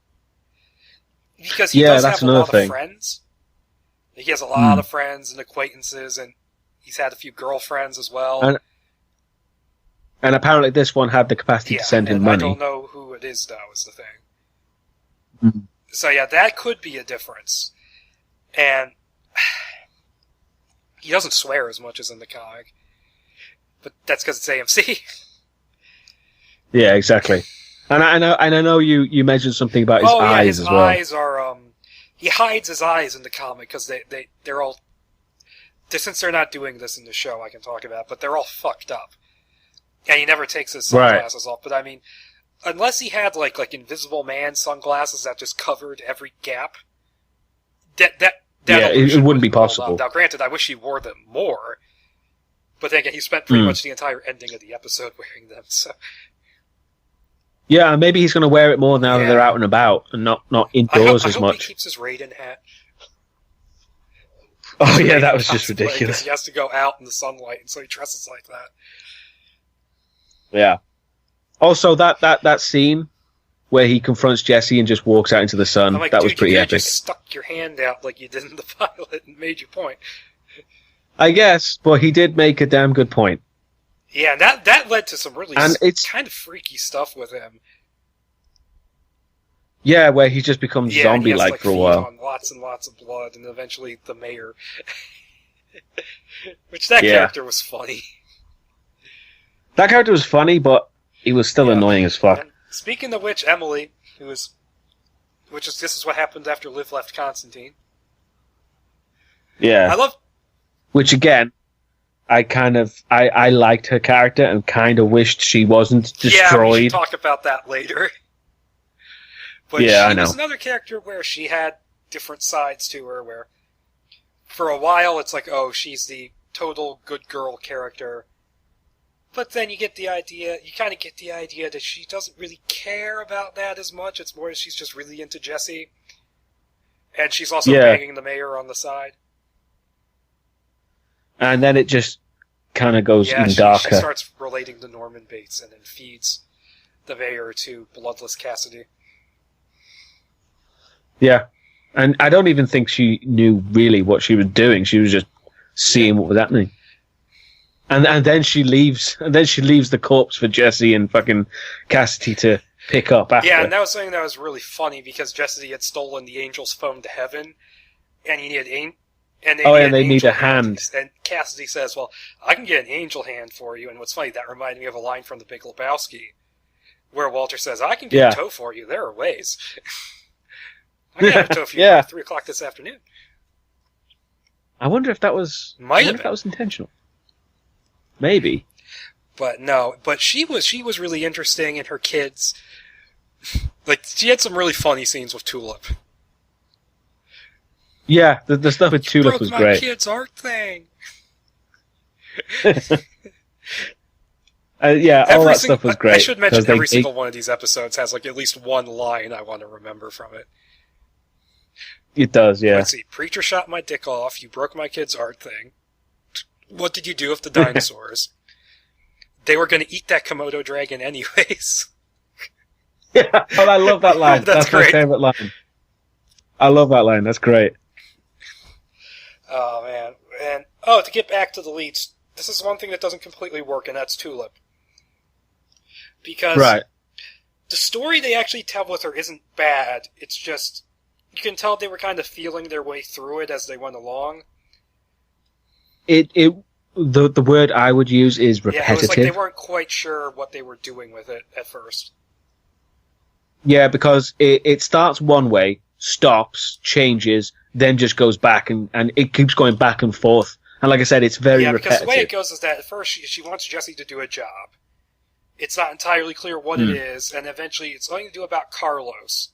Because he does have a lot of friends. He has a lot of friends and acquaintances, and he's had a few girlfriends as well. And apparently this one had the capacity to send him money. I don't know who it is, though, is the thing. Mm. So yeah, that could be a difference. And he doesn't swear as much as in the comic. But that's because it's AMC. Yeah, exactly. And I know you mentioned something about his eyes as well. His eyes are he hides his eyes in the comic because they're all, since they're not doing this in the show, I can talk about, but they're all fucked up, and he never takes his sunglasses off. But I mean, unless he had like Invisible Man sunglasses that just covered every gap, it wouldn't be possible. Now, granted, I wish he wore them more, but then again, he spent pretty much the entire ending of the episode wearing them, so. Yeah, maybe he's going to wear it more now that they're out and about and not indoors as much. I hope he keeps his Raiden hat. Oh yeah, that was just ridiculous. He has to go out in the sunlight, and so he dresses like that. Yeah. Also, that scene where he confronts Jesse and just walks out into the sun, that was pretty epic. You just stuck your hand out like you did in the pilot and made your point. I guess, but he did make a damn good point. Yeah, that led to some really kind of freaky stuff with him. Yeah, where he just becomes zombie-like for a while. On lots and lots of blood, and eventually the mayor. Which character was funny. That character was funny, but he was still annoying as fuck. And speaking of which, Emily, this is what happened after Liv left Constantine. Yeah. Which again, I liked her character and kind of wished she wasn't destroyed. Yeah, we should talk about that later. But she was another character where she had different sides to her, where for a while it's like, oh, she's the total good girl character. But then you kind of get the idea that she doesn't really care about that as much. It's more she's just really into Jesse. And she's also banging the mayor on the side. And then it just kind of goes even darker. She starts relating to Norman Bates and then feeds the mayor to Bloodless Cassidy. Yeah. And I don't even think she knew really what she was doing. She was just seeing what was happening. And then she leaves. And then she leaves the corpse for Jesse and fucking Cassidy to pick up after. Yeah, and that was something that was really funny because Jesse had stolen the angel's phone to heaven, and he needed they need a hand. And Cassidy says, "Well, I can get an angel hand for you." And what's funny, that reminded me of a line from The Big Lebowski, where Walter says, "I can get a tow for you. There are ways." I can have a tow for you at 3:00 this afternoon. I wonder if that was that was intentional. Maybe. But no, she was really interesting, and her kids, like, she had some really funny scenes with Tulip. Yeah, the stuff with Tulip was great. Broke my kid's art thing. All that stuff was great. I should mention every single one of these episodes has like at least one line I want to remember from it. It does, yeah. Let's see. Preacher shot my dick off. You broke my kid's art thing. What did you do with the dinosaurs? They were going to eat that Komodo dragon anyways. Yeah, I love that line. That's my favorite line. I love that line. That's great. Oh, man. And to get back to the leads, this is one thing that doesn't completely work, and that's Tulip. Because the story they actually tell with her isn't bad. It's just, you can tell they were kind of feeling their way through it as they went along. The word I would use is repetitive. Yeah, it was like they weren't quite sure what they were doing with it at first. Yeah, because it starts one way, stops, changes, then just goes back, and it keeps going back and forth. And like I said, it's very repetitive. Yeah, because the way it goes is that at first she wants Jesse to do a job. It's not entirely clear what it is, and eventually it's something to do about Carlos,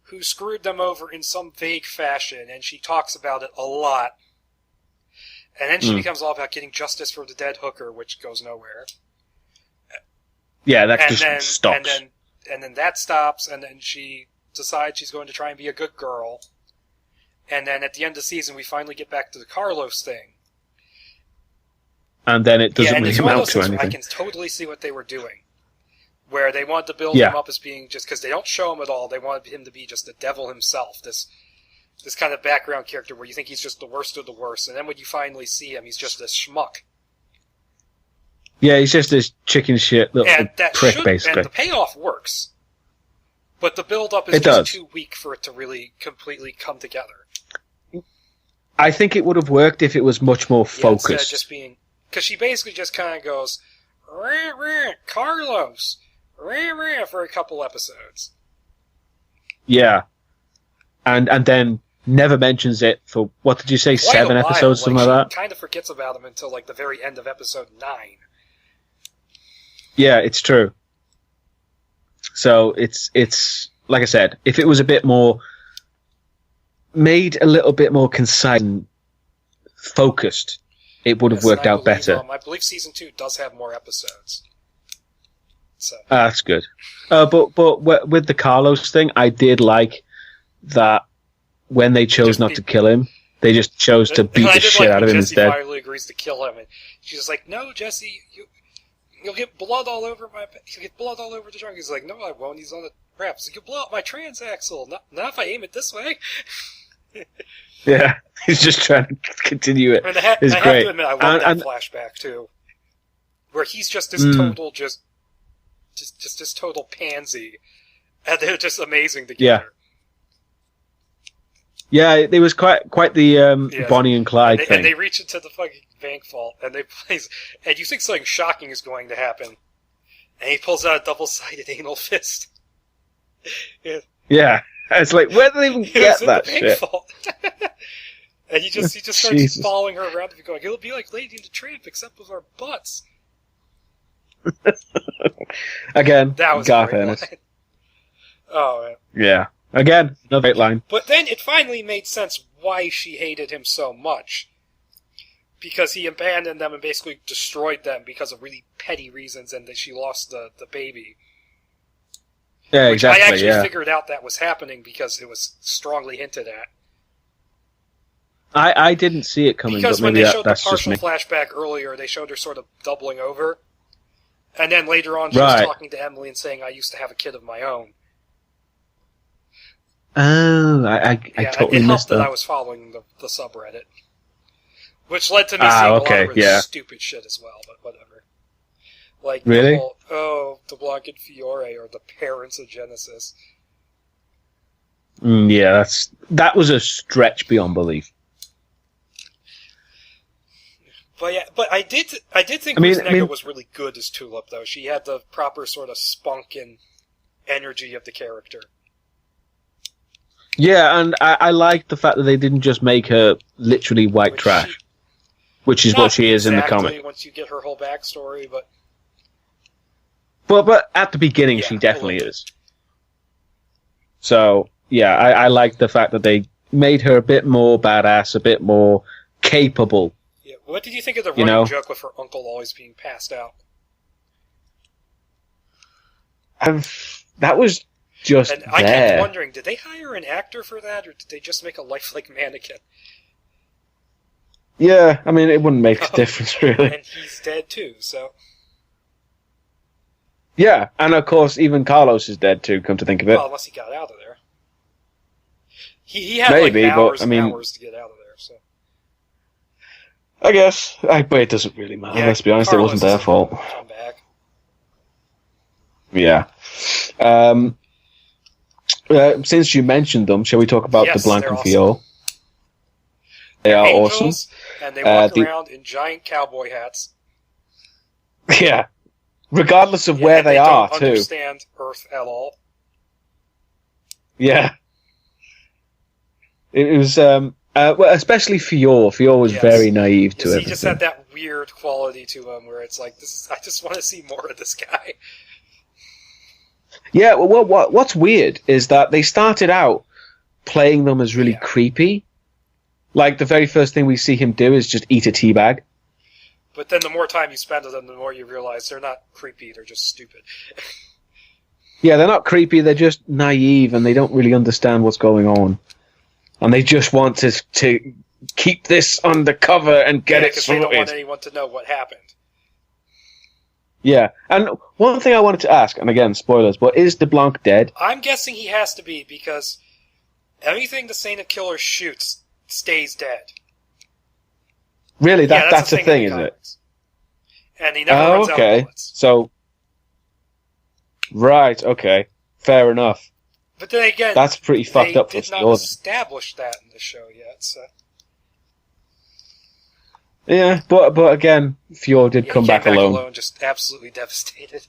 who screwed them over in some vague fashion, and she talks about it a lot. And then she becomes all about getting justice for the dead hooker, which goes nowhere. Yeah, that just stops. And then that stops, and then she decides she's going to try and be a good girl. And then at the end of the season, we finally get back to the Carlos thing. And then it doesn't really amount to anything. I can totally see what they were doing. Where they wanted to build him up as being just... Because they don't show him at all. They wanted him to be just the devil himself. This kind of background character where you think he's just the worst of the worst. And then when you finally see him, he's just this schmuck. Yeah, he's just this chicken shit little prick, basically. And the payoff works. But the build-up is just too weak for it to really completely come together. I think it would have worked if it was much more focused. Instead of just being... Because she basically just kind of goes, rah, rah, Carlos, rah, rah, for a couple episodes. Yeah. And then never mentions it for, what did you say, 7 episodes, something like that? She kind of forgets about him until like the very end of episode 9. Yeah, it's true. So it's like I said, if it was a bit more, made a little bit more concise and focused, it would have worked out better. I believe season 2 does have more episodes. So. That's good. But with the Carlos thing, I did like that when they chose not to kill him, they just chose to beat the shit out of him instead. Jesse finally agrees to kill him, and she's like, "No, Jesse, you'll get blood all over you'll get blood all over the trunk." He's like, "No, I won't. He's on the wraps. You'll blow up my transaxle. Not if I aim it this way." Yeah, he's just trying to continue it. I have to admit, I love that flashback too, where he's just this total, just this total pansy, and they're just amazing together. Yeah, it was quite the Bonnie and Clyde thing. And they reach into the fucking bank vault, and and you think something shocking is going to happen, and he pulls out a double-sided anal fist. Yeah. It's like, where did they even get that shit? And he just starts following her around and going, "It'll be like Lady and the Tramp, except with our butts." Again, that was Garth a great Ennis. line. Oh, man. Yeah. Again, another great line. But then it finally made sense why she hated him so much. Because he abandoned them and basically destroyed them because of really petty reasons, and that she lost the baby. Yeah, exactly. I actually figured out that was happening because it was strongly hinted at. I didn't see it coming. Because but when maybe they showed the that's partial flashback earlier, they showed her sort of doubling over. And then later on, she was talking to Emily and saying, "I used to have a kid of my own." Oh, I totally missed that. It helped that I was following the subreddit. Which led to me seeing a lot of really stupid shit as well, but whatever. Like, really? The Blanc and Fiore are the parents of Genesis. Yeah, that was a stretch beyond belief. But I did think Ruznego was really good as Tulip, though. She had the proper sort of spunk and energy of the character. Yeah, and I like the fact that they didn't just make her literally white trash, which is what she is in the comic. Once you get her whole backstory, but at the beginning she definitely is. So yeah, I like the fact that they made her a bit more badass, a bit more capable. Yeah. What did you think of the running joke with her uncle always being passed out? That was just and I kept wondering, did they hire an actor for that, or did they just make a lifelike mannequin? Yeah, I mean, it wouldn't make a difference, really. And he's dead, too, so... Yeah, and of course, even Carlos is dead, too, come to think of it. Well, unless he got out of there. He had, maybe, hours and hours to get out of there, so... I guess. But it doesn't really matter, let's be honest, Carlos, it wasn't their fault. Come back. Yeah. Since you mentioned them, shall we talk about DeBlanc and Fior? They are awesome. And they walk around in giant cowboy hats. Yeah. Regardless of where they are, too. They don't understand Earth at all. Yeah. It was, especially Fior. Fior was very naive to it. He just had that weird quality to him where it's like, I just want to see more of this guy. Yeah, well, what's weird is that they started out playing them as really creepy. Like, the very first thing we see him do is just eat a teabag. But then the more time you spend with them, the more you realize they're not creepy, they're just stupid. Yeah, they're not creepy, they're just naive, and they don't really understand what's going on. And they just want to keep this undercover and get it sorted. They don't want anyone to know what happened. Yeah, and one thing I wanted to ask, and again, spoilers, but is DeBlanc dead? I'm guessing he has to be, because anything the Saint of Killers shoots stays dead. Really? That's a thing, is it? And he never runs out of bullets. So, right, okay. Fair enough. But then again, that's pretty fucked up for They did not establish that in the show yet, so... Yeah, but again, Fior did come back alone. Just absolutely devastated.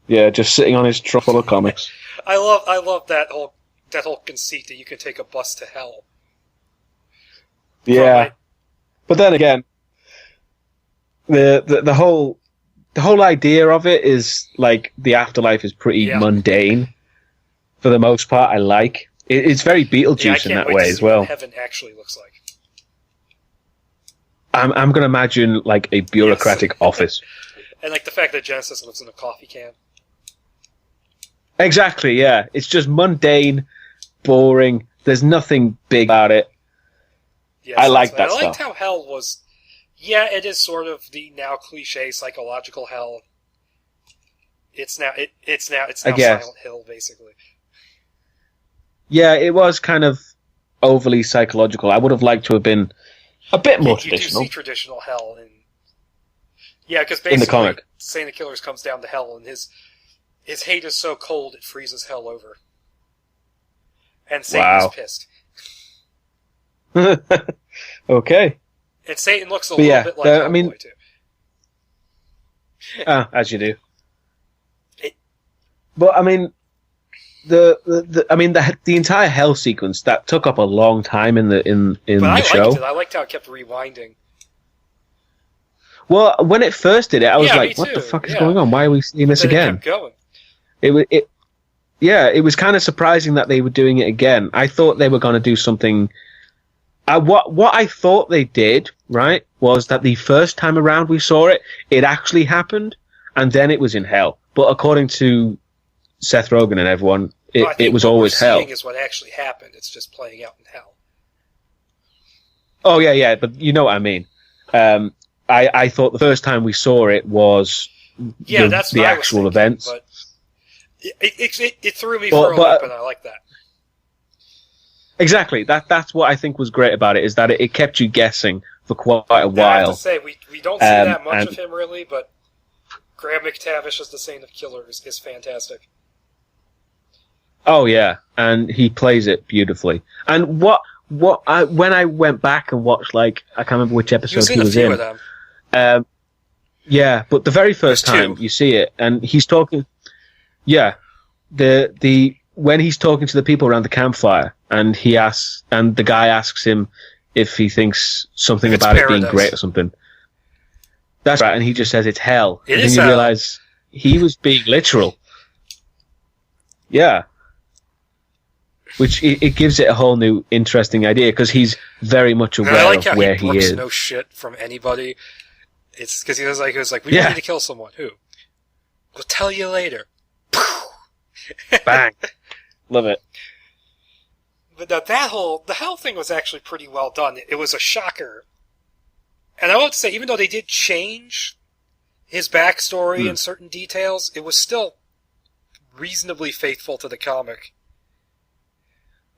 Yeah, just sitting on his truffle of comics. I love that whole conceit that you can take a bus to hell. Yeah, but then again, the whole idea of it is like the afterlife is pretty mundane for the most part. I like it's very Beetlejuice in that way as well. What heaven actually looks like. I'm going to imagine like a bureaucratic office, and like the fact that Genesis lives in a coffee can. Exactly. Yeah, it's just mundane, boring. There's nothing big about it. Yes, I like that stuff. I liked how hell was... Yeah, it is sort of the now cliche psychological hell. It's now Silent Hill, basically. Yeah, it was kind of overly psychological. I would have liked to have been a bit more traditional. You do see traditional hell in... Yeah, because basically in the comic, Saint of Killers comes down to hell, and his hate is so cold it freezes hell over. And Satan's pissed. Okay. And Satan looks a little bit like Hellboy, too. As you do. But I mean, the entire hell sequence that took up a long time in the show. I liked how it kept rewinding. Well, when it first did it, I was like, "What the fuck is going on? Why are we seeing this again?" It kept going. It was kind of surprising that they were doing it again. I thought they were going to do something. What I thought they did, right, was that the first time around we saw it, it actually happened, and then it was in hell. But according to Seth Rogen and everyone, it was always hell. Is what actually happened. It's just playing out in hell. Oh yeah, but you know what I mean. I thought the first time we saw it was the actual events. But it threw me for a loop, and I like that. Exactly. That's what I think was great about it, is that it kept you guessing for quite a while. I have to say, we don't see that much of him, really, but Graham McTavish as the Saint of Killers is fantastic. Oh, yeah, and he plays it beautifully. And when I went back and watched, I can't remember which episode he was in. Of them. Yeah, but the very first time you see it, and he's talking... Yeah, when he's talking to the people around the campfire, and the guy asks him if he thinks something about it being great or something. That's right, and he just says it's hell. And then you realize he was being literal. Yeah. which it gives it a whole new interesting idea because he's very much aware of where he is. No shit from anybody. It's because he was like, we need to kill someone. Who? We'll tell you later. Bang. Love it. But the whole thing was actually pretty well done. It was a shocker. And I want to say, even though they did change his backstory and certain details, it was still reasonably faithful to the comic.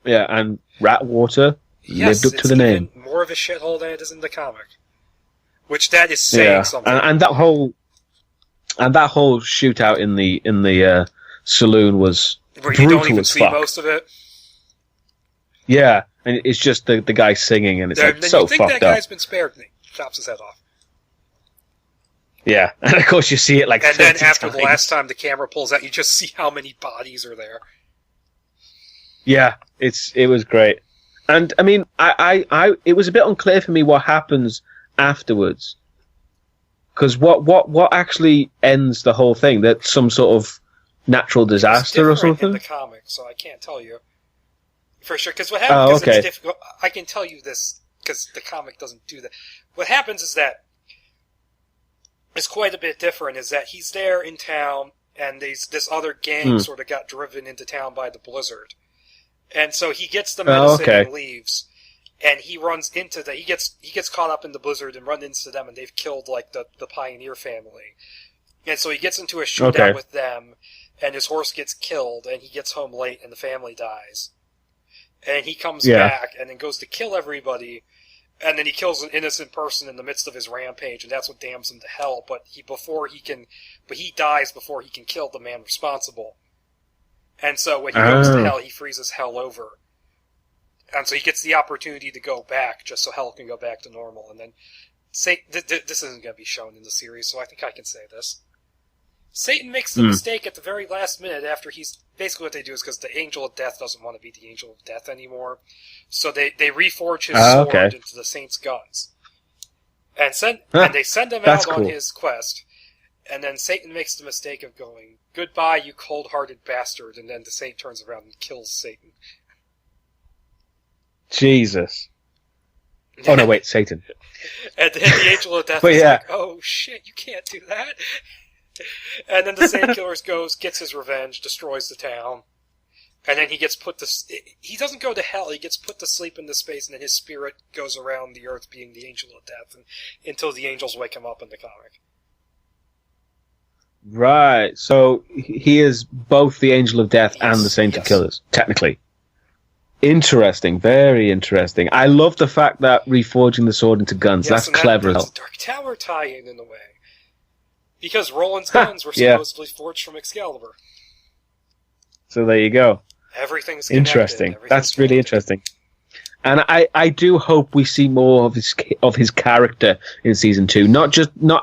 Yeah, and Ratwater lived up to the name. Even more of a shithole than it is in the comic. Which that is saying something. And that whole shootout in the saloon was where brutal you don't even as see fuck. most of it. Yeah, and it's just the guy singing, and it's so fucked up. You think that guy's been spared, and he chops his head off. Yeah, and of course you see it like. And then after times. the last time the camera pulls out, you just see how many bodies are there. Yeah, it was great, and I mean, it was a bit unclear for me what happens afterwards, because what actually ends the whole thing? That some sort of natural disaster or something? In the comic, so I can't tell you for sure. Because what happens? It's difficult. I can tell you this because the comic doesn't do that. What happens is that it's quite a bit different. Is that he's there in town, and this other gang sort of got driven into town by the blizzard, and so he gets the medicine and leaves. And he runs into he gets caught up in the blizzard and runs into them, and they've killed like the Pioneer family. And so he gets into a shootout with them, and his horse gets killed, and he gets home late, and the family dies. And he comes back, and then goes to kill everybody, and then he kills an innocent person in the midst of his rampage, and that's what damns him to hell. But he dies before he can kill the man responsible. And so when he goes to hell, he freezes hell over. And so he gets the opportunity to go back, just so hell can go back to normal. And then, this isn't going to be shown in the series, so I think I can say this. Satan makes the mistake at the very last minute after basically what they do is because the Angel of Death doesn't want to be the Angel of Death anymore. So they reforge his sword into the Saint's guns. And they send him out on his quest. And then Satan makes the mistake of going, "Goodbye, you cold-hearted bastard," and then the Saint turns around and kills Satan. Jesus. Oh no, wait, Satan. And then the Angel of Death is like, "Oh shit, you can't do that." And then the Saint Killer gets his revenge, destroys the town, and then he doesn't go to hell, he gets put to sleep into space, and then his spirit goes around the earth being the Angel of Death until the angels wake him up in the comic. Right, so he is both the Angel of Death and the Saint of Killers, technically. Interesting, very interesting. I love the fact that reforging the sword into guns. That's clever as hell. That's a Dark Tower tie-in in a way. Because Roland's guns were supposedly forged from Excalibur. So there you go. Everything's connected. Interesting. That's really interesting. And I do hope we see more of his character in season 2.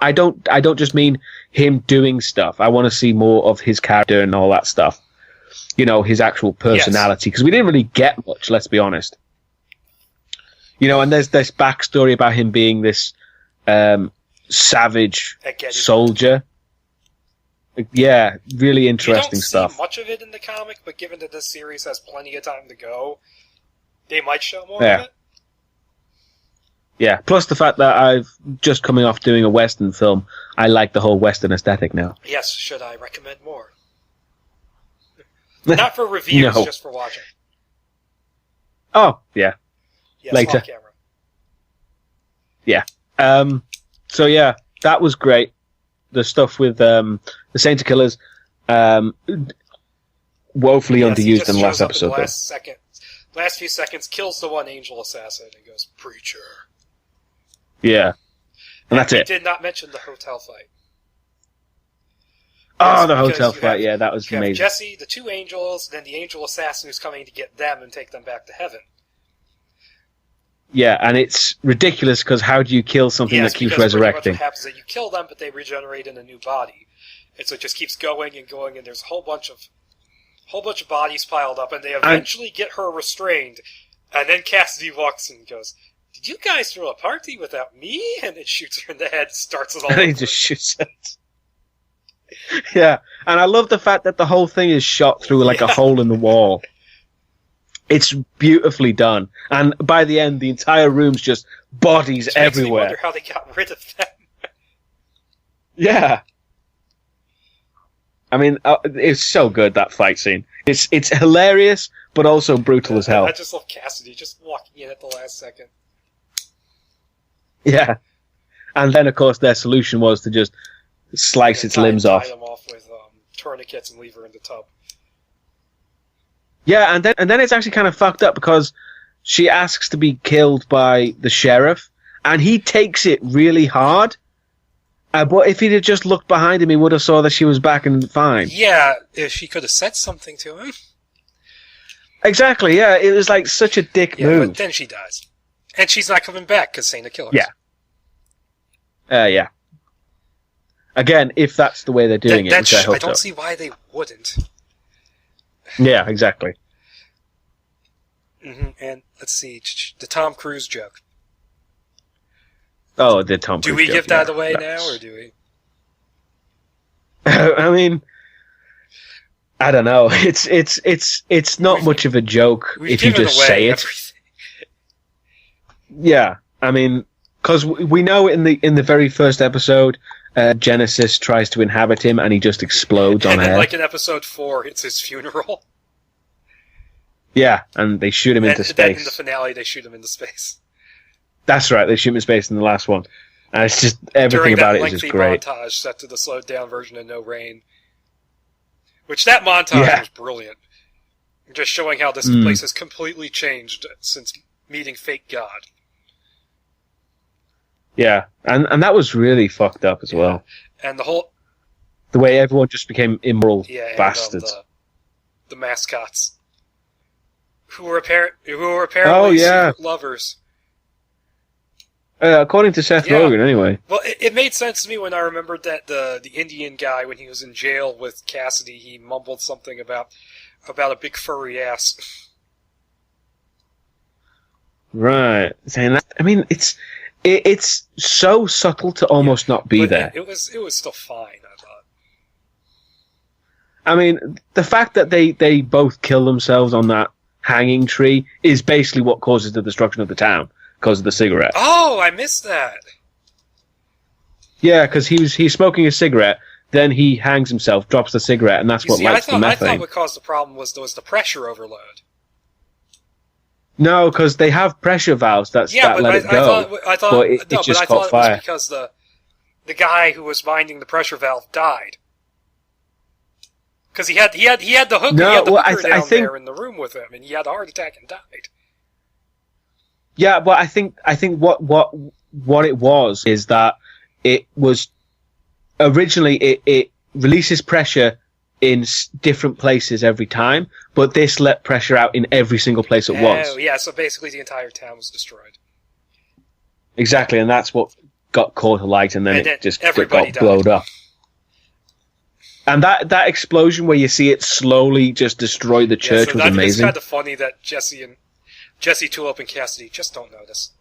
I don't just mean him doing stuff. I want to see more of his character and all that stuff. You know, his actual personality, because we didn't really get much, let's be honest. You know, and there's this backstory about him being this savage soldier. Yeah, really interesting stuff. See much of it in the comic, but given that this series has plenty of time to go, they might show more of it. Yeah, plus the fact that I've just coming off doing a Western film, I like the whole Western aesthetic now. Yes, should I recommend more? Not for reviews, just for watching. Oh, yeah. Yes, later. Off camera. Yeah. So yeah, that was great. The stuff with the Saint of Killers, woefully underused in the last episode. Last few seconds, kills the one angel assassin and goes, "Preacher." Yeah. And that's it. We did not mention the hotel fight. Oh, the hotel fight, yeah, that was amazing. Jesse, the two angels, then the angel assassin who's coming to get them and take them back to heaven. Yeah, and it's ridiculous because how do you kill something that keeps resurrecting? What happens is that you kill them, but they regenerate in a new body, and so it just keeps going and going, and there's a whole bunch of bodies piled up, and they eventually get her restrained, and then Cassidy walks in and goes, "Did you guys throw a party without me?" And then shoots her in the head, starts it all over. And he just shoots it. Yeah, and I love the fact that the whole thing is shot through like a hole in the wall. It's beautifully done. And by the end, the entire room's just bodies everywhere. I wonder how they got rid of them. Yeah. I mean, it's so good, that fight scene. It's hilarious, but also brutal as hell. I just love Cassidy just walking in at the last second. Yeah. And then, of course, their solution was to just slice its limbs off. Tie them off with tourniquets and leave her in the tub. Yeah, and then it's actually kind of fucked up because she asks to be killed by the sheriff, and he takes it really hard. But if he'd have just looked behind him, he would have saw that she was back and fine. Yeah, if she could have said something to him. Exactly, yeah. It was like such a dick move. But then she dies. And she's not coming back because Sana killed her. Yeah. Yeah. Again, if that's the way they're doing it, which I hope I don't see why they wouldn't. Yeah, exactly. Mm-hmm. And let's see, the Tom Cruise joke. Oh, the Tom Cruise joke. Do we give that away now, or do we? I mean, I don't know. It's not much of a joke if you just say it. Yeah, I mean, because we know in the very first episode, Genesis tries to inhabit him, and he just explodes on air. Like in episode 4, it's his funeral. Yeah, and they shoot him into space. Then in the finale, they shoot him into space. That's right, they shoot him in space in the last one. And it's just, everything about it is just great. During that montage set to the slowed down version of No Rain. Which, that montage was brilliant. Just showing how this place has completely changed since meeting Fake God. Yeah, and that was really fucked up as well. And the way everyone just became immoral bastards. The mascots. Who were apparently secret lovers. According to Seth Rogen, anyway. Well, it made sense to me when I remembered that the Indian guy, when he was in jail with Cassidy, he mumbled something about a big furry ass. Right. Saying that, I mean, it's so subtle to almost not be there. It was still fine, I thought. I mean, the fact that they both kill themselves on that hanging tree is basically what causes the destruction of the town, because of the cigarette. Oh, I missed that. Yeah, because he's smoking a cigarette, then he hangs himself, drops the cigarette, and that's what lights the methane. I thought what caused the problem was the pressure overload. No, because they have pressure valves that let it go. I thought but it just caught fire. It was because the guy who was minding the pressure valve died. Because he had the hooker, down there in the room with him, and he had a heart attack and died. Yeah, but I think what it was is that it was originally it releases pressure in different places every time, but this let pressure out in every single place at once. Oh, yeah, so basically the entire town was destroyed. Exactly, and that's what got caught alight, and then it just got blown up. And that explosion where you see it slowly just destroy the church was amazing. It's kind of funny that Jesse Tulip and Cassidy just don't notice.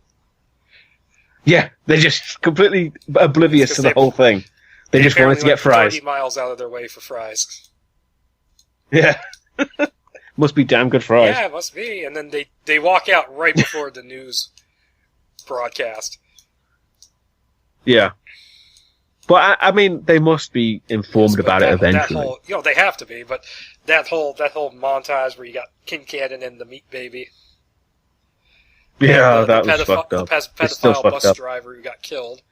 Yeah, they're just completely oblivious to the whole thing. They just wanted to get fries. 30 miles out of their way for fries. Yeah. Must be damn good fries. Yeah, it must be. And then they walk out right before the news broadcast. Yeah. But, I mean, they must be informed about it eventually. They have to be, but that whole montage where you got Kincaid and the Meat Baby. Yeah, that was fucked up. The pedophile bus driver who got killed.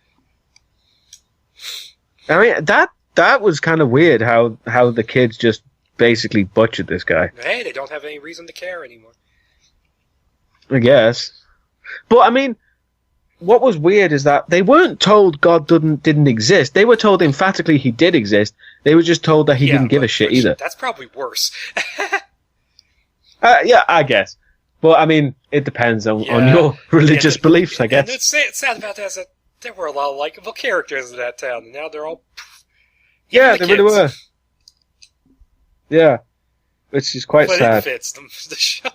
I mean, that was kind of weird how the kids just basically butchered this guy. Hey, they don't have any reason to care anymore. I guess. But, I mean, what was weird is that they weren't told God didn't exist. They were told emphatically he did exist. They were just told that he didn't give a shit either. That's probably worse. Yeah, I guess. But, I mean, it depends on your religious beliefs, I guess. And it's sad about that is that there were a lot of likable characters in that town, and now they're all... Yeah, they really were. Yeah. Which is quite sad. But it fits the show.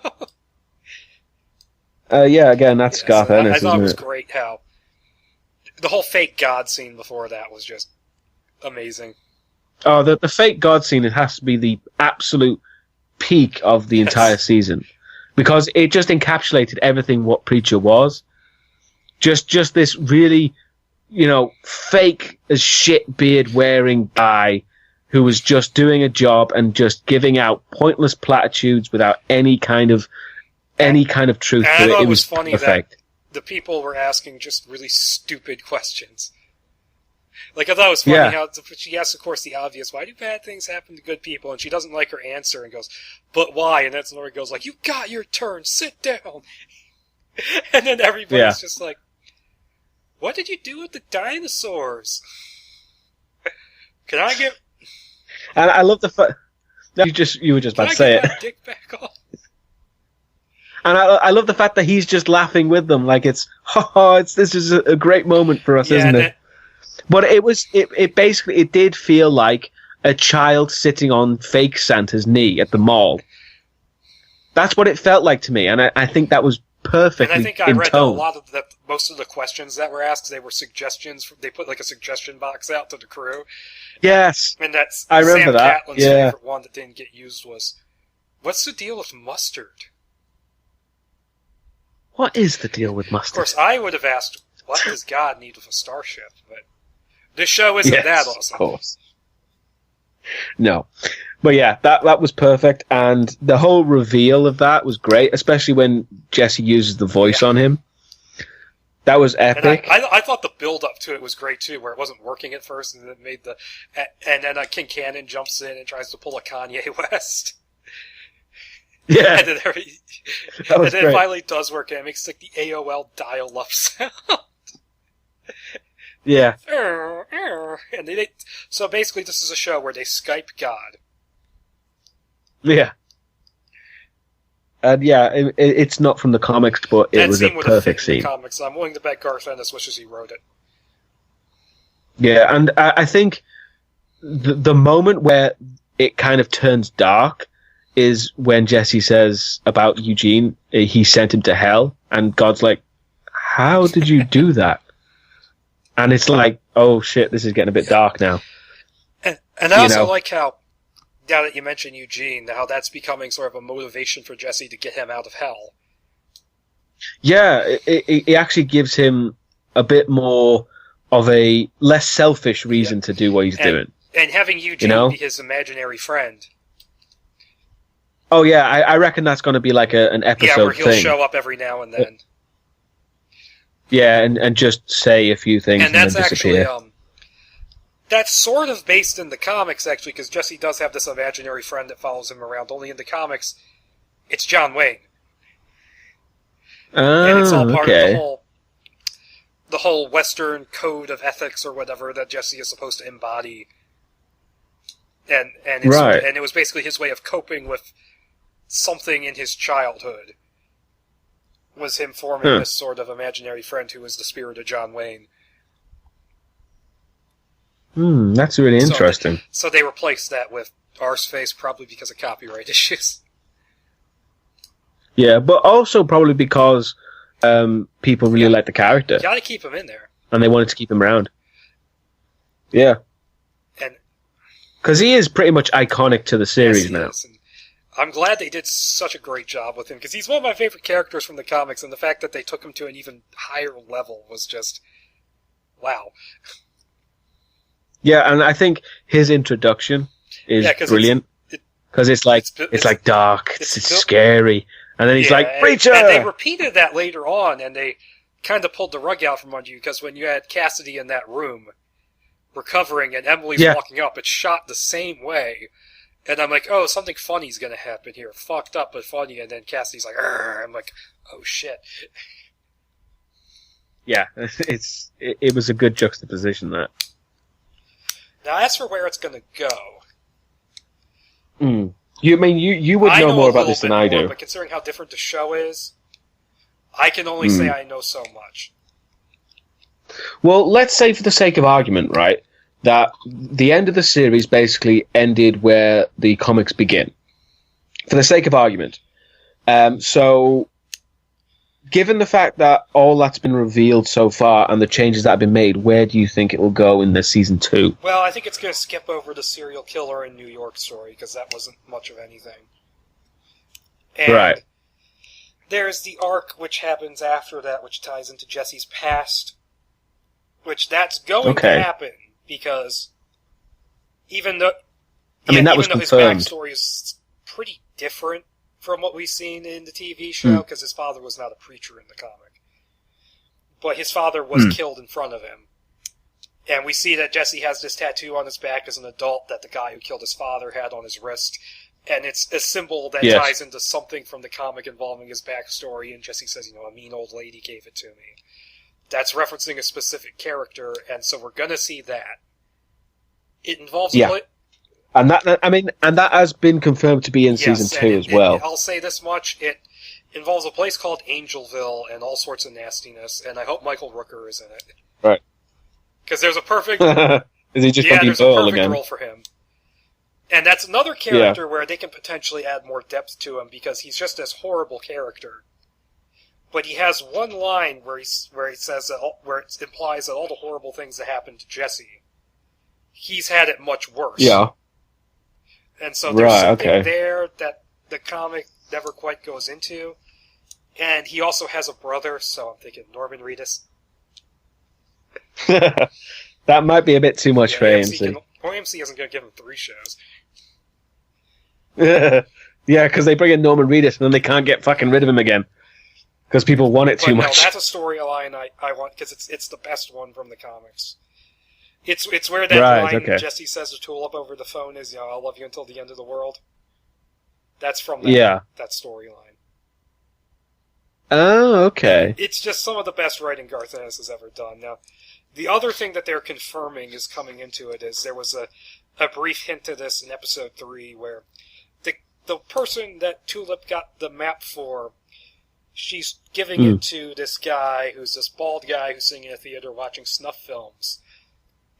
Yeah, again, that's Garth Ennis, I thought it was isn't it? great how... The whole fake God scene before that was just amazing. Oh, the fake God scene, it has to be the absolute peak of the entire season. because it just encapsulated everything what Preacher was. Just this really, fake as shit beard wearing guy who was just doing a job and just giving out pointless platitudes without any kind of truth to it. It was funny perfect. That the people were asking just really stupid questions. Like, I thought it was funny how she asks, of course, the obvious, why do bad things happen to good people? And she doesn't like her answer and goes, but why? And then Laura goes like, you got your turn, sit down. And then everybody's just like, what did you do with the dinosaurs? Can I get... And I love the fact... You were just about to say it. Can I get my dick back off? And I love the fact that he's just laughing with them, like this is a great moment for us, isn't it? But it basically did feel like a child sitting on fake Santa's knee at the mall. That's what it felt like to me, and I think that was perfectly in tone. And I think I read that a lot of most of the questions that were asked, they were suggestions. They put like a suggestion box out to the crew. Yes, and that's I remember Sam that. Catlin's favorite one that didn't get used was, what's the deal with mustard? What is the deal with mustard? Of course, I would have asked, what does God need with a starship? But this show isn't that awesome. Of course. No. But yeah, that was perfect, and the whole reveal of that was great, especially when Jesse uses the voice on him. That was epic. And I thought the build-up to it was great, too, where it wasn't working at first, and then and then King Cannon jumps in and tries to pull a Kanye West. Yeah. And then, it finally does work, and it makes like the AOL dial-up sound. Yeah. And so basically this is a show where they Skype God. Yeah. And it's not from the comics, but it was a perfect scene. Comics. I'm willing to bet Garth Ennis wishes he wrote it. Yeah, and I think the moment where it kind of turns dark is when Jesse says about Eugene, he sent him to hell, and God's like, how did you do that? And it's like, oh shit, this is getting a bit dark now. And I also like how, now that you mentioned Eugene, how that's becoming sort of a motivation for Jesse to get him out of hell. Yeah, it actually gives him a bit more of a less selfish reason to do what he's doing. And having Eugene be his imaginary friend. Oh yeah, I reckon that's going to be like an episode thing. Yeah, where he'll show up every now and then. Yeah, and just say a few things and then disappear. Actually, that's sort of based in the comics, actually, because Jesse does have this imaginary friend that follows him around. Only in the comics, it's John Wayne. And it's all part of the whole Western code of ethics or whatever that Jesse is supposed to embody. And it was basically his way of coping with something in his childhood. Was him forming this sort of imaginary friend who was the spirit of John Wayne. That's really interesting. So they replaced that with Arseface, probably because of copyright issues. Yeah, but also probably because people really like the character. You gotta keep him in there. And they wanted to keep him around. Yeah. Because he is pretty much iconic to the series now. I'm glad they did such a great job with him, because he's one of my favorite characters from the comics, and the fact that they took him to an even higher level was just, wow. Yeah, and I think his introduction is brilliant, because it's like dark, it's scary, and then he's like, Preacher! And they repeated that later on, and they kind of pulled the rug out from under you, because when you had Cassidy in that room, recovering, and Emily's walking up, it's shot the same way. And I'm like, oh, something funny's gonna happen here. Fucked up, but funny. And then Cassidy's like, Arr! I'm like, oh shit. Yeah, it was a good juxtaposition, that. Now, as for where it's gonna go. You would know more about this than I do. But considering how different the show is, I can only say I know so much. Well, let's say for the sake of argument, right, that the end of the series basically ended where the comics begin. For the sake of argument. So, given the fact that all that's been revealed so far and the changes that have been made, where do you think it will go in the season 2? Well, I think it's going to skip over the serial killer in New York story, because that wasn't much of anything. And right. there's the arc which happens after that, which ties into Jesse's past, which that's going to happen, because even though... that was confirmed. His backstory is pretty different from what we've seen in the TV show, because his father was not a preacher in the comic. But his father was killed in front of him. And we see that Jesse has this tattoo on his back as an adult that the guy who killed his father had on his wrist. And it's a symbol that ties into something from the comic involving his backstory. And Jesse says, a mean old lady gave it to me. That's referencing a specific character, and so we're going to see that. It involves and that has been confirmed to be in season 2 as well. I'll say this much: it involves a place called Angelville and all sorts of nastiness, and I hope Michael Rooker is in it. Right. Because there's a perfect... Is he just there's a perfect again? role for him. And that's another character where they can potentially add more depth to him, because he's just this horrible character. But he has one line where he says that, where it implies that all the horrible things that happened to Jesse, he's had it much worse. Yeah. And so there's something there that the comic never quite goes into. And he also has a brother, so I'm thinking Norman Reedus. That might be a bit too much for AMC. AMC isn't going to give him 3 shows. Yeah, because they bring in Norman Reedus and then they can't get fucking rid of him again. Because people want it too much. No, that's a storyline I want, because it's the best one from the comics. It's where that line Jesse says to Tulip over the phone is, I'll love you until the end of the world. That's from that storyline. Oh, okay. It's just some of the best writing Garth Ennis has ever done. Now, the other thing that they're confirming is coming into it is there was a brief hint of this in episode 3 where the person that Tulip got the map for, she's giving it to this guy who's this bald guy who's sitting in a theater watching snuff films.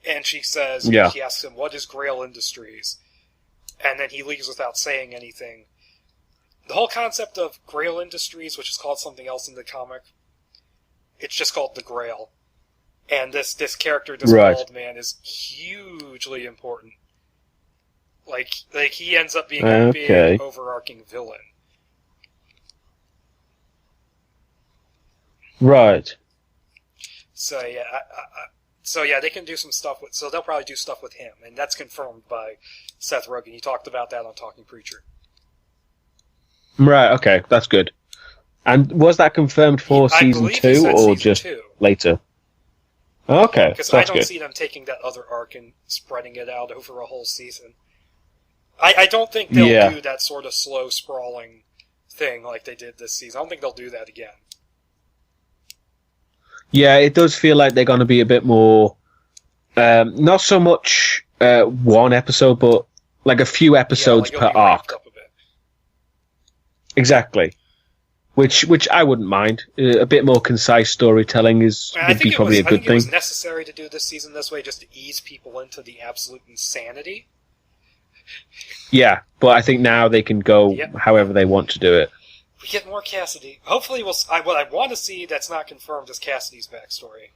And she says, she asks him, what is Grail Industries? And then he leaves without saying anything. The whole concept of Grail Industries, which is called something else in the comic, it's just called the Grail. And this character, this bald man, is hugely important. Like he ends up being a big, overarching villain. Right. So they can do some stuff with. So they'll probably do stuff with him, and that's confirmed by Seth Rogen. He talked about that on Talking Preacher. Right. Okay, that's good. And was that confirmed for season 2 or just later? Okay, because I don't see them taking that other arc and spreading it out over a whole season. I don't think they'll do that sort of slow sprawling thing like they did this season. I don't think they'll do that again. Yeah, it does feel like they're going to be a bit more, not so much one episode, but like a few episodes per arc. Up a bit. Exactly. Which I wouldn't mind. A bit more concise storytelling would be probably a good thing. I think it was necessary to do this season this way just to ease people into the absolute insanity. Yeah, but I think now they can go however they want to do it. We get more Cassidy. Hopefully what I want to see that's not confirmed is Cassidy's backstory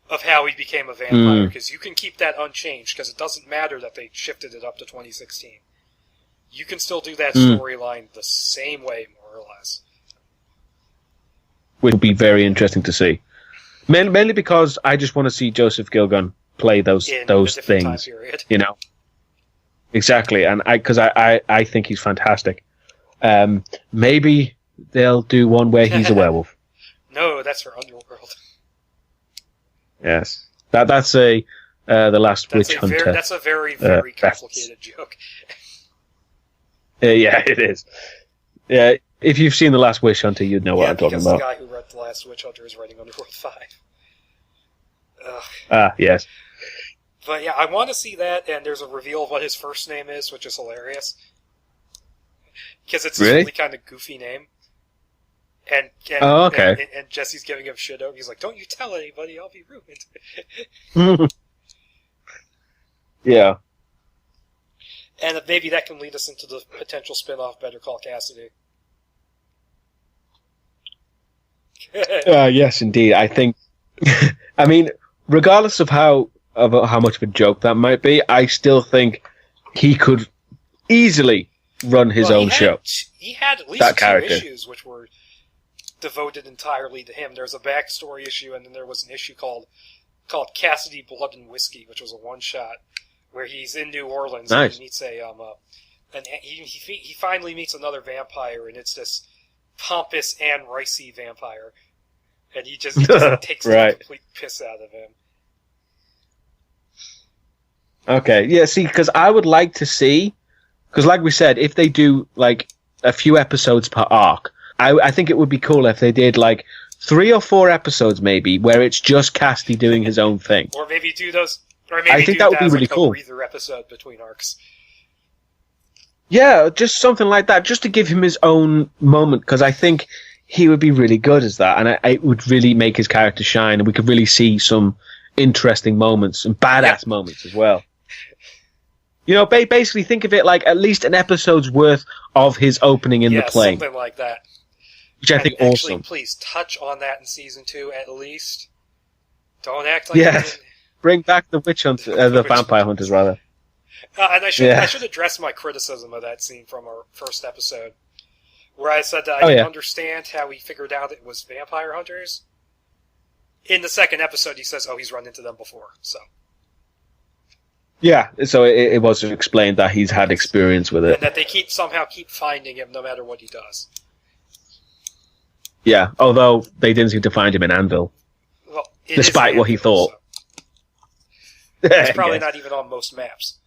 of how he became a vampire, because you can keep that unchanged, because it doesn't matter that they shifted it up to 2016. You can still do that storyline the same way, more or less. Which would be very interesting to see. Mainly because I just want to see Joseph Gilgun play those things. Exactly, and because I think he's fantastic. Maybe they'll do one where he's a werewolf. No, that's for Underworld. Yes, that's the Last Witch Hunter. That's a very very complicated joke. Yeah, it is. Yeah, if you've seen The Last Witch Hunter, you'd know what I'm talking about. The guy who wrote The Last Witch Hunter is writing Underworld 5. Yes. But yeah, I want to see that, and there's a reveal of what his first name is, which is hilarious. Because it's a really kind of goofy name. And Jesse's giving him shit over. He's like, don't you tell anybody, I'll be ruined. Yeah. And maybe that can lead us into the potential spin-off Better Call Cassidy. Yes, indeed. I think... I mean, regardless of how much of a joke that might be, I still think he could easily run his own show. He had at least 2 issues which were devoted entirely to him. There's a backstory issue, and then there was an issue called Cassidy Blood and Whiskey, which was a one-shot where he's in New Orleans and he meets and he finally meets another vampire, and it's this pompous Anne Ricey vampire, and he just takes the complete piss out of him. Okay, yeah, see, because I would like to see, because like we said, if they do like a few episodes per arc, I think it would be cool if they did like 3 or 4 episodes maybe where it's just Cassidy doing his own thing. Or maybe do those. Or maybe I think that would be really cool. A breather episode between arcs. Yeah, just something like that, just to give him his own moment, because I think he would be really good as that, and it would really make his character shine, and we could really see some interesting moments and badass moments as well. You know, basically think of it like at least an episode's worth of his opening in the plane. Something like that. Which I think actually, awesome. Please touch on that in season 2 at least. Don't act like bring back the witch hunter, the vampire hunters rather. And I should address my criticism of that scene from our first episode, where I said that I didn't understand how he figured out it was vampire hunters. In the second episode, he says, "Oh, he's run into them before." So. Yeah, so it was explained that he's had experience with it, and that they somehow keep finding him no matter what he does. Yeah, although they didn't seem to find him in Anvil, despite what he thought. So. It's probably not even on most maps.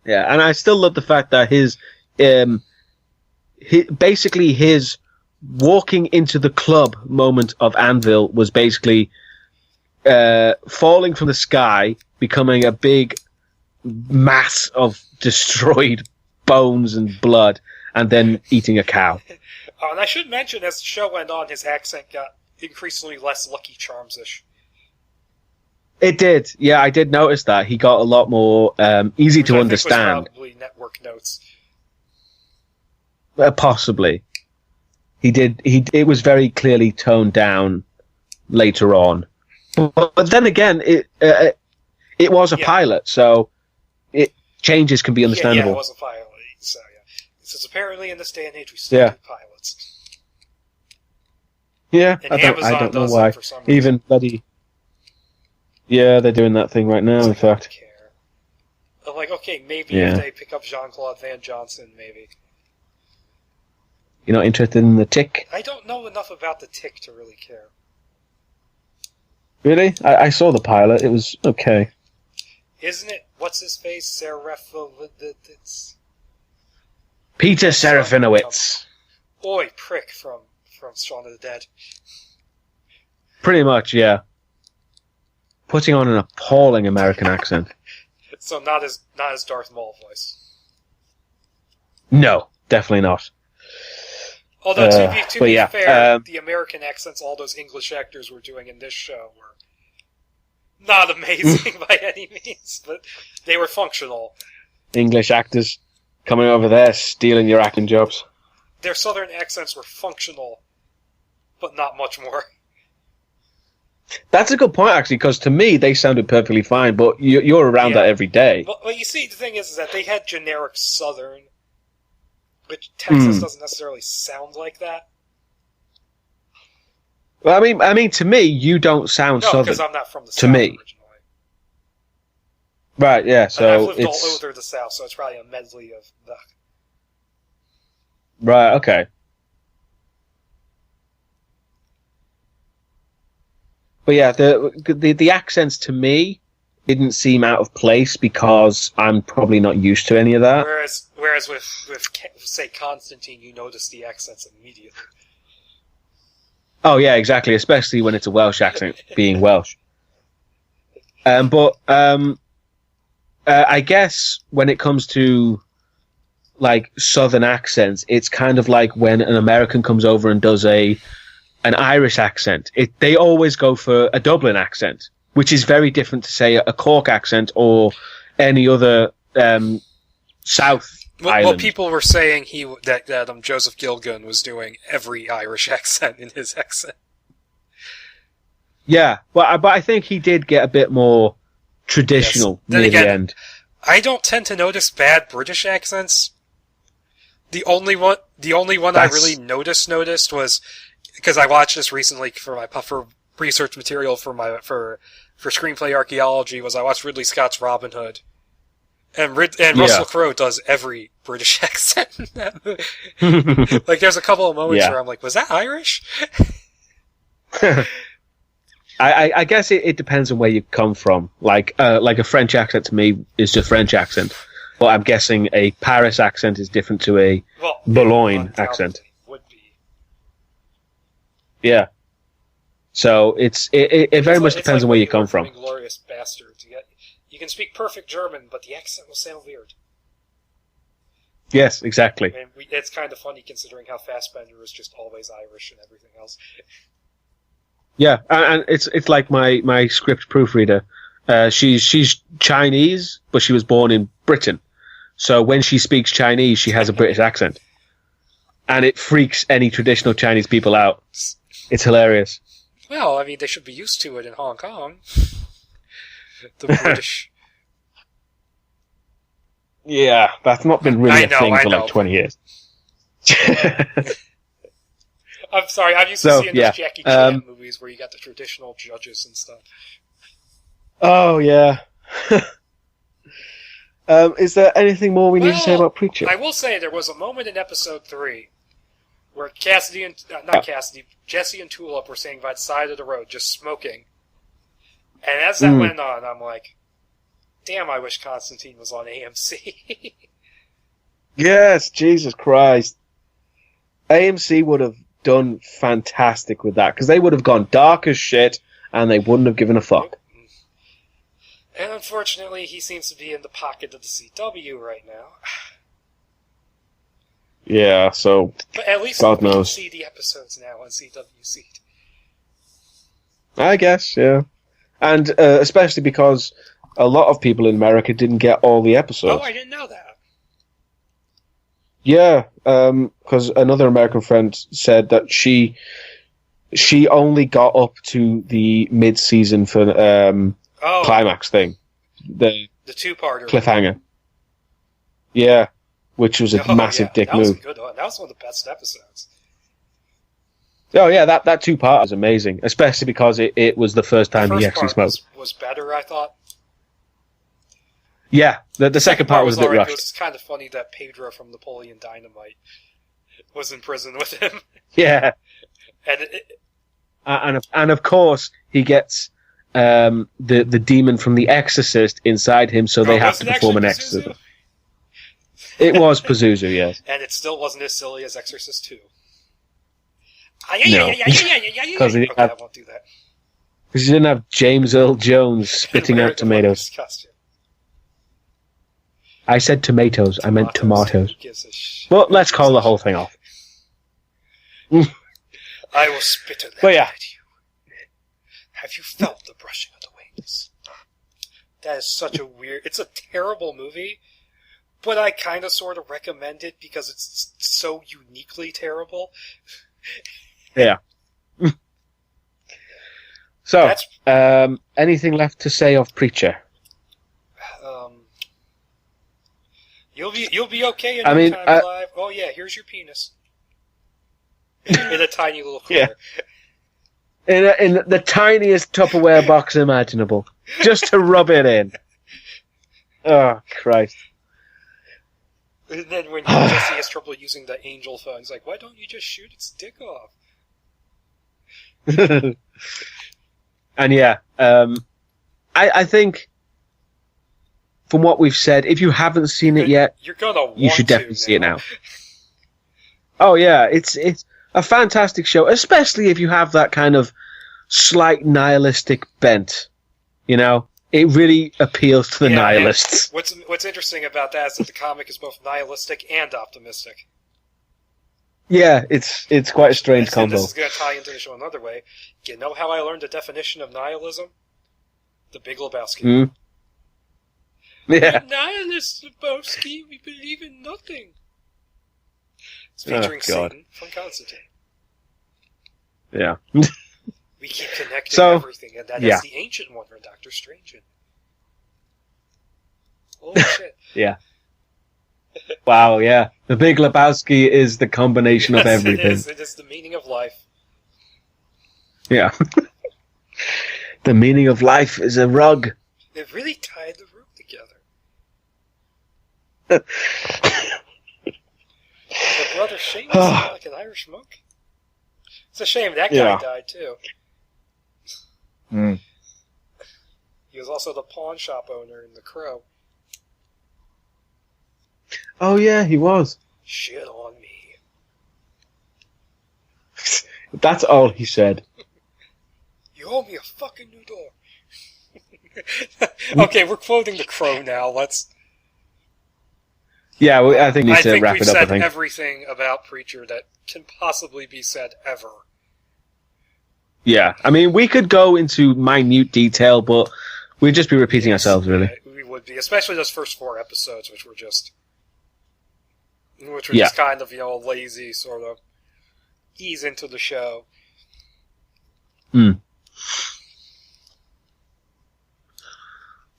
Yeah, and I still love the fact that his walking into the club moment of Anvil was basically falling from the sky, becoming a big mass of destroyed bones and blood, and then eating a cow. And I should mention, as the show went on, his accent got increasingly less Lucky Charms-ish. It did. Yeah, I did notice that. He got a lot more easy to understand. Was probably network notes. Possibly. He did. It was very clearly toned down later on. But then again, it was a pilot, so changes can be understandable. Yeah, it was a pilot. So yeah, since apparently in this day and age we still do pilots. Yeah, and I don't know why. Even bloody. Yeah, they're doing that thing right now. In fact, care. I'm like, okay, maybe if they pick up Jean-Claude Van Johnson, maybe. You're not interested in the Tick? I don't know enough about the Tick to really care. Really? I saw the pilot. It was okay. Isn't it? What's his face? Peter Serafinowicz. Oi, prick from Shaun of the Dead. Pretty much, yeah. Putting on an appalling American accent. So not as Darth Maul voice. No, definitely not. Although to be fair, the American accents all those English actors were doing in this show were not amazing by any means, but they were functional. English actors coming over there stealing your acting jobs. Their southern accents were functional, but not much more. That's a good point, actually, because to me they sounded perfectly fine, but you're around that every day. Well, you see, the thing is that they had generic southern, which Texas doesn't necessarily sound like that. Well, I mean, to me, you don't sound southern. No, because I'm not from the South originally. Right, yeah, so and I've lived all over the South, so it's probably a medley of that. Right, okay. But yeah, the accents to me didn't seem out of place because I'm probably not used to any of that. Whereas with say Constantine, you notice the accents immediately. Oh yeah, exactly. Especially when it's a Welsh accent, being Welsh. But I guess when it comes to like Southern accents, it's kind of like when an American comes over and does an Irish accent. They always go for a Dublin accent, which is very different to, say, a Cork accent or any other South island. Well, people were saying that Joseph Gilgun was doing every Irish accent in his accent. Yeah, but I think he did get a bit more traditional near the end. I don't tend to notice bad British accents. The only one I really noticed was because I watched this recently for research material for screenplay archaeology. I watched Ridley Scott's Robin Hood, and Russell Crowe does every British accent in that movie. Like, there's a couple of moments where I'm like, was that Irish? I guess it depends on where you come from. Like a French accent to me is just French accent. But I'm guessing a Paris accent is different to a Boulogne accent. Would be. Yeah. So it very much depends on where you come from. Inglourious Basterds. You can speak perfect German, but the accent will sound weird. Yes, exactly. And it's kind of funny considering how Fassbender is just always Irish and everything else. Yeah, and it's like my script proofreader. She's Chinese, but she was born in Britain. So when she speaks Chinese, she has a British accent. And it freaks any traditional Chinese people out. It's hilarious. Well, I mean, they should be used to it in Hong Kong. The British. Yeah, that's not been really a thing for like 20 years. I'm sorry, I'm used to seeing those Jackie Chan movies where you got the traditional judges and stuff. Oh, yeah. Is there anything more we need to say about Preacher? I will say there was a moment in episode 3 where Jesse and Tulip were sitting by the side of the road just smoking. And as that went on, I'm like, damn, I wish Constantine was on AMC. Yes, Jesus Christ. AMC would have done fantastic with that, because they would have gone dark as shit, and they wouldn't have given a fuck. And unfortunately, he seems to be in the pocket of the CW right now. Yeah, so but at least God we knows. can see the episodes now on CW Seed. I guess, yeah. And especially because a lot of people in America didn't get all the episodes. Oh, I didn't know that. Yeah, because another American friend said that she only got up to the mid-season for climax thing. The two-parter. Cliffhanger. Yeah, which was a massive dick move. Was a good one. That was one of the best episodes. Oh yeah, that two-part was amazing, especially because it was the first time he actually smoked. Was better, I thought. Yeah, the second part was a bit rushed. It was kind of funny that Pedro from Napoleon Dynamite was in prison with him. Yeah, and of course he gets the demon from The Exorcist inside him, so they have to perform an exorcism. It was Pazuzu, yes. And it still wasn't as silly as Exorcist 2. No, because I won't do that. Because you didn't have James Earl Jones spitting out tomatoes. I said tomatoes. I meant tomatoes. Well, let's call the whole thing off. I will spit at you. Have you felt the brushing of the wings? That is such a weird... It's a terrible movie, but I kind of sort of recommend it because it's so uniquely terrible. Yeah. So, anything left to say of Preacher? You'll be okay in your time alive. Oh yeah, here's your penis. In a tiny little corner. Yeah. In the tiniest Tupperware box imaginable. Just to rub it in. Oh, Christ. And then when Jesse has trouble using the angel phone, he's like, why don't you just shoot its dick off? And yeah, I think from what we've said, if you haven't seen it yet, you should definitely see it now. Oh yeah, it's a fantastic show, especially if you have that kind of slight nihilistic bent. You know, it really appeals to the nihilists. What's interesting about that is that the comic is both nihilistic and optimistic. Yeah, it's quite a strange combo. This is going to tie into the show another way. You know how I learned the definition of nihilism? The Big Lebowski. Mm. Yeah. We're nihilists, Lebowski. We believe in nothing. It's featuring Satan from Constantine. Yeah. We keep connecting everything, and that is the ancient one for Doctor Strange. Holy shit. Yeah. Wow, yeah. The Big Lebowski is the combination of everything. It is the meaning of life. Yeah. The meaning of life is a rug. They've really tied the room together. The brother Seamus is like an Irish monk. It's a shame that guy died too. Mm. He was also the pawn shop owner in The Crow. Oh yeah, he was. Shit on me. That's all he said. You owe me a fucking new door. Okay, we're quoting The Crow now. Let's. Yeah, I think we need to wrap it up. I think we've said everything about Preacher that can possibly be said ever. Yeah, I mean, we could go into minute detail, but we'd just be repeating ourselves, really. Yeah, we would be, especially those first 4 episodes, which were just kind of, lazy, sort of ease into the show. Mm.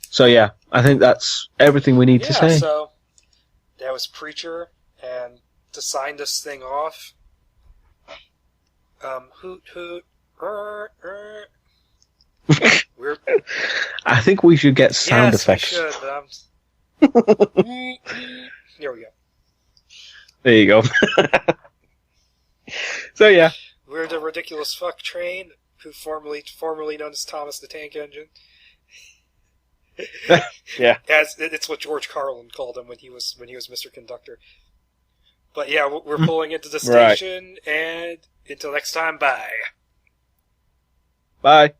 So yeah, I think that's everything we need to say. So that was Preacher, and to sign this thing off, hoot hoot. I think we should get sound effects. Yes, we should. Here we go. There you go. So yeah, we're the Ridiculous Fuck Train, who formerly known as Thomas the Tank Engine. Yeah, it's what George Carlin called him when he was Mr. Conductor. But yeah, we're pulling into the station, and until next time, bye. Bye.